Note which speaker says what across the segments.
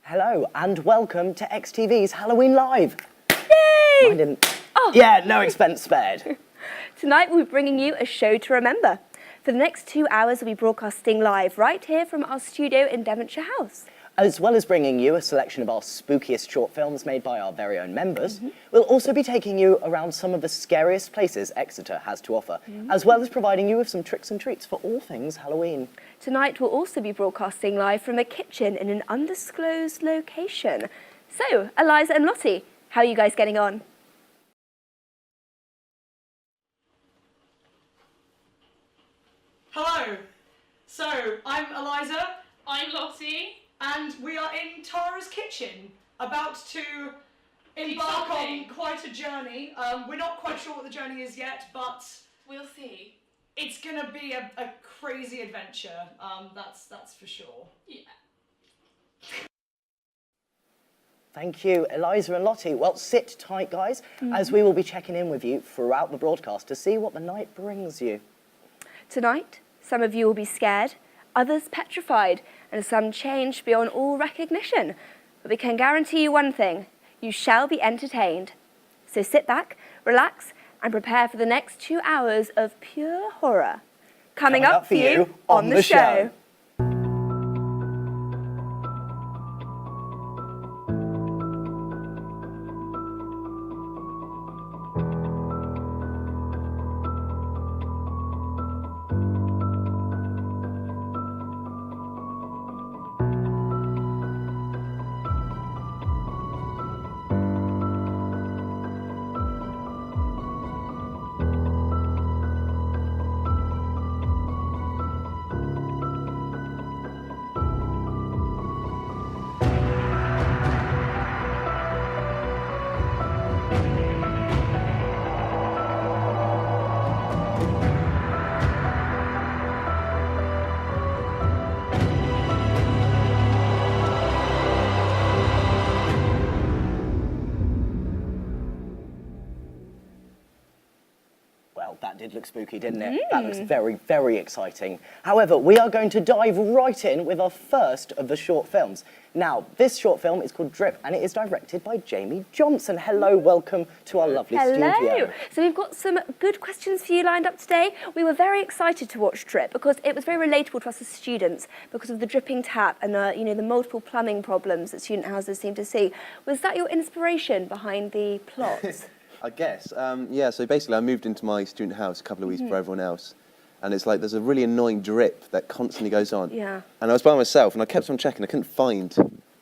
Speaker 1: Hello and welcome to XTV's Halloween Live.
Speaker 2: Yay!
Speaker 1: Mine didn't. Oh. Yeah, no expense spared.
Speaker 2: Tonight we'll be bringing you a show to remember. For the next 2 hours we'll be broadcasting live right here from our studio in Devonshire House.
Speaker 1: As well as bringing you a selection of our spookiest short films made by our very own members, we'll also be taking you around some of the scariest places Exeter has to offer, as well as providing you with some tricks and treats for all things Halloween.
Speaker 2: Tonight we'll also be broadcasting live from a kitchen in an undisclosed location. So, Eliza and Lottie, how are you guys getting on?
Speaker 3: Hello. So, I'm Eliza.
Speaker 4: I'm Lottie.
Speaker 3: And we are in Tara's kitchen, about to embark on quite a journey. We're not quite sure what the journey is yet, but
Speaker 4: We'll see.
Speaker 3: it's gonna be a crazy adventure. That's for sure.
Speaker 4: Yeah.
Speaker 1: Thank you, Eliza and Lottie. Well, sit tight, guys, as we will be checking in with you throughout the broadcast to see what the night brings you.
Speaker 2: Tonight, some of you will be scared, others petrified, and some changed beyond all recognition. But we can guarantee you one thing, you shall be entertained. So sit back, relax, and prepare for the next 2 hours of pure horror. Coming up for you on the show.
Speaker 1: Well, that did look spooky, didn't it? That looks very, very exciting. However, we are going to dive right in with our first of the short films. Now, this short film is called Drip, and it is directed by Jamie Johnson. Hello, welcome to our lovely studio.
Speaker 2: So we've got some good questions for you lined up today. We were very excited to watch Drip because it was very relatable to us as students because of the dripping tap and the multiple plumbing problems that student houses seem to see. Was that your inspiration behind the plot?
Speaker 5: I guess, yeah, so basically I moved into my student house a couple of weeks before everyone else, and it's like there's a really annoying drip that constantly goes on.
Speaker 2: Yeah.
Speaker 5: And I was by myself, and I kept on checking, I couldn't find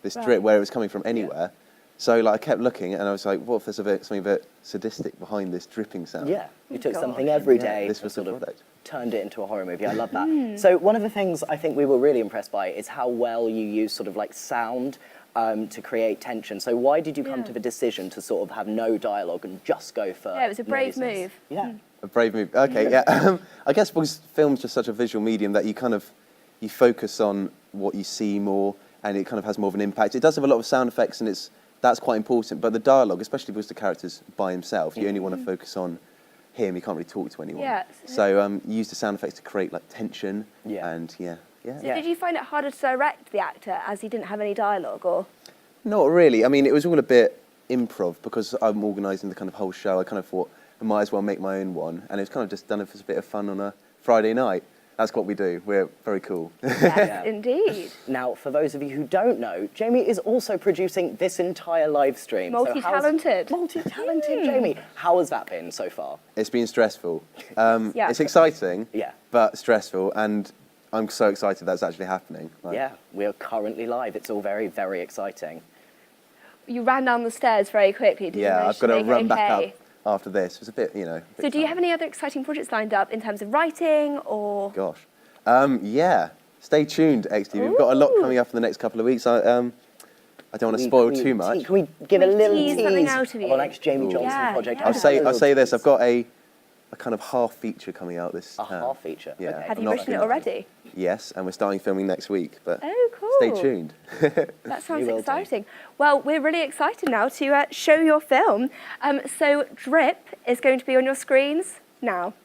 Speaker 5: this drip where it was coming from anywhere. So like I kept looking, and I was like, what if there's something a bit sadistic behind this dripping sound?
Speaker 1: Yeah, you took something every day,
Speaker 5: this was
Speaker 1: sort
Speaker 5: the
Speaker 1: of
Speaker 5: product.
Speaker 1: turned it into a horror movie. I love that. So one of the things I think we were really impressed by is how well you use sort of like sound to create tension. So why did you come to the decision to sort of have no dialogue and just go for
Speaker 2: Yeah, it was a brave
Speaker 1: noises?
Speaker 2: move.
Speaker 1: Yeah.
Speaker 5: A brave move. Okay, yeah. I guess because film's just such a visual medium that you focus on what you see more, and it kind of has more of an impact. It does have a lot of sound effects, and that's quite important. But the dialogue, especially because the character's by himself, you only want to focus on him. You can't really talk to anyone.
Speaker 2: Yeah.
Speaker 5: So you use the sound effects to create like tension.
Speaker 1: Yeah.
Speaker 5: And yeah.
Speaker 2: So did you find it harder to direct the actor as he didn't have any dialogue, or?
Speaker 5: Not really. I mean, it was all a bit improv because I'm organising the kind of whole show. I kind of thought I might as well make my own one, and it's kind of just done it for a bit of fun on a Friday night. That's what we do. We're very cool.
Speaker 2: Yes, indeed.
Speaker 1: Now, for those of you who don't know, Jamie is also producing this entire live stream.
Speaker 2: Multi-talented.
Speaker 1: Multi-talented, Jamie. How has that been so far?
Speaker 5: It's been stressful.
Speaker 2: Yeah.
Speaker 5: It's exciting,
Speaker 1: Yeah.
Speaker 5: but stressful, and I'm so excited that's actually happening. Like,
Speaker 1: Yeah, we are currently live. It's all very, very exciting.
Speaker 2: You ran down the stairs very quickly. Did you
Speaker 5: yeah,
Speaker 2: manage
Speaker 5: I've got to
Speaker 2: make it
Speaker 5: run back
Speaker 2: okay?
Speaker 5: up after this. It was a bit, a bit
Speaker 2: So do you
Speaker 5: tough.
Speaker 2: have any other exciting projects lined up in terms of writing or?
Speaker 5: Gosh. Yeah. Stay tuned, XT. We've got a lot coming up in the next couple of weeks. I don't want to spoil too much.
Speaker 1: Can we give a little
Speaker 2: tease
Speaker 1: tease
Speaker 2: something out of you?
Speaker 1: on next Jamie Johnson
Speaker 2: Yeah,
Speaker 1: project?
Speaker 2: yeah.
Speaker 5: I'll say this. I've got a kind of half feature coming out this
Speaker 1: A
Speaker 5: term.
Speaker 1: half feature.
Speaker 5: Yeah.
Speaker 1: Okay.
Speaker 2: Have you
Speaker 5: Not
Speaker 2: written it
Speaker 5: enough.
Speaker 2: already?
Speaker 5: Yes, and we're starting filming next week. But
Speaker 2: Oh, cool.
Speaker 5: stay tuned.
Speaker 2: That sounds
Speaker 1: You will do.
Speaker 2: exciting. Well, we're really excited now to show your film. So Drip is going to be on your screens now.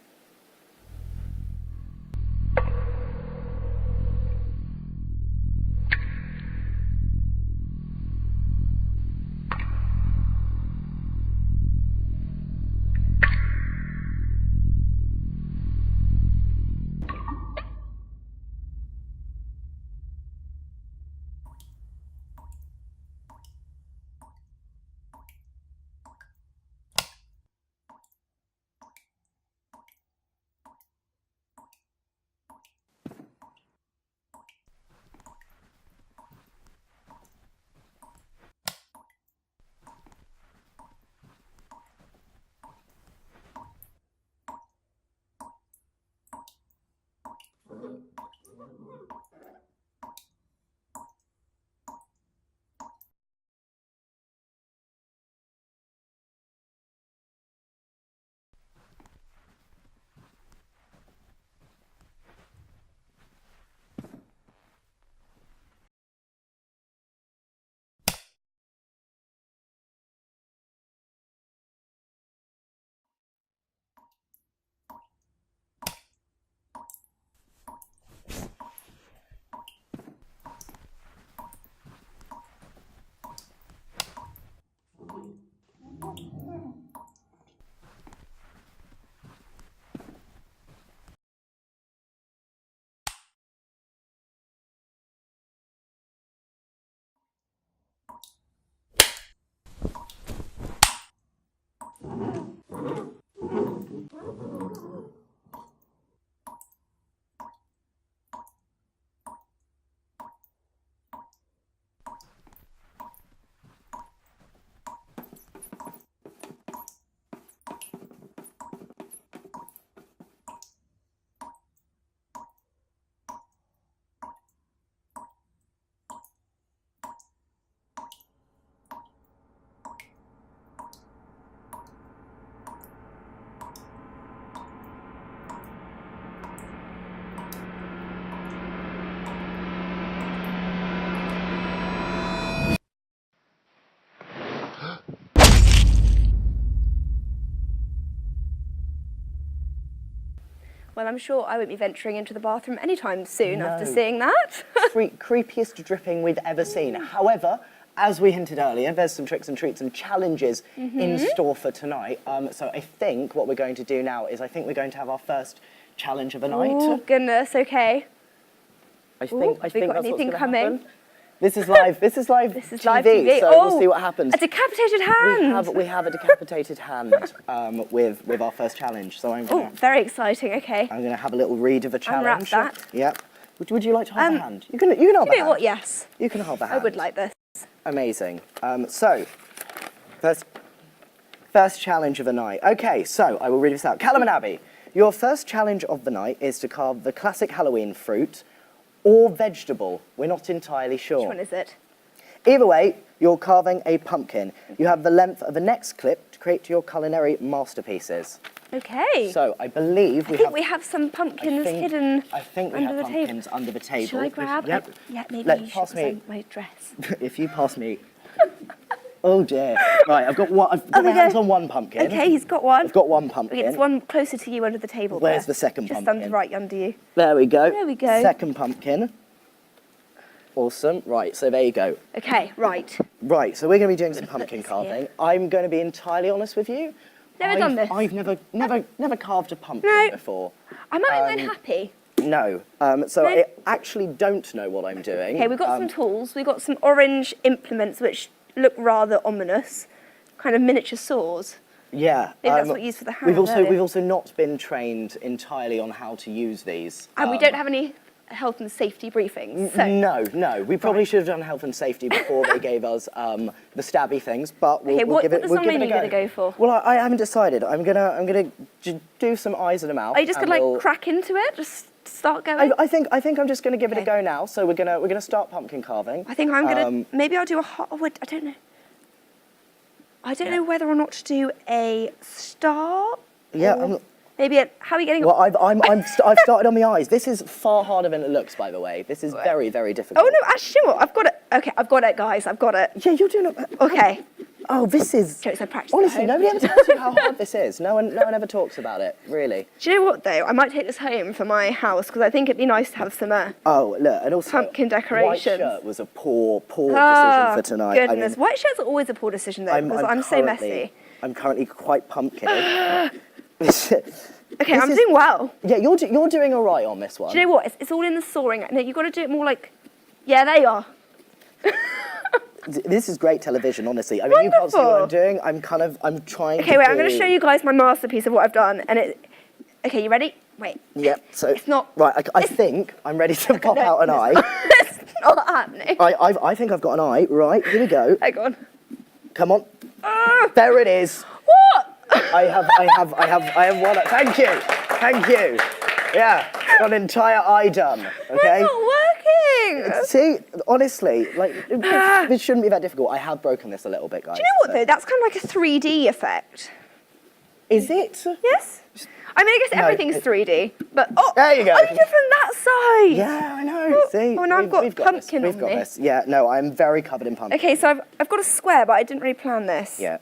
Speaker 2: Well, I'm sure I won't be venturing into the bathroom anytime soon after
Speaker 1: No.
Speaker 2: seeing that.
Speaker 1: Creepiest dripping we've ever seen. However, as we hinted earlier, there's some tricks and treats and challenges in store for tonight. So I think what we're going to do now is I think we're going to have our first challenge of the night.
Speaker 2: Oh, goodness, okay.
Speaker 1: I
Speaker 2: Ooh,
Speaker 1: think
Speaker 2: have we got
Speaker 1: that's what's
Speaker 2: anything
Speaker 1: gonna
Speaker 2: coming?
Speaker 1: happen. This is live. This is live.
Speaker 2: This is
Speaker 1: TV,
Speaker 2: live TV.
Speaker 1: So
Speaker 2: Oh,
Speaker 1: we'll see what happens.
Speaker 2: a decapitated hand!
Speaker 1: We have a decapitated hand with our first challenge. So I'm
Speaker 2: Oh,
Speaker 1: gonna
Speaker 2: very exciting, okay.
Speaker 1: I'm gonna have a little read of the challenge.
Speaker 2: Unwrap that.
Speaker 1: Yep. Would you like to hold the hand? You can hold
Speaker 2: You
Speaker 1: the
Speaker 2: know
Speaker 1: hand.
Speaker 2: what, yes.
Speaker 1: You can hold the
Speaker 2: I
Speaker 1: hand.
Speaker 2: would like this.
Speaker 1: Amazing. So, first challenge of the night. Okay, so I will read this out. Callum and Abby, your first challenge of the night is to carve the classic Halloween fruit or vegetable. We're not entirely sure.
Speaker 2: Which one is it?
Speaker 1: Either way, you're carving a pumpkin. You have the length of the next clip to create your culinary masterpieces.
Speaker 2: Okay.
Speaker 1: So I believe
Speaker 2: I think we have some pumpkins hidden
Speaker 1: I think we
Speaker 2: under
Speaker 1: have
Speaker 2: the table.
Speaker 1: pumpkins under the table.
Speaker 2: Shall I grab?
Speaker 1: Yep.
Speaker 2: Yeah, maybe
Speaker 1: Let-
Speaker 2: you should
Speaker 1: pass me.
Speaker 2: sign my dress.
Speaker 1: If you pass me. Oh dear. Right, I've got one. I've got my
Speaker 2: we go.
Speaker 1: hands on one pumpkin.
Speaker 2: Okay, he's got one.
Speaker 1: I've got one pumpkin.
Speaker 2: Okay, there's one closer to you under the table.
Speaker 1: Where's
Speaker 2: there.
Speaker 1: the second
Speaker 2: Just
Speaker 1: pumpkin?
Speaker 2: right under you.
Speaker 1: There we go.
Speaker 2: There we go.
Speaker 1: Second pumpkin. Awesome. Right, so there you go.
Speaker 2: Okay, right.
Speaker 1: Right, so we're going to be doing some pumpkin
Speaker 2: this
Speaker 1: carving.
Speaker 2: here.
Speaker 1: I'm going to be entirely honest with you.
Speaker 2: Never done this.
Speaker 1: I've never carved a pumpkin
Speaker 2: No.
Speaker 1: before.
Speaker 2: Am I unhappy?
Speaker 1: No. So
Speaker 2: No.
Speaker 1: I actually don't know what I'm doing.
Speaker 2: Okay, we've got some tools. We've got some orange implements which look rather ominous. Kind of miniature saws.
Speaker 1: Yeah.
Speaker 2: Maybe that's what you use for the hand
Speaker 1: We've also
Speaker 2: earlier.
Speaker 1: not been trained entirely on how to use these.
Speaker 2: And we don't have any health and safety briefings. So.
Speaker 1: No. We probably should have done health and safety before they gave us the stabby things, but we'll,
Speaker 2: Okay,
Speaker 1: we'll
Speaker 2: what
Speaker 1: give it.
Speaker 2: design
Speaker 1: We'll give it
Speaker 2: are
Speaker 1: a
Speaker 2: you
Speaker 1: go.
Speaker 2: gonna go for?
Speaker 1: Well, I haven't decided. I'm gonna do some eyes and a mouth.
Speaker 2: Are you just
Speaker 1: and
Speaker 2: gonna
Speaker 1: we'll-
Speaker 2: crack into it? Just start going?
Speaker 1: I think I'm just gonna give it a
Speaker 2: Okay.
Speaker 1: go now. So we're gonna start pumpkin carving.
Speaker 2: I think I'm gonna. Maybe I'll do a hot wood. I don't know. I don't know whether or not to do a star.
Speaker 1: Yeah.
Speaker 2: or maybe how are you getting?
Speaker 1: Well, I've started on the eyes. This is far harder than it looks, by the way. This is very, very difficult.
Speaker 2: Oh no! Actually, what? I've got it. Okay, I've got it, guys. I've got it.
Speaker 1: Yeah, you're doing it.
Speaker 2: Okay.
Speaker 1: Oh, this is.
Speaker 2: Jokes, I practiced at
Speaker 1: Honestly,
Speaker 2: home.
Speaker 1: nobody ever tells you how hard this is. No one ever talks about it, really.
Speaker 2: Do you know what though? I might take this home for my house because I think it'd be nice to have some.
Speaker 1: Oh, look, and also
Speaker 2: Pumpkin
Speaker 1: White
Speaker 2: decorations.
Speaker 1: shirt was a poor decision
Speaker 2: Oh,
Speaker 1: for tonight.
Speaker 2: goodness. White shirts are always a poor decision though because I'm so messy.
Speaker 1: I'm currently quite pumpkin.
Speaker 2: Okay, I'm doing well.
Speaker 1: Yeah, you're doing all right on this one.
Speaker 2: Do you know what? It's all in the sawing. No, you've got to do it more like. Yeah, there you are.
Speaker 1: This is great television, honestly. I mean, you can't see what I'm
Speaker 2: Wonderful.
Speaker 1: doing. I'm trying.
Speaker 2: Okay, wait. I'm going to show you guys my masterpiece of what I've done, and it. Okay, you ready? Wait.
Speaker 1: Yep. So
Speaker 2: It's not-
Speaker 1: right. I think I'm ready to pop
Speaker 2: No,
Speaker 1: out an eye.
Speaker 2: It's not happening.
Speaker 1: I think I've got an eye. Right, here we go.
Speaker 2: Hang on.
Speaker 1: Come on.
Speaker 2: Ah,
Speaker 1: There it is.
Speaker 2: what?
Speaker 1: I have one. Thank you. Yeah, got an entire eye done. Okay.
Speaker 2: It's not working.
Speaker 1: See, honestly, like this shouldn't be that difficult. I have broken this a little bit, guys.
Speaker 2: Do you know what though? That's kind of like a 3D effect.
Speaker 1: Is it?
Speaker 2: Yes. I mean, I guess
Speaker 1: No,
Speaker 2: everything's
Speaker 1: it-
Speaker 2: 3D, but oh,
Speaker 1: There you go.
Speaker 2: Oh, you did it from that side.
Speaker 1: Yeah, I know. See,
Speaker 2: Oh, and I've got
Speaker 1: we've got
Speaker 2: pumpkin
Speaker 1: this. We've
Speaker 2: on
Speaker 1: got
Speaker 2: me.
Speaker 1: this. Yeah, no, I'm very covered in pumpkin.
Speaker 2: Okay, so I've got a square, but I didn't really plan this.
Speaker 1: Yeah.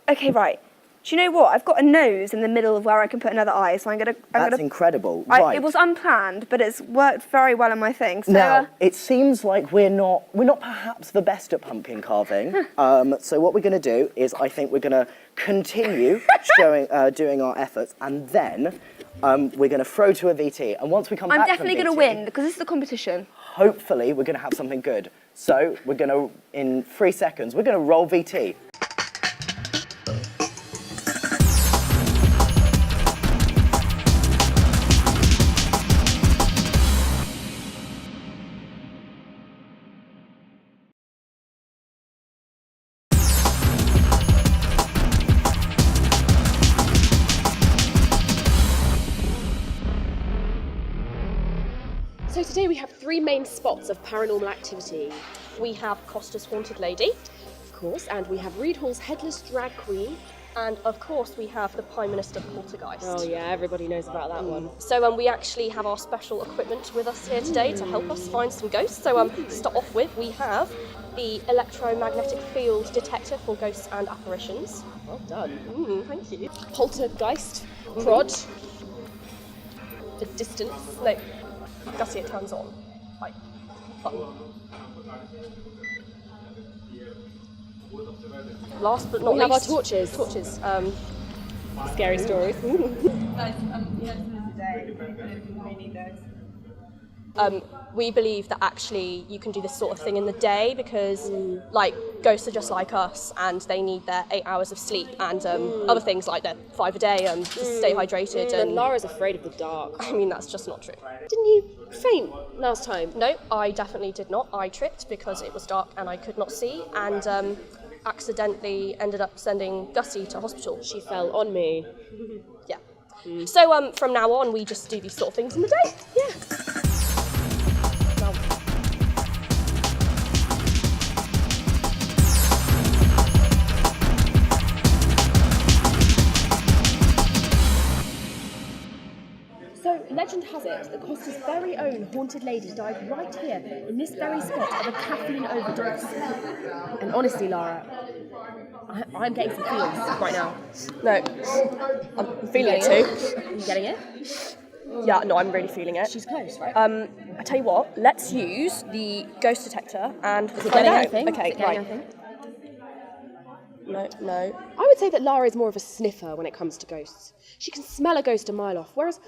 Speaker 2: Okay, right. Do you know what? I've got a nose in the middle of where I can put another eye, so I'm gonna.
Speaker 1: That's incredible. Right.
Speaker 2: It was unplanned, but it's worked very well in my thing. So,
Speaker 1: Now, it seems like we're not perhaps the best at pumpkin carving. So what we're going to do is I think we're going to continue doing our efforts, and then we're going to throw to a VT. And once we come
Speaker 2: I'm
Speaker 1: back
Speaker 2: definitely
Speaker 1: from
Speaker 2: going to
Speaker 1: VT,
Speaker 2: win because this is the competition.
Speaker 1: hopefully we're going to have something good. So we're going to, in 3 seconds, we're going to roll VT.
Speaker 6: So today we have 3 main spots of paranormal activity.
Speaker 7: We have Costa's Haunted Lady,
Speaker 6: Of course, and we have Reed Hall's Headless Drag Queen.
Speaker 7: and of course we have the Prime Minister Poltergeist.
Speaker 6: Oh yeah, everybody knows about that one.
Speaker 7: So we actually have our special equipment with us here today to help us find some ghosts. So to start off with, we have the electromagnetic field detector for ghosts and apparitions.
Speaker 6: Well done.
Speaker 7: Thank you.
Speaker 6: Poltergeist, prod, the distance.
Speaker 7: No, Gussie, it turns on. Like, button. Last but not
Speaker 6: We
Speaker 7: least,
Speaker 6: have our torches.
Speaker 7: Torches.
Speaker 6: Scary stories.
Speaker 7: We believe that actually you can do this sort of thing in the day because, like, ghosts are just like us and they need their 8 hours of sleep and other things like their 5 a day to stay hydrated.
Speaker 6: And
Speaker 7: And
Speaker 6: Lara's afraid of the dark.
Speaker 7: I mean, that's just not true.
Speaker 6: Didn't you faint last time?
Speaker 7: No, I definitely did not. I tripped because it was dark and I could not see and accidentally ended up sending Gussie to hospital.
Speaker 6: She fell on me.
Speaker 7: Yeah. So from now on, we just do these sort of things in the day.
Speaker 6: Yeah.
Speaker 7: Now,
Speaker 6: So, legend has it that Costa's very own haunted lady died right here in this very spot of a caffeine overdose. And honestly, Lara, I'm getting some feels right now.
Speaker 7: no, I'm feeling it too.
Speaker 6: Are you getting it?
Speaker 7: Yeah, no, I'm really feeling it.
Speaker 6: She's close, right?
Speaker 7: I tell you what, let's use the ghost detector and find
Speaker 6: getting
Speaker 7: out.
Speaker 6: anything?
Speaker 7: Okay,
Speaker 6: Is it getting
Speaker 7: right.
Speaker 6: anything?
Speaker 7: No.
Speaker 6: I would say that Lara is more of a sniffer when it comes to ghosts. She can smell a ghost a mile off, whereas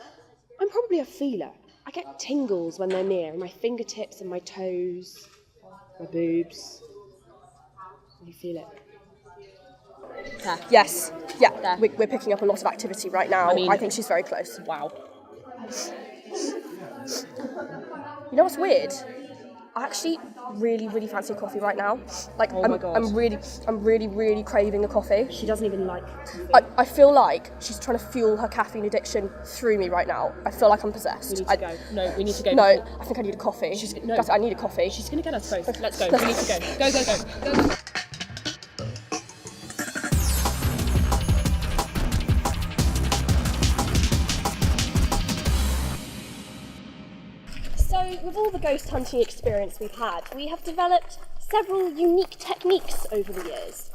Speaker 6: I'm probably a feeler. I get tingles when they're near, in my fingertips and my toes, my boobs. You feel it? There.
Speaker 7: Yes, yeah,
Speaker 6: There.
Speaker 7: we're picking up a lot of activity right now.
Speaker 6: I mean-
Speaker 7: I think she's very close.
Speaker 6: Wow.
Speaker 7: You know what's weird? I actually really, really fancy a coffee right now. Like,
Speaker 6: Oh my God.
Speaker 7: I'm really craving a coffee.
Speaker 6: She doesn't even like.
Speaker 7: I feel like she's trying to fuel her caffeine addiction through me right now. I feel like I'm possessed.
Speaker 6: We need to go. No, we need to go.
Speaker 7: No,
Speaker 6: before-
Speaker 7: I think I need a coffee.
Speaker 6: no.
Speaker 7: Guys, I need a coffee.
Speaker 6: She's gonna get us both. Let's go. We need to go. Go.
Speaker 7: So, with all the ghost hunting experience we've had, we have developed several unique techniques over the years.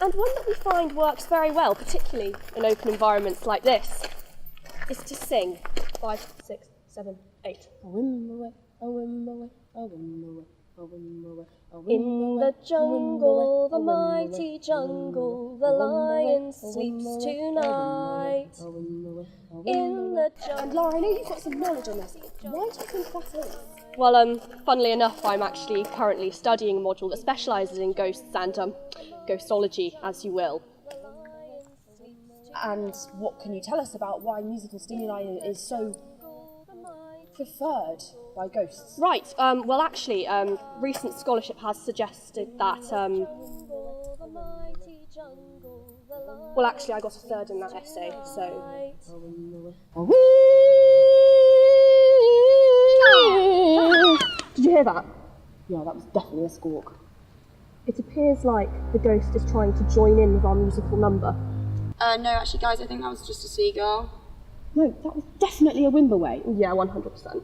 Speaker 7: And one that we find works very well, particularly in open environments like this, is to sing 5, 6, 7, 8. In the jungle, the mighty jungle, the lion sleeps tonight. In the jungle.
Speaker 6: And Lara, I know you've got some knowledge on this. Why do you think that is?
Speaker 7: Well, funnily enough, I'm actually currently studying a module that specialises in ghosts and ghostology, as you will.
Speaker 6: And what can you tell us about why musical stimuli is so preferred by ghosts?
Speaker 7: Right, well actually, recent scholarship has suggested that, well actually I got a 3rd in that essay, so... Did you hear that?
Speaker 6: Yeah, that was definitely a squawk.
Speaker 7: It appears like the ghost is trying to join in with our musical number.
Speaker 4: No, actually, guys, I think that was just a seagull.
Speaker 6: No, that was definitely a Wimberway.
Speaker 7: Yeah, 100%.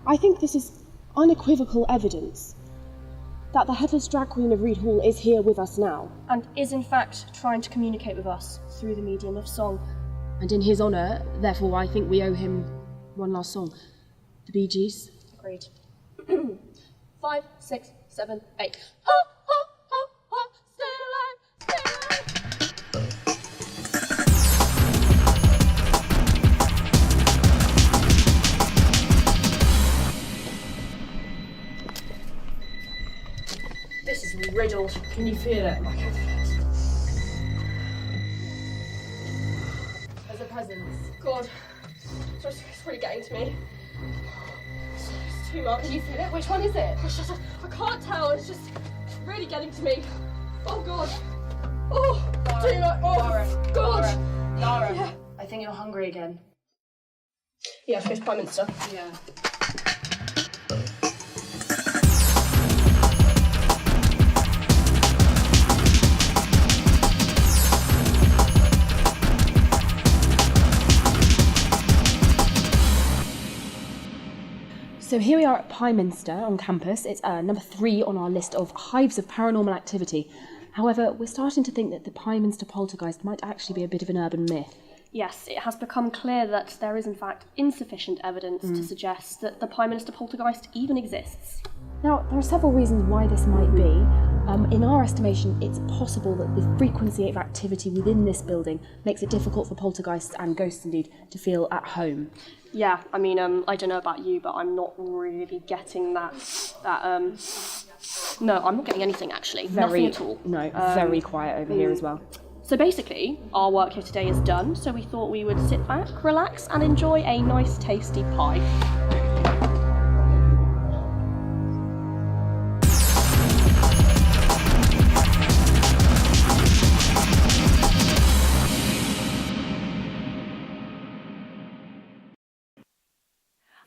Speaker 6: I think this is unequivocal evidence that the Headless Drag Queen of Reed Hall is here with us now.
Speaker 7: And is in fact trying to communicate with us through the medium of song.
Speaker 6: And in his honour, therefore, I think we owe him one last song. The Bee Gees.
Speaker 7: Agreed. 5, 6, 7, 8. This is riddled. Can you feel it? There's a presence. God, it's really getting to me. It's too much.
Speaker 6: Can you feel it? Which one is it?
Speaker 7: I can't tell. It's just really getting to me. Oh God. Oh, too much. Oh God.
Speaker 6: Lara,
Speaker 7: Yeah.
Speaker 6: I think you're hungry again.
Speaker 7: Yeah, Fish Prime Minister.
Speaker 6: Yeah. So here we are at Pyminster on campus. It's number 3 on our list of hives of paranormal activity. However, we're starting to think that the Pyminster poltergeist might actually be a bit of an urban myth.
Speaker 7: Yes, it has become clear that there is in fact insufficient evidence to suggest that the Pyminster poltergeist even exists.
Speaker 6: Now, there are several reasons why this might be. In our estimation, it's possible that the frequency of activity within this building makes it difficult for poltergeists and ghosts indeed to feel at home.
Speaker 7: Yeah, I mean, I don't know about you, but I'm not really getting that no, I'm not getting anything actually. Nothing at all.
Speaker 6: No, very quiet over here as well.
Speaker 7: So basically, our work here today is done, so we thought we would sit back, relax, and enjoy a nice tasty pie.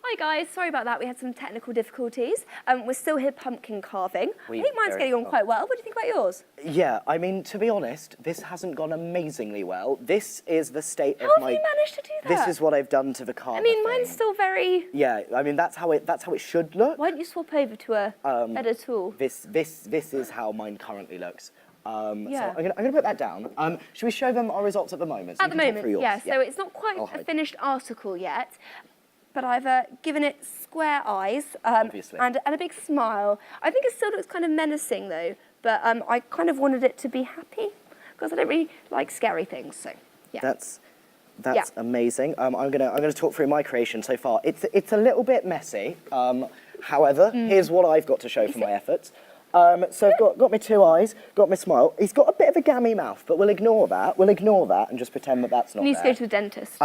Speaker 2: Hi guys, sorry about that, we had some technical difficulties. We're still here pumpkin carving. I think mine's getting on quite well. What do you think about yours?
Speaker 1: Yeah, I mean, to be honest, this hasn't gone amazingly well. This is the state of
Speaker 2: How
Speaker 1: my...
Speaker 2: have you managed to do that?
Speaker 1: This is what I've done to the carver
Speaker 2: I mean,
Speaker 1: thing.
Speaker 2: mine's still very...
Speaker 1: Yeah, I mean, that's how it should look.
Speaker 2: Why don't you swap over to a better tool?
Speaker 1: This is how mine currently looks.
Speaker 2: Yeah.
Speaker 1: So I'm gonna put that down. Should we show them our results at the moment? So
Speaker 2: At the
Speaker 1: you can talk
Speaker 2: moment,
Speaker 1: through yours.
Speaker 2: yeah. So it's not quite
Speaker 1: I'll
Speaker 2: a
Speaker 1: hide.
Speaker 2: finished article yet, but I've given it square eyes
Speaker 1: Obviously.
Speaker 2: and a big smile. I think it still looks kind of menacing though, but I kind of wanted it to be happy because I don't really like scary things. So yeah.
Speaker 1: That's amazing. I'm gonna talk through my creation so far. It's a little bit messy. However, here's what I've got to show for my efforts. So I've got my 2 eyes, got my smile. He's got a bit of a gammy mouth, but we'll ignore that. We'll ignore that and just pretend that that's not
Speaker 2: You need to
Speaker 1: there.
Speaker 2: go to the dentist.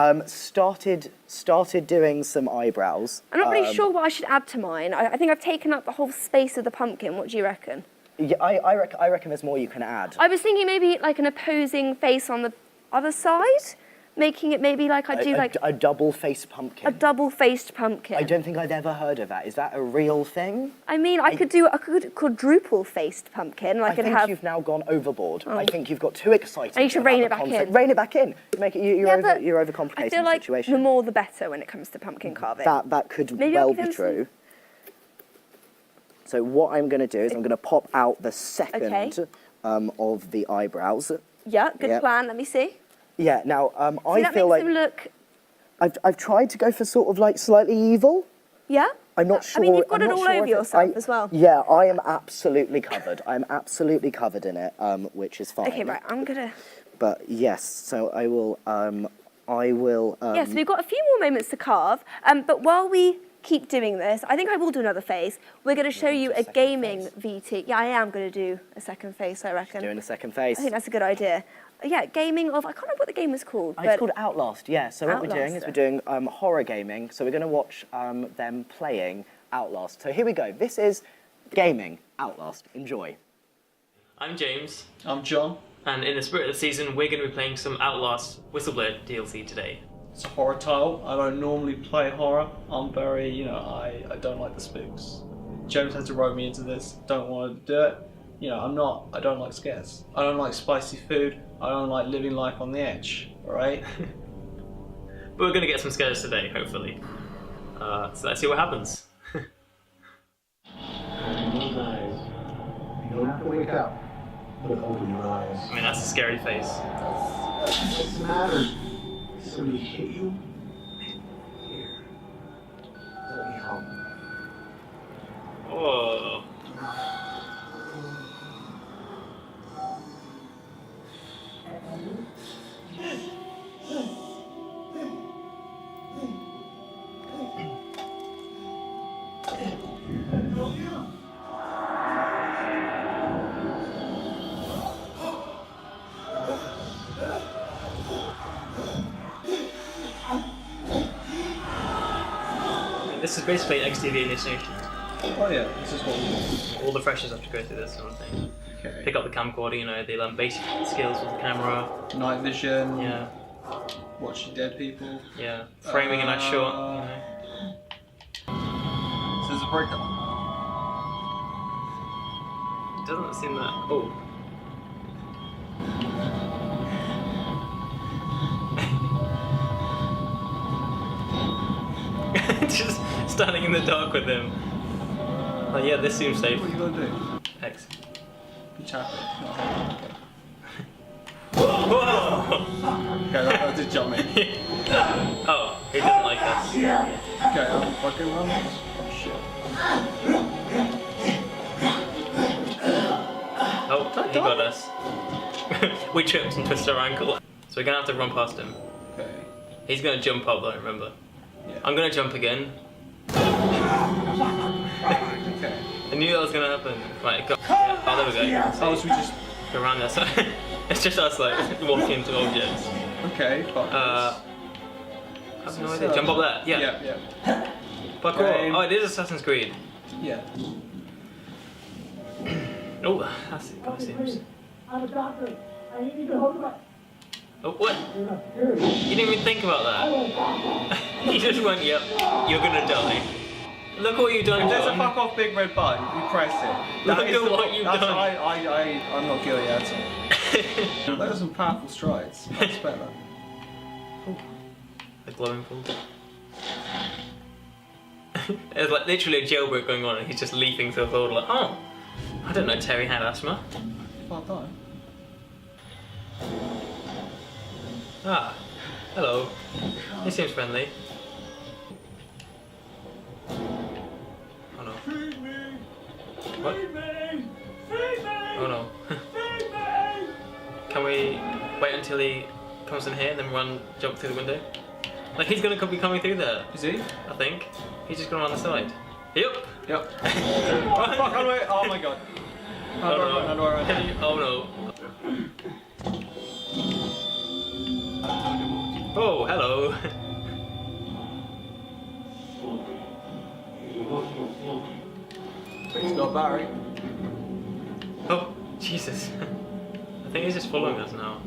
Speaker 1: Started doing some eyebrows.
Speaker 2: I'm not really sure what I should add to mine. I think I've taken up the whole space of the pumpkin. What do you reckon?
Speaker 1: Yeah, I reckon there's more you can add.
Speaker 2: I was thinking maybe like an opposing face on the other side, making it maybe like I do like
Speaker 1: a double-faced pumpkin.
Speaker 2: a double-faced pumpkin.
Speaker 1: I don't think I've ever heard of that. Is that a real thing?
Speaker 2: I mean, I could do a quadruple-faced pumpkin. Like
Speaker 1: I think
Speaker 2: have.
Speaker 1: you've now gone overboard. I think you've got too excited.
Speaker 2: I need to
Speaker 1: about
Speaker 2: rein
Speaker 1: the
Speaker 2: it back
Speaker 1: concept.
Speaker 2: in.
Speaker 1: Rein it back in.
Speaker 2: But
Speaker 1: You're overcomplicating
Speaker 2: I feel
Speaker 1: the
Speaker 2: like
Speaker 1: situation.
Speaker 2: the more the better when it comes to pumpkin carving.
Speaker 1: That could
Speaker 2: Maybe I'll
Speaker 1: well
Speaker 2: give
Speaker 1: be
Speaker 2: him some-
Speaker 1: true. So what I'm going to do is I'm going to pop out the second
Speaker 2: Okay.
Speaker 1: of the eyebrows.
Speaker 2: Yeah, good
Speaker 1: Yep.
Speaker 2: plan. Let me see.
Speaker 1: Yeah. Now
Speaker 2: See,
Speaker 1: I
Speaker 2: that
Speaker 1: feel
Speaker 2: makes
Speaker 1: like
Speaker 2: him look.
Speaker 1: I've tried to go for sort of like slightly evil.
Speaker 2: Yeah.
Speaker 1: I'm not sure.
Speaker 2: I mean, you've got
Speaker 1: I'm
Speaker 2: it
Speaker 1: not
Speaker 2: all
Speaker 1: sure
Speaker 2: over
Speaker 1: if it-
Speaker 2: yourself as well.
Speaker 1: Yeah, I am absolutely covered. I'm absolutely covered in it, which is fine.
Speaker 2: Okay, right. I'm gonna.
Speaker 1: But yes, so I will.
Speaker 2: Yes, we've got a few more moments to carve. But while we keep doing this, I think I will do another phase. We're going to show you a gaming VT. Yeah, I am going to do a second phase, I reckon.
Speaker 1: Doing a second phase.
Speaker 2: I think that's a good idea. Yeah, gaming of, I can't remember what the game was called.
Speaker 1: It's called Outlast, yeah. So what we're doing is
Speaker 2: Outlast.
Speaker 1: we're doing horror gaming. So we're going to watch them playing Outlast. So here we go. This is gaming Outlast. Enjoy.
Speaker 8: I'm James,
Speaker 9: I'm John.
Speaker 8: and in the spirit of the season, we're going to be playing some Outlast Whistleblower DLC today.
Speaker 9: It's a horror title. I don't normally play horror. I'm very, I don't like the spooks. James had to rope me into this. Don't want to do it. I don't like scares. I don't like spicy food. I don't like living life on the edge, alright?
Speaker 8: But we're going to get some scares today, hopefully. So let's see what happens.
Speaker 10: Open those eyes. You don't have to wake up, but open your eyes.
Speaker 8: I mean, that's a scary face.
Speaker 10: What's the matter? Somebody hit you? Here. Let me help.
Speaker 8: Oh. This is basically an XTV initiation.
Speaker 9: Oh yeah, this is what we do.
Speaker 8: All the freshers have to go through this sort of thing.
Speaker 9: Okay.
Speaker 8: Pick up the camcorder, they learn basic skills with the camera.
Speaker 9: Night vision.
Speaker 8: Yeah,
Speaker 9: Watching dead people.
Speaker 8: yeah. Framing a nice shot,
Speaker 9: So there's a breakup.
Speaker 8: It doesn't seem that. Oh. Just standing in the dark with him. Like, yeah, this seems safe.
Speaker 9: What are you gonna do?
Speaker 8: X.
Speaker 9: You tap it. Not hold it.
Speaker 8: Whoa!
Speaker 9: Okay, that did jump me.
Speaker 8: Oh, he doesn't like us.
Speaker 9: Okay, I'm fucking run this. Oh shit.
Speaker 8: Oh, he got us. We tripped and twisted our ankle. So we're gonna have to run past him.
Speaker 9: Okay.
Speaker 8: He's gonna jump up though, remember?
Speaker 9: Yeah.
Speaker 8: I'm gonna jump again.
Speaker 9: Okay.
Speaker 8: I knew that was gonna happen. Right, go. Yeah. Oh, there we go.
Speaker 9: Oh, so we just...
Speaker 8: Go around there. So it's just us like walking into objects.
Speaker 9: Okay, fuck
Speaker 8: I have no idea. Jump up there. Yeah.
Speaker 9: Yeah.
Speaker 8: Parkour.
Speaker 9: Okay.
Speaker 8: Oh, it is Assassin's Creed.
Speaker 9: Yeah.
Speaker 8: Oh, that's it. Guy seems.
Speaker 10: I'm a doctor. I need you to hold my...
Speaker 8: Oh, what? You didn't even think about that. You just went, yep, you're gonna die. Look what you've done,
Speaker 9: If there's a
Speaker 8: John.
Speaker 9: fuck off big red button, you press it.
Speaker 8: Look
Speaker 9: That is
Speaker 8: at
Speaker 9: the-
Speaker 8: what you've
Speaker 9: that's-
Speaker 8: done.
Speaker 9: I'm not guilty at all. Those are some powerful strides. I expect that.
Speaker 8: The glowing pool. There's like literally a jailbreak going on and he's just leaping through the world like, oh, I don't know, Terry had asthma.
Speaker 9: Well done.
Speaker 8: Ah, hello. He seems friendly. Oh no. What? Oh no. Can we wait until he comes in here and then jump through the window? Like he's gonna be coming through there.
Speaker 9: Is he?
Speaker 8: I think. He's just gonna run the side. Yep.
Speaker 9: Yep. Oh, fuck, how do I... Oh my god. How do I run? How do I run?
Speaker 8: Can you... Oh no. Oh, hello.
Speaker 9: He's got Barry.
Speaker 8: Oh, Jesus. I think he's just following us now.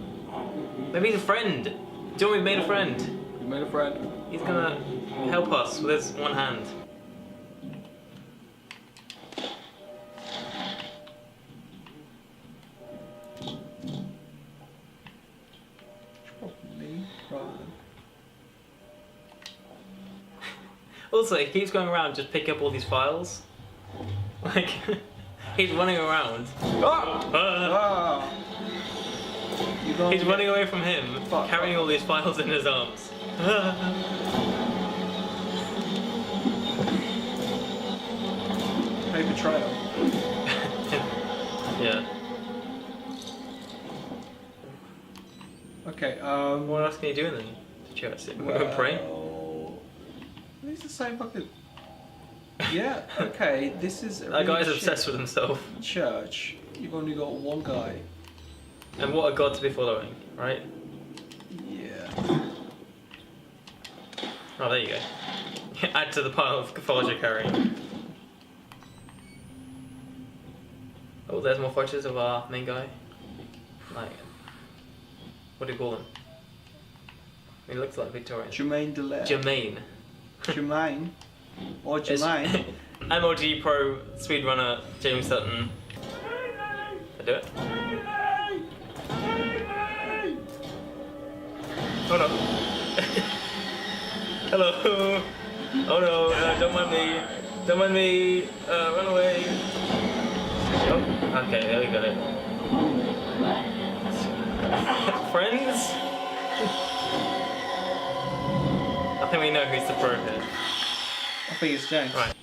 Speaker 8: Maybe he's a friend. John, we've made a friend.
Speaker 9: You made a friend.
Speaker 8: He's gonna help us with his one hand.
Speaker 9: Me, rather than...
Speaker 8: Also, he keeps going around just picking up all these files. Like, he's running around.
Speaker 9: Ah!
Speaker 8: He's running away from him,
Speaker 9: Fuck.
Speaker 8: carrying all these files in his arms.
Speaker 9: Paper trail.
Speaker 8: Yeah.
Speaker 9: Okay,
Speaker 8: What else can you do then? To church? Pray?
Speaker 9: It's the same fucking... Yeah, okay, this is... a
Speaker 8: That
Speaker 9: really
Speaker 8: guy's
Speaker 9: shit
Speaker 8: obsessed with himself.
Speaker 9: church. You've only got one guy.
Speaker 8: And what a god to be following, right?
Speaker 9: Yeah.
Speaker 8: Oh, there you go. Add to the pile of files you're carrying. Oh, there's more photos of our main guy. Like, what do you call him? He looks like Victorian.
Speaker 9: Jermaine Delaire.
Speaker 8: Jermaine.
Speaker 9: Jermaine. Or
Speaker 8: It's
Speaker 9: Jermaine.
Speaker 8: MLG Pro speedrunner James Sutton. I do it. Oh no. Hello. Oh no, don't mind me. Don't mind me. Run away. Oh, okay, there we go. Friends? I think we know who's the pro here.
Speaker 9: I think it's James.
Speaker 8: Right.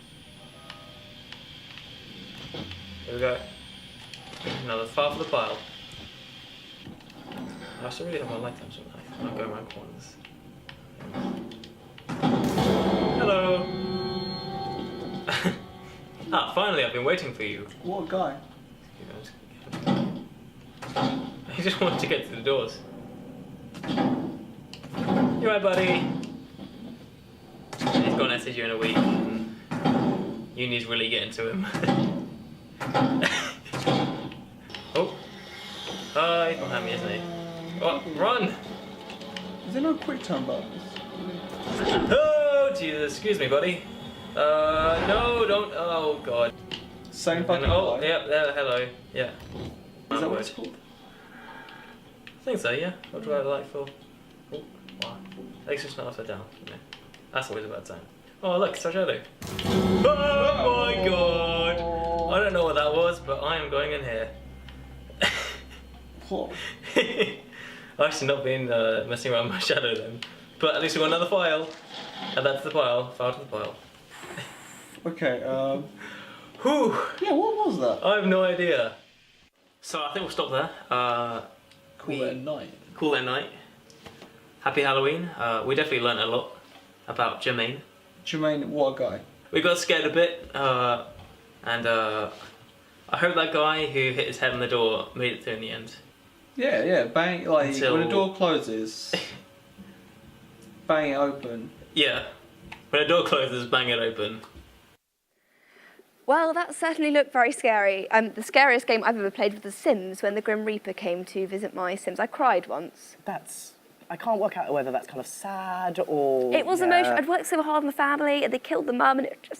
Speaker 8: Here we go. Another file for the pile. I should really have my light on, shouldn't I? I'm not going around corners. Hello! Ah, finally, I've been waiting for you.
Speaker 9: What a guy.
Speaker 8: He just wanted to get through the doors. You right, buddy? He's got an SAG in a week. Uni's really getting to him. Oh. He's behind me, isn't he? Oh, run!
Speaker 9: Is there no quick turn buttons?
Speaker 8: Oh, Jesus. Excuse me, buddy. No, don't. Oh, God.
Speaker 9: Same fucking
Speaker 8: Oh,
Speaker 9: guy.
Speaker 8: yep, there, hello. Yeah.
Speaker 9: Is that what it's called?
Speaker 8: I think so, yeah. What do I like for? Oh, wow. At least it's not upside down. No. That's always a bad sign. Oh, look, it's our shadow. Oh my god! I don't know what that was, but I am going in here.
Speaker 9: What?
Speaker 8: I've actually not been messing around with my shadow then. But at least we got another file. And that's the file. File to the pile.
Speaker 9: Okay,
Speaker 8: Whew!
Speaker 9: yeah, what was that?
Speaker 8: I have no idea. So I think we'll stop there.
Speaker 9: Call it a night.
Speaker 8: Call it a night. Happy Halloween. We definitely learnt a lot about Jermaine.
Speaker 9: Jermaine, what a guy.
Speaker 8: We got scared a bit, and I hope that guy who hit his head on the door made it through in the end.
Speaker 9: Yeah, bang, like,
Speaker 8: Until-
Speaker 9: when a door closes, bang it open.
Speaker 8: Yeah. When a door closes, bang it open.
Speaker 2: Well, that certainly looked very scary. The scariest game I've ever played was The Sims, when the Grim Reaper came to visit my Sims. I cried once.
Speaker 1: I can't work out whether that's kind of sad or...
Speaker 2: It was emotional. I'd worked so hard on the family, and they killed the mum, and it was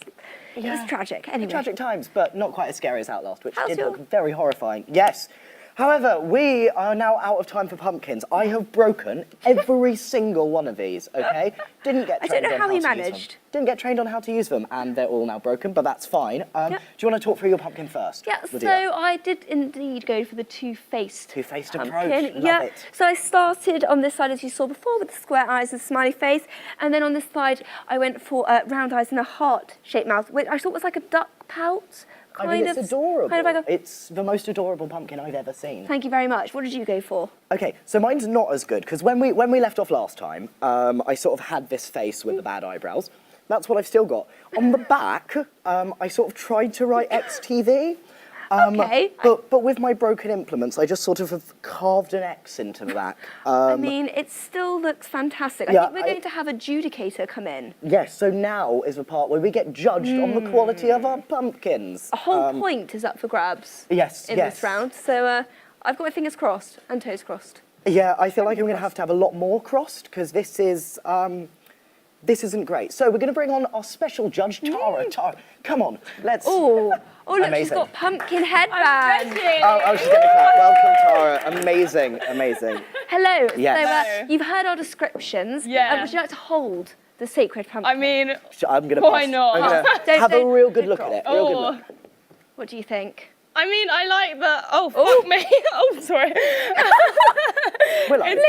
Speaker 1: Yeah.
Speaker 2: tragic. Anyway.
Speaker 1: Tragic times, but not quite as scary as Outlast, which
Speaker 2: How's
Speaker 1: did
Speaker 2: your-
Speaker 1: look very horrifying. Yes. However, we are now out of time for pumpkins. I have broken every single one of these, okay? Didn't get
Speaker 2: I
Speaker 1: trained
Speaker 2: don't know
Speaker 1: on
Speaker 2: how he
Speaker 1: to use them.
Speaker 2: managed.
Speaker 1: Didn't get trained on how to use them, and they're all now broken, but that's fine. Do you want to talk through your pumpkin first?
Speaker 2: Yeah, so
Speaker 1: Lydia?
Speaker 2: I did indeed go for the two-faced
Speaker 1: Two-faced
Speaker 2: pumpkin.
Speaker 1: approach, love
Speaker 2: Yeah,
Speaker 1: it.
Speaker 2: so I started on this side, as you saw before, with the square eyes and smiley face, and then on this side, I went for round eyes and a heart-shaped mouth, which I thought was like a duck pout.
Speaker 1: I mean, it's adorable.
Speaker 2: Kind of like a,
Speaker 1: It's the most adorable pumpkin I've ever seen.
Speaker 2: Thank you very much. What did you go for?
Speaker 1: Okay, so mine's not as good, because when we left off last time, I sort of had this face with the bad eyebrows. That's what I've still got. On the back, I sort of tried to write XTV.
Speaker 2: Okay.
Speaker 1: But with my broken implements, I just sort of have carved an X into the back.
Speaker 2: I mean, it still looks fantastic. I
Speaker 1: yeah,
Speaker 2: think we're going to have a judicator come in.
Speaker 1: Yes, so now is the part where we get judged on the quality of our pumpkins.
Speaker 2: A whole point is up for grabs
Speaker 1: Yes,
Speaker 2: in
Speaker 1: yes.
Speaker 2: this round. So I've got my fingers crossed and toes crossed.
Speaker 1: Yeah, I feel like I'm going to have a lot more crossed, because this isn't great. So we're going to bring on our special judge, Tara. Tara, come on, let's...
Speaker 2: Oh, look, she's
Speaker 1: Amazing.
Speaker 2: got pumpkin headband.
Speaker 1: Oh, she's getting a clap. Welcome, Tara. Amazing, amazing.
Speaker 2: Hello.
Speaker 1: Yes.
Speaker 2: So you've heard our descriptions.
Speaker 11: Yeah.
Speaker 2: Would you like to hold the sacred pumpkin?
Speaker 11: I mean,
Speaker 1: I'm going to
Speaker 11: why not?
Speaker 1: I'm going to
Speaker 2: Don't-
Speaker 1: have a
Speaker 2: don't-
Speaker 1: real good look at it. Real good
Speaker 11: Oh.
Speaker 1: look.
Speaker 2: What do you think?
Speaker 11: I mean, I like the. Oh, fuck me. Oh, sorry.
Speaker 1: We're live.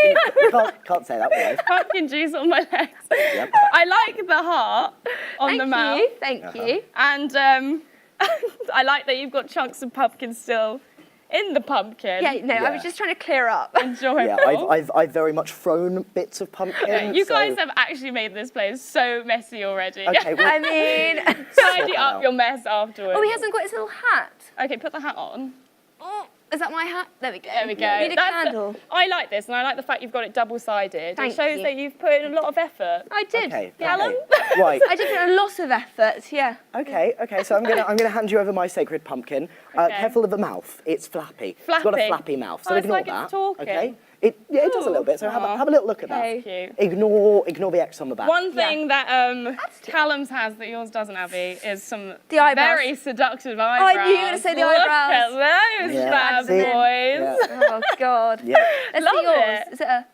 Speaker 1: Can't say that, we're live.
Speaker 11: Pumpkin juice on my legs.
Speaker 1: Yep.
Speaker 11: I like the heart on the mouth.
Speaker 2: Thank you.
Speaker 11: And I like that you've got chunks of pumpkin still in the pumpkin.
Speaker 2: Yeah, no, I was just trying to clear up.
Speaker 11: Enjoyable.
Speaker 1: Yeah, I've very much thrown bits of pumpkin.
Speaker 11: You
Speaker 1: so-
Speaker 11: guys have actually made this place so messy already.
Speaker 1: Okay, well,
Speaker 2: I mean,
Speaker 11: Tidy up your mess afterwards.
Speaker 2: oh, he hasn't got his little hat.
Speaker 11: Okay, put the hat on.
Speaker 2: Oh, is that my hat? There we go.
Speaker 11: There we go.
Speaker 2: Need a candle.
Speaker 11: I like this, and I like the fact you've got it double-sided.
Speaker 2: Thank
Speaker 11: It shows
Speaker 2: you.
Speaker 11: that you've put in a lot of effort.
Speaker 2: I did.
Speaker 1: Okay,
Speaker 11: Callum?
Speaker 1: okay. Right.
Speaker 2: I did put a lot of effort, yeah.
Speaker 1: Okay, so I'm gonna hand you over my sacred pumpkin.
Speaker 11: Okay.
Speaker 1: Careful of the mouth. It's flappy. It's got a
Speaker 11: Flappy?
Speaker 1: flappy mouth, so
Speaker 11: Oh, it's
Speaker 1: ignore
Speaker 11: like
Speaker 1: that.
Speaker 11: it's talking.
Speaker 1: Okay. It does a little bit. So have a little look at
Speaker 2: Okay.
Speaker 1: that.
Speaker 11: Cute.
Speaker 1: Ignore the X on the back.
Speaker 11: One thing that Callum's has that yours doesn't, Abby, is some
Speaker 2: The eyebrows.
Speaker 11: very seductive eyebrows.
Speaker 2: I knew you were gonna say the
Speaker 11: Look
Speaker 2: eyebrows.
Speaker 11: at those
Speaker 1: Yeah,
Speaker 11: bad
Speaker 1: see?
Speaker 11: boys.
Speaker 1: Yeah.
Speaker 2: Oh, God.
Speaker 1: Yeah.
Speaker 2: Let's
Speaker 11: Love
Speaker 2: see yours.
Speaker 11: it.
Speaker 2: Is it a...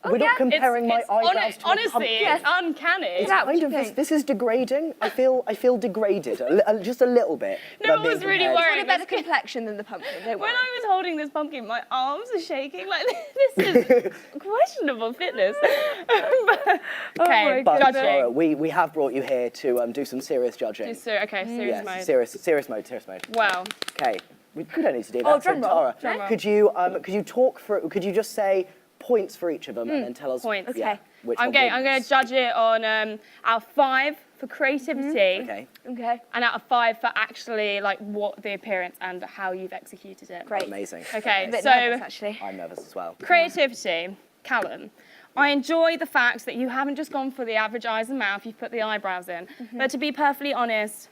Speaker 1: We're not comparing my eyebrows to a
Speaker 11: honestly,
Speaker 1: pumpkin.
Speaker 11: it's uncanny.
Speaker 1: It's
Speaker 2: Yeah, what
Speaker 1: kind
Speaker 2: do
Speaker 1: of
Speaker 2: you
Speaker 1: this,
Speaker 2: think?
Speaker 1: this is degrading. I feel degraded, just a little bit.
Speaker 11: No,
Speaker 1: that I'm
Speaker 11: I was
Speaker 1: being
Speaker 11: really
Speaker 1: compared.
Speaker 11: worried.
Speaker 2: It's got a better complexion than the pumpkin, don't
Speaker 11: When
Speaker 2: worry.
Speaker 11: I was holding this pumpkin, my arms are shaking. Like, this is questionable fitness. Okay,
Speaker 2: my
Speaker 1: But
Speaker 11: judging.
Speaker 1: Tara, we have brought you here to do some serious judging.
Speaker 11: Okay, serious
Speaker 1: Yes,
Speaker 11: mode.
Speaker 1: serious mode.
Speaker 11: Wow.
Speaker 1: Okay, we don't need to do that.
Speaker 2: Oh,
Speaker 1: So,
Speaker 2: drum roll.
Speaker 1: Tara,
Speaker 11: Drum roll.
Speaker 1: could you talk through? Could you just say points for each of them and then tell us?
Speaker 11: Points.
Speaker 1: Yeah,
Speaker 2: Okay.
Speaker 1: which
Speaker 11: I'm
Speaker 1: one
Speaker 11: going to
Speaker 1: wins?
Speaker 11: judge it on out of 5 for creativity.
Speaker 1: Okay.
Speaker 2: Okay.
Speaker 11: And out of 5 for actually like what the appearance and how you've executed it.
Speaker 2: Great.
Speaker 1: Amazing.
Speaker 11: Okay,
Speaker 2: A bit
Speaker 11: so
Speaker 2: nervous, actually.
Speaker 1: I'm nervous as well.
Speaker 11: creativity, Callum. I enjoy the fact that you haven't just gone for the average eyes and mouth, you've put the eyebrows in. But to be perfectly honest,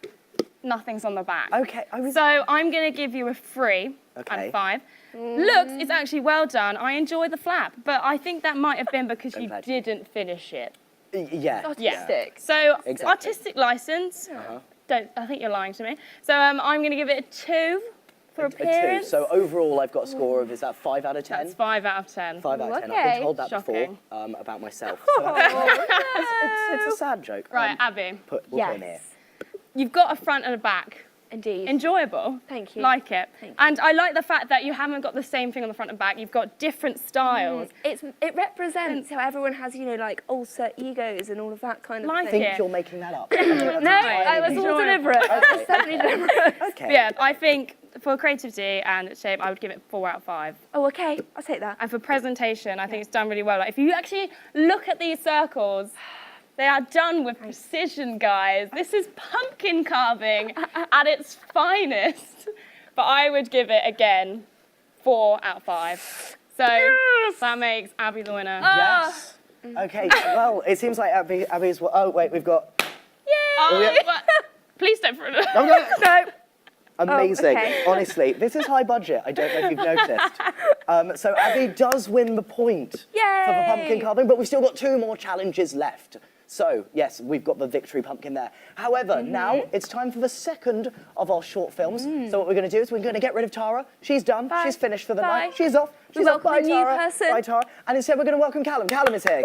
Speaker 11: nothing's on the back.
Speaker 1: Okay.
Speaker 11: So I'm going to give you a 3 out
Speaker 1: Okay.
Speaker 11: of 5. Looks, it's actually well done. I enjoy the flap, but I think that might have been because you
Speaker 1: glad.
Speaker 11: didn't finish it.
Speaker 1: Yeah.
Speaker 2: Artistic.
Speaker 11: So
Speaker 1: Exactly.
Speaker 11: artistic license. I think you're lying to me. So I'm going to give it a 2 for
Speaker 1: A 2.
Speaker 11: appearance.
Speaker 1: So overall, I've got a score of, is that 5 out of 10?
Speaker 11: That's 5 out of 10.
Speaker 1: 5 out of 10. I've
Speaker 2: Okay.
Speaker 1: been told that
Speaker 11: Shocking.
Speaker 1: before about myself.
Speaker 2: Oh,
Speaker 1: It's a sad joke.
Speaker 11: Right, Abby.
Speaker 1: We'll put in here.
Speaker 11: You've got a front and a back.
Speaker 2: Indeed.
Speaker 11: Enjoyable.
Speaker 2: Thank you.
Speaker 11: Like it.
Speaker 2: Thank you.
Speaker 11: And I like the fact that you haven't got the same thing on the front and back. You've got different styles.
Speaker 2: It represents how everyone has, you know, like alter egos and all of that kind of
Speaker 11: Like
Speaker 2: thing.
Speaker 1: I think you're making that up.
Speaker 2: No, I was all deliberate. I was definitely deliberate.
Speaker 1: Okay.
Speaker 11: Yeah, I think for creativity and shape, I would give it 4 out of 5.
Speaker 2: Oh, okay. I'll take that.
Speaker 11: And for presentation, I think it's done really well. Like, if you actually look at these circles, they are done with precision, guys. This is pumpkin carving at its finest. But I would give it, again, 4 out of 5. So that makes Abby the winner.
Speaker 1: Yes. Okay, well, it seems like Abby's... Oh, wait, we've got...
Speaker 11: Yay! Please don't throw it.
Speaker 2: No.
Speaker 1: Amazing.
Speaker 2: Oh, okay.
Speaker 1: Honestly, this is high budget. I don't know if you've noticed. So Abby does win the point for the pumpkin carving, but we've still got 2 more challenges left. So, yes, we've got the victory pumpkin there. However, now it's time for the second of our short films. So what we're going to do is we're going to get rid of Tara. She's done.
Speaker 2: Bye.
Speaker 1: She's finished for the
Speaker 2: Bye.
Speaker 1: night. She's off. She's off.
Speaker 2: welcome
Speaker 1: Bye,
Speaker 2: a new
Speaker 1: Tara.
Speaker 2: person.
Speaker 1: Bye, Tara. And instead, we're going to welcome Callum. Callum is here.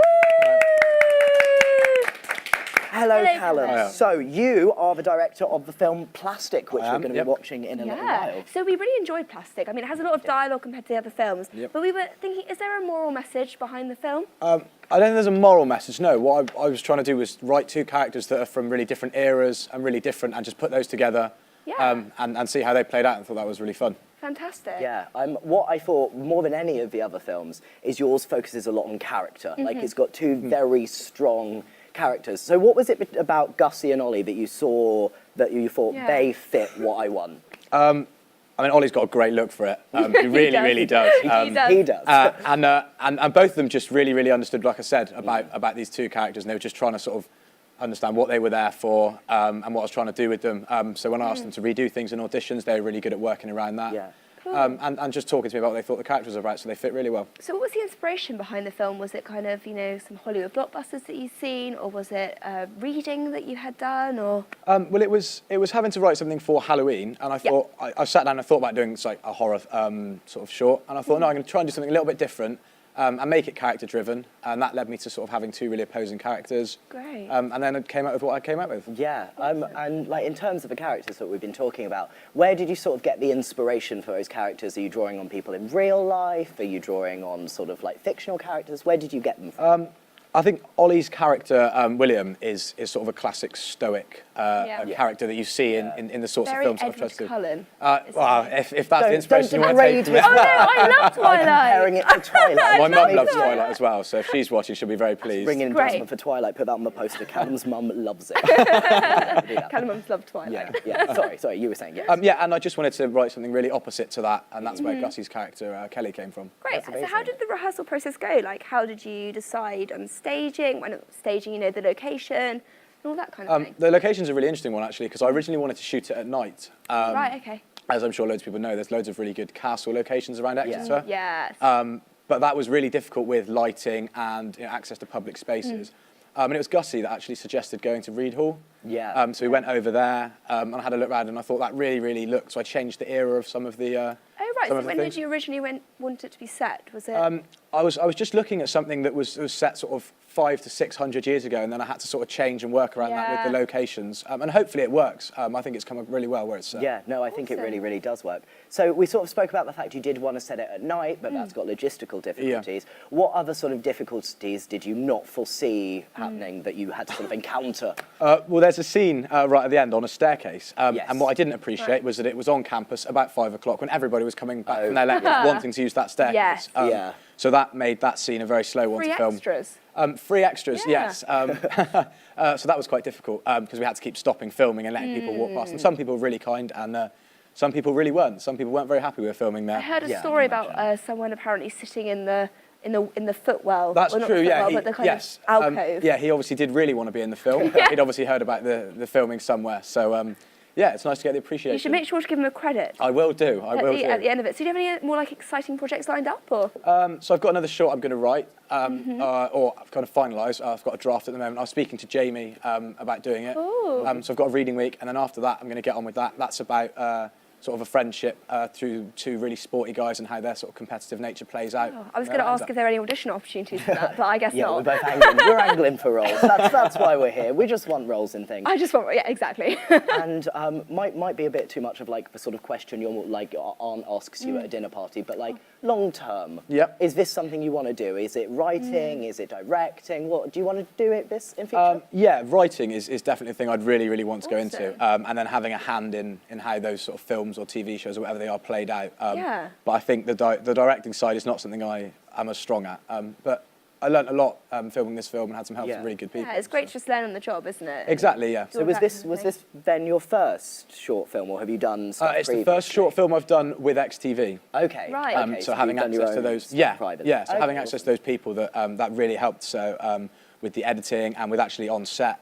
Speaker 1: Hello, Callum.
Speaker 12: Hiya.
Speaker 1: So you are the director of the film Plastic, which we're going to be watching in a little while.
Speaker 2: So we really enjoyed Plastic. I mean, it has a lot of dialogue compared to the other films. But we were thinking, is there a moral message behind the film?
Speaker 12: I don't think there's a moral message, no. What I was trying to do was write 2 characters that are from really different eras and really different and just put those together and see how they played out, and thought that was really fun.
Speaker 2: Fantastic.
Speaker 1: Yeah, what I thought more than any of the other films is yours focuses a lot on character. Like it's got 2 very strong characters. So what was it about Gussie and Ollie that you saw that you thought they fit what I want?
Speaker 12: I mean, Ollie's got a great look for it. He really does.
Speaker 1: He does.
Speaker 12: And both of them just really understood, like I said, about these 2 characters, and they were just trying to sort of understand what they were there for and what I was trying to do with them. So when I asked them to redo things in auditions, they were really good at working around that.
Speaker 1: Yeah.
Speaker 2: Cool.
Speaker 12: And just talking to me about what they thought the characters were about, so they fit really well.
Speaker 2: So what was the inspiration behind the film? Was it kind of, you know, some Hollywood blockbusters that you'd seen, or was it reading that you had done, or?
Speaker 12: Well, it was having to write something for Halloween, and I thought, I sat down and thought about doing like a horror sort of short, and I thought, no, I'm going to try and do something a little bit different, and make it character-driven, and that led me to sort of having 2 really opposing characters.
Speaker 2: Great.
Speaker 12: And then I came out with what I came out with.
Speaker 1: Yeah, and like in terms of the characters that we've been talking about, where did you sort of get the inspiration for those characters? Are you drawing on people in real life? Are you drawing on sort of like fictional characters? Where did you get them from?
Speaker 12: I think Ollie's character, William, is sort of a classic stoic character that you see in the sorts
Speaker 2: Very
Speaker 12: of films
Speaker 2: Edward
Speaker 12: I've tried to do.
Speaker 2: Cullen.
Speaker 12: Well, if that's the inspiration you want to take from it.
Speaker 2: Oh no, I love Twilight.
Speaker 1: Comparing it to Twilight.
Speaker 12: My mum loves Twilight as well, so if she's watching, she'll be very pleased.
Speaker 1: Bring in
Speaker 2: Great.
Speaker 1: endorsement for Twilight, put that on the poster. Callum's mum loves it.
Speaker 2: Callum mums love Twilight.
Speaker 1: Yeah. Sorry, you were saying yes.
Speaker 12: And I just wanted to write something really opposite to that, and that's where Gussie's character, Kelly, came from.
Speaker 2: Great. So how did the rehearsal process go? Like, how did you decide on staging, you know, the location, and all that kind of thing?
Speaker 12: The location's a really interesting one, actually, because I originally wanted to shoot it at night.
Speaker 2: Right, okay.
Speaker 12: As I'm sure loads of people know, there's loads of really good castle locations around Exeter.
Speaker 2: Yes.
Speaker 12: But that was really difficult with lighting and access to public spaces. And it was Gussie that actually suggested going to Reed Hall.
Speaker 1: Yeah.
Speaker 12: So we went over there and I had a look around, and I thought that really looked. So I changed the era of some of the.
Speaker 2: Oh right. So when
Speaker 12: things.
Speaker 2: did you originally want it to be set? Was it?
Speaker 12: I was just looking at something that was set sort of 500 to 600 years ago, and then I had to sort of change and work around that with the locations. And hopefully it works. I think it's come up really well where it's set.
Speaker 1: Yeah, no, I think it really does work. So we sort of spoke about the fact you did want to set it at night, but that's got logistical difficulties. Yeah. What other sort of difficulties did you not foresee happening that you had to sort of encounter?
Speaker 12: Well, there's a scene right at the end on a staircase, and what I didn't appreciate was that it was on campus about 5 o'clock when everybody was coming back from their lectures wanting to use that staircase.
Speaker 2: Yes.
Speaker 12: So that made that scene a very slow one to film.
Speaker 2: Free extras.
Speaker 12: Free extras, yes. So that was quite difficult because we had to keep stopping filming and letting people walk past. And some people were really kind, and some people really weren't. Some people weren't very happy we were filming there.
Speaker 2: I heard a story about someone apparently sitting in the footwell.
Speaker 12: That's
Speaker 2: well,
Speaker 12: true, yeah.
Speaker 2: But the kind of alcove.
Speaker 12: Yeah, he obviously did really want to be in the film. He'd obviously heard about the filming somewhere. So yeah, it's nice to get the appreciation.
Speaker 2: You should make sure to give him a credit.
Speaker 12: I will do.
Speaker 2: At the end of it. So do you have any more like exciting projects lined up, or?
Speaker 12: So I've got another short I'm going to write, or I've kind of finalised. I've got a draft at the moment. I was speaking to Jamie about doing it. So I've got a reading week, and then after that, I'm going to get on with that. That's about sort of a friendship through two really sporty guys and how their sort of competitive nature plays out.
Speaker 2: Oh, I was going to ask if there are any audition opportunities for that, but I guess
Speaker 1: Yeah,
Speaker 2: not.
Speaker 1: we're both angling. We're angling for roles. That's why we're here. We just want roles in things.
Speaker 2: I just want, yeah, exactly.
Speaker 1: And might be a bit too much of like the sort of question your like aunt asks you at a dinner party, but like long term, is this something you want to do? Is it writing? Is it directing? What do you want to do it this in future?
Speaker 12: Yeah, writing is definitely a thing I'd really want to go into, and then having a hand in how those sort of films or TV shows or whatever they are played out. But I think the directing side is not something I am as strong at. But I learnt a lot filming this film and had some help from really good people.
Speaker 2: Yeah, it's great to just learn on the job, isn't it?
Speaker 12: Exactly, yeah.
Speaker 1: So was this then your first short film, or have you done stuff
Speaker 12: it's the first short film I've done with XTV.
Speaker 1: Okay.
Speaker 2: Right.
Speaker 1: Okay,
Speaker 12: so having
Speaker 1: you've done
Speaker 12: access to
Speaker 1: your
Speaker 12: those,
Speaker 1: own private.
Speaker 12: yeah. So
Speaker 1: Okay,
Speaker 12: having access to those people that really helped. So with the editing and with actually on set,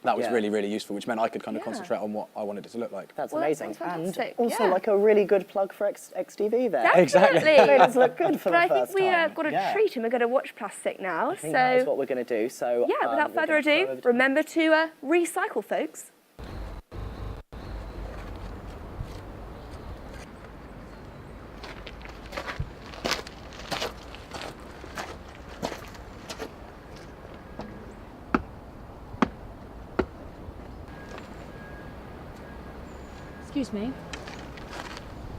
Speaker 12: that was really useful, which meant I could kind of concentrate on what I wanted it to look like.
Speaker 1: That's
Speaker 2: Well, that
Speaker 1: amazing.
Speaker 2: sounds
Speaker 1: And
Speaker 2: fantastic,
Speaker 1: also
Speaker 2: yeah.
Speaker 1: like a really good plug for XTV there.
Speaker 12: Exactly.
Speaker 1: Made us look good for
Speaker 2: But
Speaker 1: the
Speaker 2: I
Speaker 1: first
Speaker 2: think we
Speaker 1: time.
Speaker 2: got a treat and we're going to watch Plastic now.
Speaker 1: I think
Speaker 2: so
Speaker 1: that is what we're going to do. So
Speaker 2: yeah, without
Speaker 1: we're
Speaker 2: further
Speaker 1: gonna throw
Speaker 2: ado,
Speaker 1: over to-
Speaker 2: remember to recycle, folks.
Speaker 13: Excuse me.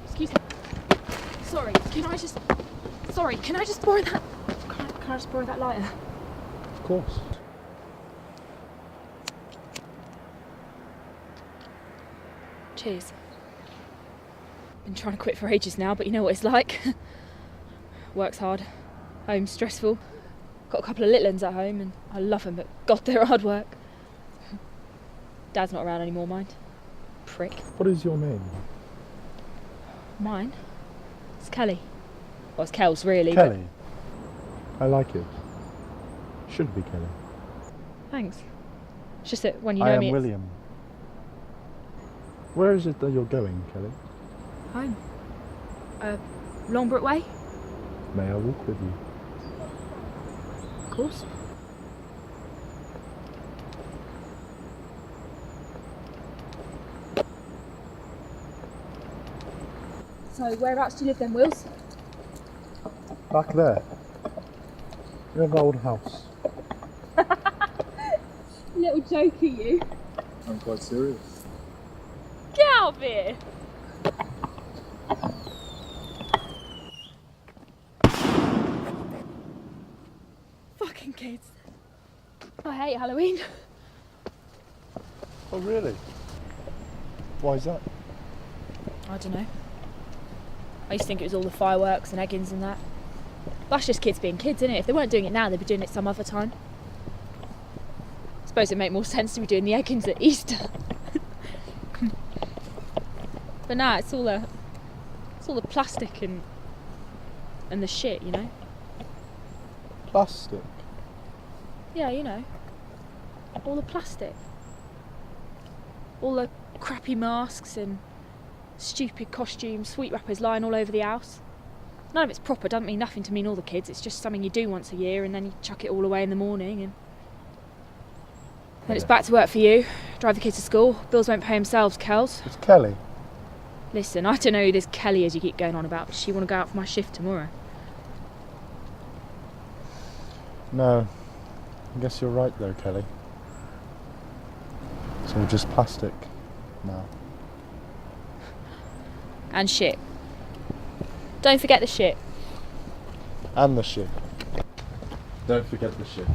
Speaker 13: Excuse me. Sorry, can I just borrow that? Can I just borrow that lighter?
Speaker 10: Of course.
Speaker 13: Cheers. Been trying to quit for ages now, but you know what it's like. Work's hard, home's stressful. Got a couple of little ones at home and I love them, but God, they're hard work. Dad's not around anymore, mind. Prick.
Speaker 10: What is your name?
Speaker 13: Mine? It's Kelly. Well, it's Kel's really.
Speaker 10: Kelly. I like it. Should be Kelly.
Speaker 13: But thanks. It's just that when you
Speaker 10: I
Speaker 13: know
Speaker 10: am
Speaker 13: me, it's
Speaker 10: William. Where is it that you're going, Kelly?
Speaker 13: home. Longbrook Way?
Speaker 10: May I walk with you?
Speaker 13: Of course. So whereabouts do you live then, Wills?
Speaker 10: Back there. You have an old house.
Speaker 13: Little joker, you.
Speaker 10: I'm quite serious.
Speaker 13: Get out of here! Fucking kids. I hate Halloween.
Speaker 10: Oh, really? Why is that?
Speaker 13: I don't know. I used to think it was all the fireworks and eggings and that. That's just kids being kids, isn't it? If they weren't doing it now, they'd be doing it some other time. I suppose it'd make more sense to be doing the eggings at Easter. But nah, it's all the plastic and the shit, you know?
Speaker 10: Plastic.
Speaker 13: Yeah, you know. All the plastic. All the crappy masks and stupid costumes, sweet wrappers lying all over the house. None of it's proper, doesn't mean nothing to me and all the kids. It's just something you do once a year and then you chuck it all away in the morning and then it's back to work for you. Drive the kids to school. Bills won't pay themselves, Kels.
Speaker 10: It's Kelly.
Speaker 13: Listen, I don't know who this Kelly is you keep going on about, but she want to go out for my shift tomorrow.
Speaker 10: No. I guess you're right though, Kelly. It's all just plastic now.
Speaker 13: And shit. Don't forget the shit.
Speaker 10: And the shit. Don't forget the shit.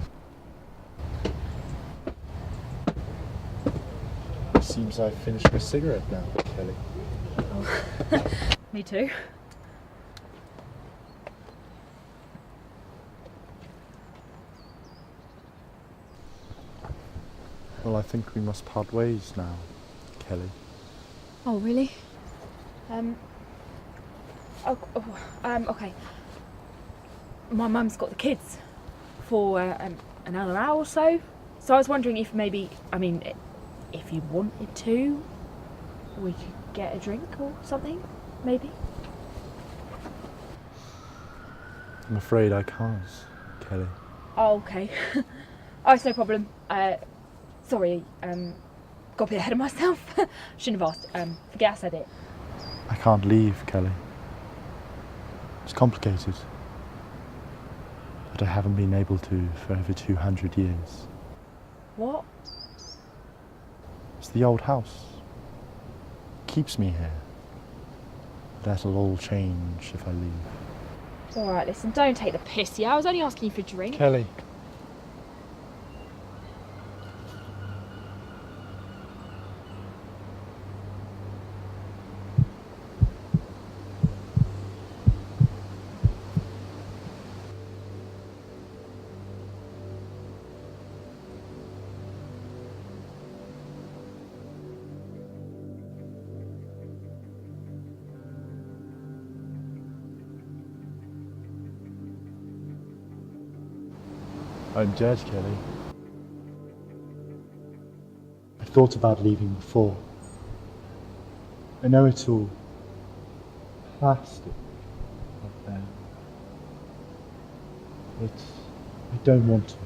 Speaker 10: Seems I've finished my cigarette now, Kelly.
Speaker 13: Oh. Me too.
Speaker 10: Well, I think we must part ways now, Kelly.
Speaker 13: Oh, really? Okay. My mum's got the kids for another hour or so. So I was wondering if maybe, if you wanted to, we could get a drink or something, maybe?
Speaker 10: I'm afraid I can't, Kelly.
Speaker 13: Oh, okay. Oh, it's no problem. Sorry, got a bit ahead of myself. Shouldn't have asked. Forget I said it.
Speaker 10: I can't leave, Kelly. It's complicated. But I haven't been able to for over 200 years.
Speaker 13: What?
Speaker 10: It's the old house. Keeps me here. That'll all change if I leave.
Speaker 13: It's alright, listen, don't take the piss, yeah? I was only asking you for a drink.
Speaker 10: Kelly. I'm dead, Kelly. I thought about leaving before. I know it's all plastic up there. But I don't want to.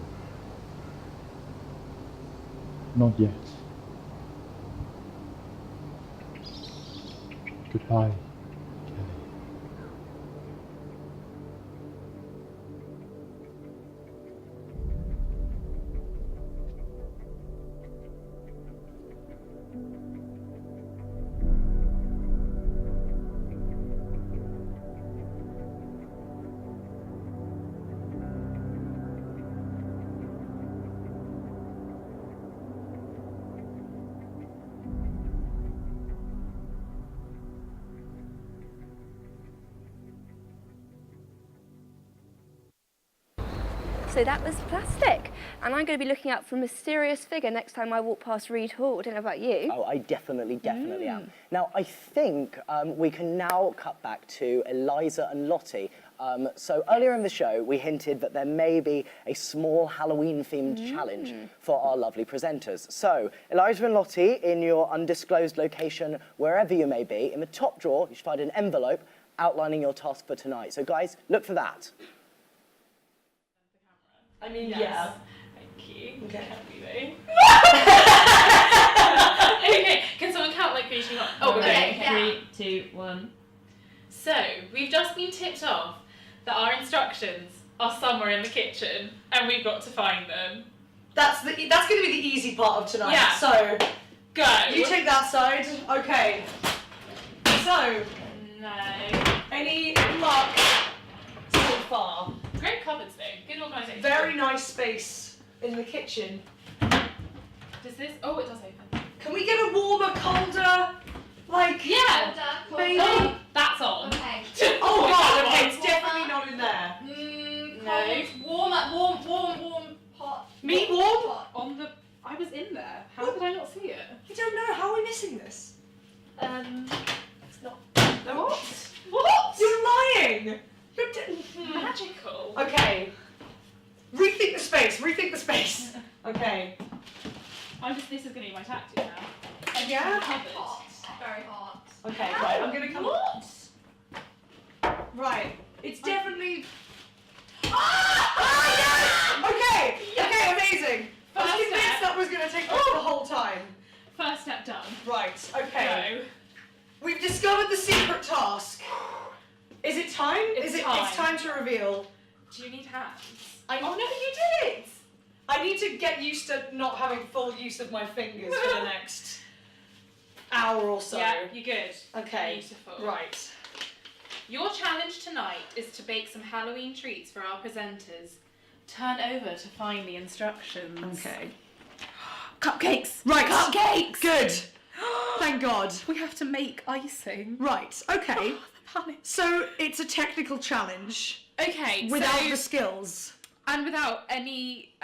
Speaker 10: Not yet. Goodbye.
Speaker 2: So that was plastic. And I'm going to be looking out for a mysterious figure next time I walk past Reed Hall. I don't know about you.
Speaker 1: Oh, I definitely am. Now, I think we can now cut back to Eliza and Lottie. So earlier in the show, we hinted that there may be a small Halloween-themed challenge for our lovely presenters. So, Eliza and Lottie, in your undisclosed location, wherever you may be, in the top drawer, you should find an envelope outlining your task for tonight. So, guys, look for that.
Speaker 3: I mean,
Speaker 11: Yes.
Speaker 3: yeah.
Speaker 11: Thank you.
Speaker 3: Okay.
Speaker 11: Okay, can someone count like 3, 2, 1? Oh,
Speaker 14: Okay,
Speaker 11: okay. 3, 2, 1. So, we've just been tipped off that our instructions are somewhere in the kitchen and we've got to find them.
Speaker 3: That's going to be the easy part of tonight.
Speaker 11: Yeah.
Speaker 3: So,
Speaker 11: go.
Speaker 3: You take that side. Okay. So,
Speaker 11: no.
Speaker 3: Any luck so far?
Speaker 11: Great cupboards though. Good organisation.
Speaker 3: Very nice space in the kitchen.
Speaker 11: Does this? Oh, it does open.
Speaker 3: Can we get a warmer, colder, like?
Speaker 11: Yeah.
Speaker 3: Maybe.
Speaker 11: Oh, that's on.
Speaker 14: Okay.
Speaker 3: Oh god. Okay, it's definitely not in there.
Speaker 11: No.
Speaker 14: Warm, hot.
Speaker 3: Meat warm?
Speaker 11: On the. I was in there. How did I not see it?
Speaker 3: I don't know. How are we missing this?
Speaker 11: It's not.
Speaker 3: What? What? You're lying.
Speaker 11: Magical.
Speaker 3: Okay. Rethink the space. Rethink the space. Okay.
Speaker 11: This is going to be my tactic now.
Speaker 3: Yeah?
Speaker 14: Hot. Very hot.
Speaker 3: Okay, right. I'm gonna come. What? Right. It's definitely. Ah! Okay. Okay. Amazing. I was convinced that was gonna take us the whole time.
Speaker 11: First step done.
Speaker 3: Right. Okay.
Speaker 11: Go.
Speaker 3: We've discovered the secret task. Is it time? It's time to reveal.
Speaker 11: Do you need hands?
Speaker 3: Oh no, you did it! I need to get used to not having full use of my fingers for the next hour or so.
Speaker 11: Yeah, you're good.
Speaker 3: Okay.
Speaker 11: Beautiful.
Speaker 3: Right.
Speaker 11: Your challenge tonight is to bake some Halloween treats for our presenters. Turn over to find the instructions.
Speaker 3: Okay.
Speaker 11: Cupcakes!
Speaker 3: Right.
Speaker 11: Cupcakes!
Speaker 3: Good. Thank God.
Speaker 11: We have to make icing.
Speaker 3: Right. Okay.
Speaker 11: Oh, the panic.
Speaker 3: So it's a technical challenge.
Speaker 11: Okay.
Speaker 3: Without
Speaker 11: so,
Speaker 3: the skills.
Speaker 11: And without any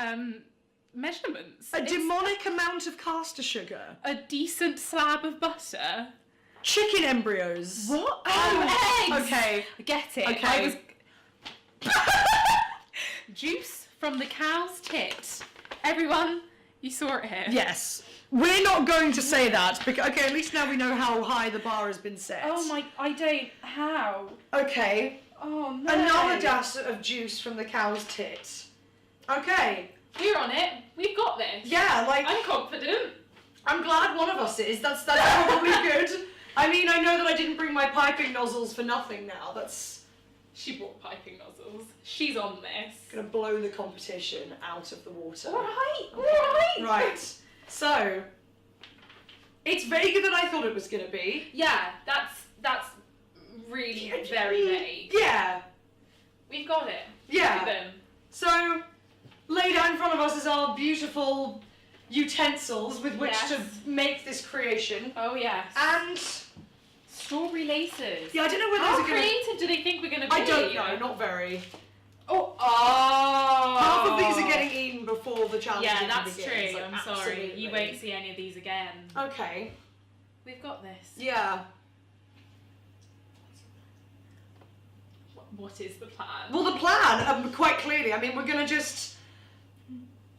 Speaker 11: measurements.
Speaker 3: A demonic amount of caster sugar.
Speaker 11: A decent slab of butter.
Speaker 3: Chicken embryos.
Speaker 11: What? Oh, eggs!
Speaker 3: Okay.
Speaker 11: I get it.
Speaker 3: Okay.
Speaker 11: Juice from the cow's tit. Everyone, you saw it here.
Speaker 3: Yes. We're not going to say that because at least now we know how high the bar has been set.
Speaker 11: Oh my, I don't. How?
Speaker 3: Okay.
Speaker 11: Oh no.
Speaker 3: Another dash of juice from the cow's tit. Okay.
Speaker 11: We're on it. We've got this.
Speaker 3: Yeah, like
Speaker 11: I'm confident.
Speaker 3: I'm glad one of us is. That's probably good. I mean, I know that I didn't bring my piping nozzles for nothing now.
Speaker 11: She brought piping nozzles. She's on this.
Speaker 3: Gonna blow the competition out of the water.
Speaker 11: Alright.
Speaker 3: Right. So, it's vaguer than I thought it was gonna be.
Speaker 11: Yeah, that's really very vague.
Speaker 3: Yeah.
Speaker 11: We've got it.
Speaker 3: Yeah.
Speaker 11: Look at them.
Speaker 3: So, laid out in front of us is our beautiful utensils with which to make this creation.
Speaker 11: Oh yes.
Speaker 3: And
Speaker 11: strawberry laces.
Speaker 3: Yeah, I don't know where
Speaker 11: How
Speaker 3: those are gonna.
Speaker 11: creative do they think we're gonna be?
Speaker 3: I don't know, not very.
Speaker 11: Oh.
Speaker 3: Half of these are getting eaten before the challenge
Speaker 11: Yeah,
Speaker 3: even
Speaker 11: that's
Speaker 3: begins.
Speaker 11: true.
Speaker 3: Like,
Speaker 11: I'm sorry.
Speaker 3: absolutely.
Speaker 11: You won't see any of these again.
Speaker 3: Okay.
Speaker 11: We've got this.
Speaker 3: Yeah.
Speaker 11: What is the plan?
Speaker 3: Well, the plan, quite clearly. I mean, we're gonna just.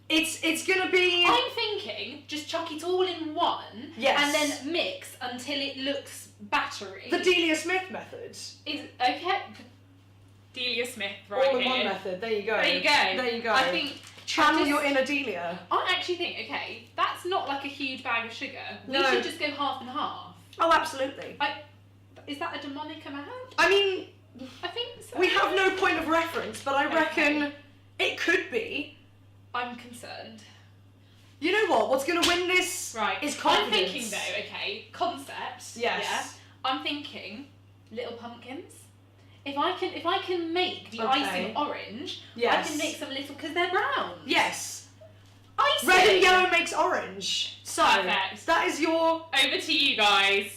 Speaker 3: It's gonna be.
Speaker 11: I'm thinking just chuck it all in one.
Speaker 3: Yes.
Speaker 11: And then mix until it looks battery.
Speaker 3: The Delia Smith method.
Speaker 11: Is okay. Delia Smith, right
Speaker 3: All in
Speaker 11: here.
Speaker 3: one method. There you go.
Speaker 11: There you go.
Speaker 3: There you go.
Speaker 11: I think.
Speaker 3: Channel your inner Delia.
Speaker 11: I actually think, okay, that's not like a huge bag of sugar. We
Speaker 3: No.
Speaker 11: should just go half and half.
Speaker 3: Oh, absolutely.
Speaker 11: Is that a demonic amount?
Speaker 3: I mean,
Speaker 11: I think so.
Speaker 3: we have no point of reference, but I reckon it could be.
Speaker 11: I'm concerned.
Speaker 3: You know what? What's going to win this is confidence.
Speaker 11: I'm thinking though, okay, concepts.
Speaker 3: Yes.
Speaker 11: Yeah. I'm thinking little pumpkins. If I can make the
Speaker 3: Okay.
Speaker 11: icing orange,
Speaker 3: Yes.
Speaker 11: I can make some little because they're brown.
Speaker 3: Yes.
Speaker 11: Icing.
Speaker 3: Red and yellow makes orange. So
Speaker 11: Perfect.
Speaker 3: that is your.
Speaker 11: Over to you guys.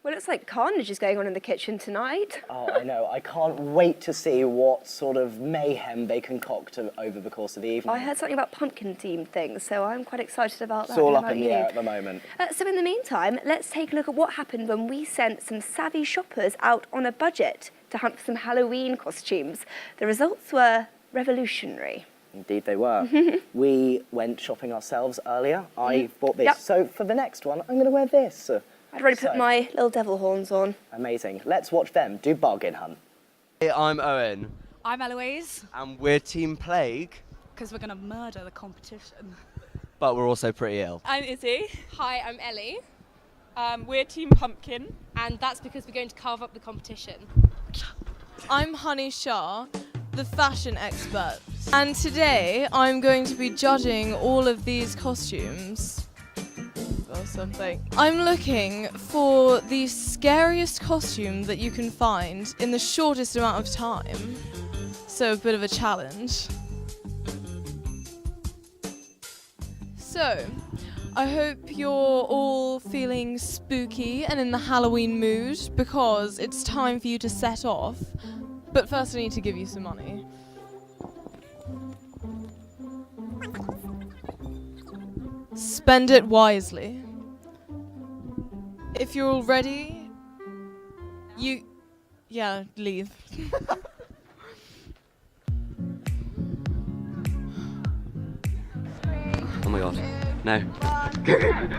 Speaker 2: Well, it looks like carnage is going on in the kitchen tonight.
Speaker 1: Oh, I know. I can't wait to see what sort of mayhem they concoct over the course of the evening.
Speaker 2: I heard something about pumpkin-themed things, so I'm quite excited about that.
Speaker 1: It's all
Speaker 2: How
Speaker 1: up
Speaker 2: about
Speaker 1: in the
Speaker 2: you?
Speaker 1: air at the moment.
Speaker 2: So in the meantime, let's take a look at what happened when we sent some savvy shoppers out on a budget to hunt for some Halloween costumes. The results were revolutionary.
Speaker 1: Indeed they were. We went shopping ourselves earlier. I bought this.
Speaker 2: Yep.
Speaker 1: So for the next one, I'm going to wear this.
Speaker 2: I'd already put my little devil horns on.
Speaker 1: Amazing. Let's watch them do bargain hunt.
Speaker 15: Hey, I'm Owen.
Speaker 16: I'm Eloise.
Speaker 15: And we're Team Plague,
Speaker 16: Because we're going to murder the competition.
Speaker 15: but we're also pretty ill.
Speaker 17: I'm Izzy. Hi, I'm Ellie. We're Team Pumpkin.
Speaker 18: And that's because we're going to carve up the competition. I'm Honey Shah, the fashion expert. And today I'm going to be judging all of these costumes. Or something. I'm looking for the scariest costume that you can find in the shortest amount of time. So a bit of a challenge. So, I hope you're all feeling spooky and in the Halloween mood because it's time for you to set off. But first I need to give you some money. Spend it wisely. If you're all ready, leave.
Speaker 15: Oh my god. No.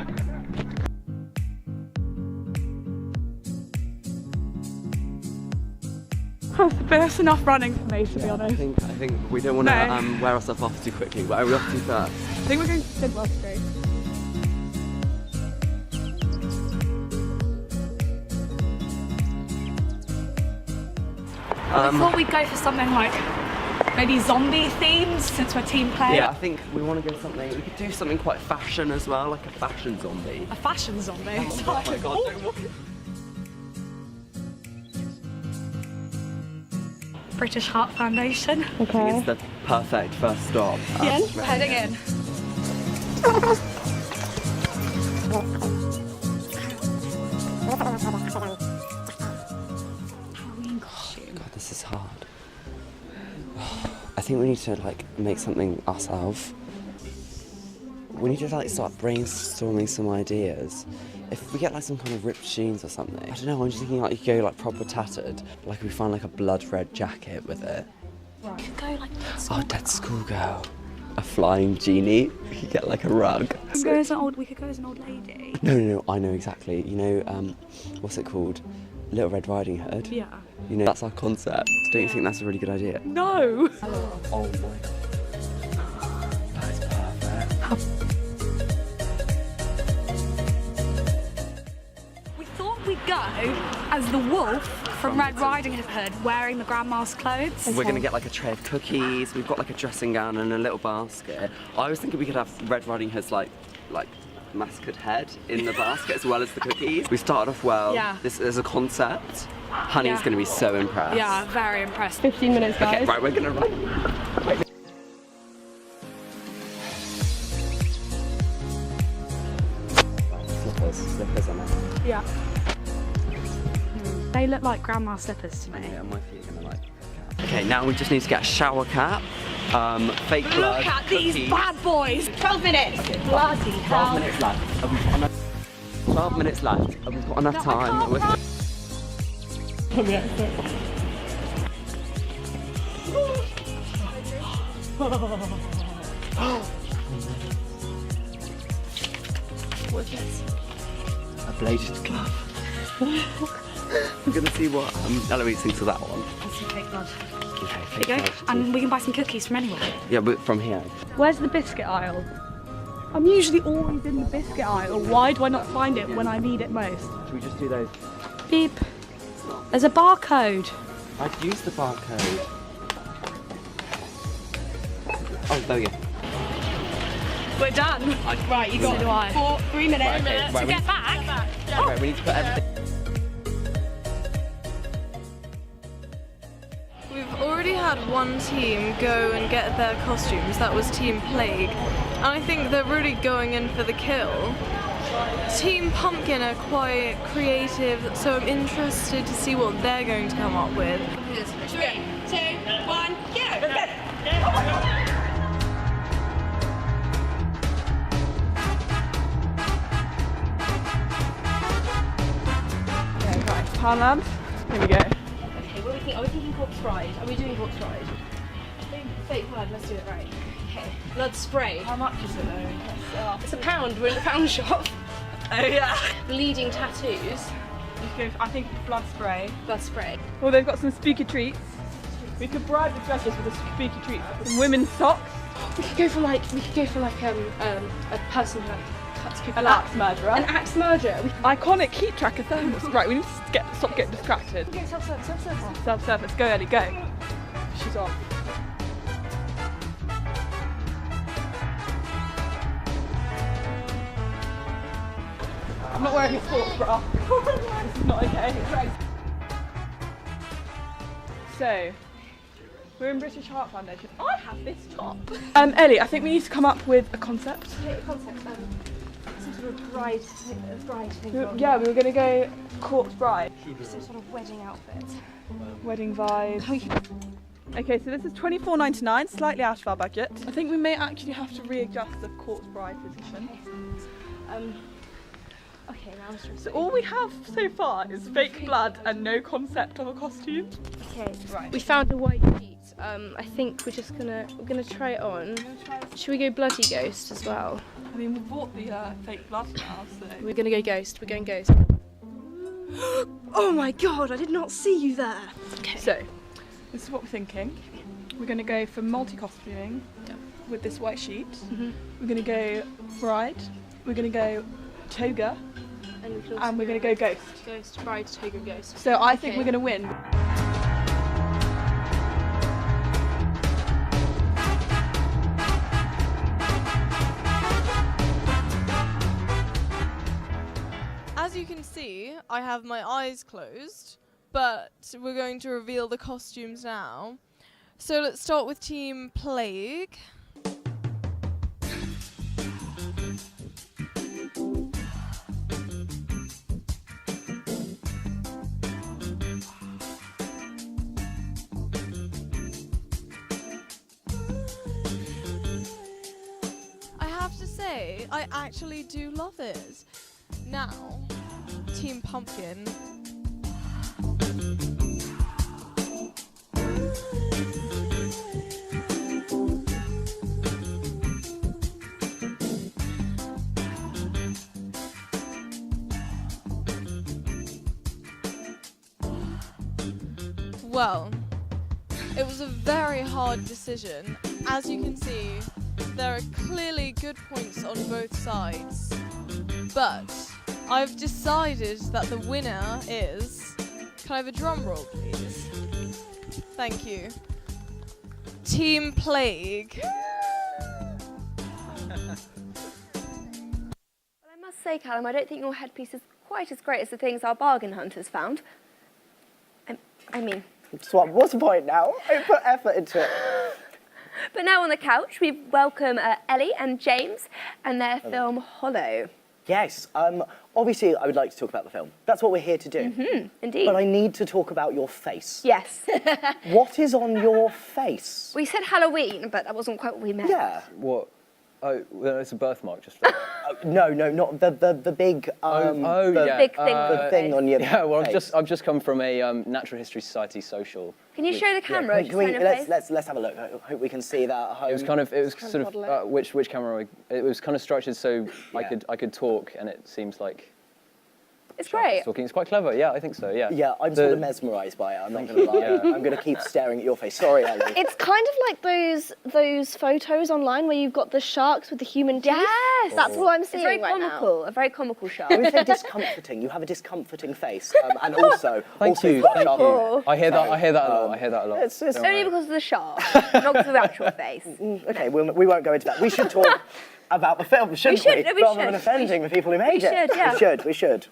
Speaker 17: That's enough running for me, to be honest.
Speaker 15: I think we don't want to
Speaker 17: No.
Speaker 15: wear ourselves off too quickly. Where are we off to first?
Speaker 17: I think we're going to Sidwell Street. I thought we'd go for something like maybe zombie themed since we're team play.
Speaker 15: Yeah, I think we want to go something. We could do something quite fashion as well, like a fashion zombie.
Speaker 17: A fashion zombie.
Speaker 15: Oh my god, don't walk.
Speaker 17: British Heart Foundation.
Speaker 15: I think it's the perfect first stop.
Speaker 17: Yes, we're heading in.
Speaker 15: God, this is hard. I think we need to like make something ourselves. We need to like start brainstorming some ideas. If we get like some kind of ripped jeans or something, I don't know, I'm just thinking like you could go like proper tattered. Like we find like a blood red jacket with it.
Speaker 17: Right. We could go like dead
Speaker 15: Oh, dead schoolgirl. A flying genie. We could get like a rug.
Speaker 17: We could go as an old lady.
Speaker 15: No, I know exactly. You know, what's it called? Little Red Riding Hood.
Speaker 17: Yeah.
Speaker 15: You know, that's our concept. Don't you think that's a really good idea?
Speaker 17: No.
Speaker 15: Oh boy. That is perfect.
Speaker 17: as the wolf from Red Riding Hood wearing the grandma's clothes.
Speaker 15: We're going to get like a tray of cookies. We've got like a dressing gown and a little basket. I was thinking we could have Red Riding Hood's like massacred head in the basket as well as the cookies. We started off well.
Speaker 17: Yeah.
Speaker 15: This is a concept. Honey's going to be so impressed.
Speaker 17: Yeah, very impressed.
Speaker 7: 15 minutes, guys.
Speaker 15: Okay, right, we're going to run. Slippers on it.
Speaker 17: Yeah. They look like grandma's slippers to me.
Speaker 15: Yeah, my feet are going to like. Okay, now we just need to get a shower cap, fake blood,
Speaker 17: Look at
Speaker 15: cookies.
Speaker 17: these bad boys! 12 minutes!
Speaker 15: Okay,
Speaker 17: Bloody
Speaker 15: 12
Speaker 17: hell.
Speaker 15: minutes left. Have we got enough? 12 minutes left. Have we got enough time?
Speaker 17: What's this?
Speaker 15: A bladed glove. We're going to see what Eloise thinks of that one.
Speaker 17: That's some fake blood.
Speaker 15: Okay,
Speaker 17: There you go. And we can buy some cookies from anywhere.
Speaker 15: Yeah, but from here.
Speaker 11: Where's the biscuit aisle? I'm usually always in the biscuit aisle. Why do I not find it when I need it most?
Speaker 15: Should we just do those?
Speaker 17: Beep. There's a barcode.
Speaker 15: I'd use the barcode. Oh, there we go.
Speaker 17: We're done. Right, you got
Speaker 11: So do I.
Speaker 17: 3 minutes.
Speaker 15: Right, okay, right,
Speaker 17: to
Speaker 15: we
Speaker 17: get
Speaker 15: need-
Speaker 17: back.
Speaker 15: Right, we need to put everything.
Speaker 18: We've already had one team go and get their costumes. That was Team Plague. And I think they're really going in for the kill. Team Pumpkin are quite creative, so I'm interested to see what they're going to come up with.
Speaker 17: 3, 2, 1, go!
Speaker 11: Right, Poundland. Here we go.
Speaker 7: Okay, what are we thinking? Are we thinking corpse bride? Are we doing corpse bride? Fake blood, let's do it right. Okay. Blood spray.
Speaker 11: How much is it though?
Speaker 7: It's £1, we're in the pound shop.
Speaker 11: Oh yeah.
Speaker 7: Bleeding tattoos.
Speaker 11: I think blood spray.
Speaker 7: Blood spray.
Speaker 11: Well, they've got some spooky treats. We could bribe the judges with a spooky treat. Some women's socks.
Speaker 7: We could go for like a person who like cuts people.
Speaker 11: An axe murderer.
Speaker 7: An axe murderer.
Speaker 11: Iconic heat tracker thermos. Right, we need to stop getting distracted.
Speaker 7: Okay, self-serve.
Speaker 11: Self-service. Go, Ellie, go. She's on. I'm not wearing a sports bra. This is not okay. So, we're in British Heart Foundation. I have this top. Ellie, I think we need to come up with a concept.
Speaker 7: Okay, concept. Some sort of bride thing.
Speaker 11: Yeah, we were going to go corpse bride.
Speaker 7: Some sort of wedding outfit.
Speaker 11: Wedding vibes. Okay, so this is £24.99, slightly out of our budget. I think we may actually have to readjust the corpse bride position.
Speaker 7: Okay, now I'm stressed.
Speaker 11: So all we have so far is fake blood and no concept of a costume.
Speaker 7: Okay,
Speaker 11: Right.
Speaker 7: we found a white sheet. I think we're gonna try it on. Should we go bloody ghost as well?
Speaker 11: I mean, we bought the fake blood now, so...
Speaker 7: We're gonna go ghost. We're going ghost. Oh my god! I did not see you there. Okay.
Speaker 11: So, this is what we're thinking. We're going to go for multi-costuming with this white sheet. We're going to go bride. We're going to go toga.
Speaker 7: And
Speaker 11: we're going to go ghost.
Speaker 7: Ghost, bride, toga, ghost.
Speaker 11: So I think we're going to win.
Speaker 18: As you can see, I have my eyes closed, but we're going to reveal the costumes now. So let's start with Team Plague. I have to say, I actually do love it. Now, Team Pumpkin. Well, it was a very hard decision. As you can see, there are clearly good points on both sides. But I've decided that the winner is. Can I have a drum roll, please? Thank you. Team Plague.
Speaker 2: Well, I must say, Callum, I don't think your headpiece is quite as great as the things our bargain hunters found. I mean...
Speaker 1: Swap, what's the point now? I put effort into it.
Speaker 2: But now on the couch, we welcome Ellie and James and their film Hallow.
Speaker 1: Yes, obviously I would like to talk about the film. That's what we're here to do.
Speaker 2: Mm-hmm, indeed.
Speaker 1: But I need to talk about your face.
Speaker 2: Yes.
Speaker 1: What is on your face?
Speaker 2: We said Halloween, but that wasn't quite what we meant.
Speaker 1: Yeah.
Speaker 19: What? Oh, well, it's a birthmark, just.
Speaker 1: No, not the big.
Speaker 19: Yeah.
Speaker 2: Big thing.
Speaker 1: The thing on your
Speaker 19: Yeah, well,
Speaker 1: face.
Speaker 19: I've just come from a Natural History Society social.
Speaker 2: Can you show the camera?
Speaker 1: Can we, let's have a look. I hope we can see that at home.
Speaker 19: It was sort of which camera? It was kind of structured so I could talk, and it seems like.
Speaker 2: It's great.
Speaker 19: Talking. It's quite clever. Yeah, I think so. Yeah.
Speaker 1: Yeah, I'm sort of mesmerised by it. I'm not going to lie.
Speaker 19: Yeah.
Speaker 1: I'm going to keep staring at your face. Sorry, Ellie.
Speaker 7: It's kind of like those photos online where you've got the sharks with the human teeth.
Speaker 2: Yes.
Speaker 7: That's what I'm
Speaker 2: It's
Speaker 7: seeing
Speaker 2: very
Speaker 7: right
Speaker 2: comical.
Speaker 7: now.
Speaker 2: A very comical shark.
Speaker 1: I would say discomforting. You have a discomforting face, and also.
Speaker 19: Thank you.
Speaker 1: Thank you.
Speaker 19: I hear that a lot.
Speaker 1: It's
Speaker 2: It's only because of the shark, not because of the actual face.
Speaker 1: Okay, we won't go into that. We should talk about the film, shouldn't we?
Speaker 2: No, we
Speaker 1: Rather
Speaker 2: should.
Speaker 1: than offending the people who made it.
Speaker 2: should, yeah.
Speaker 1: We should.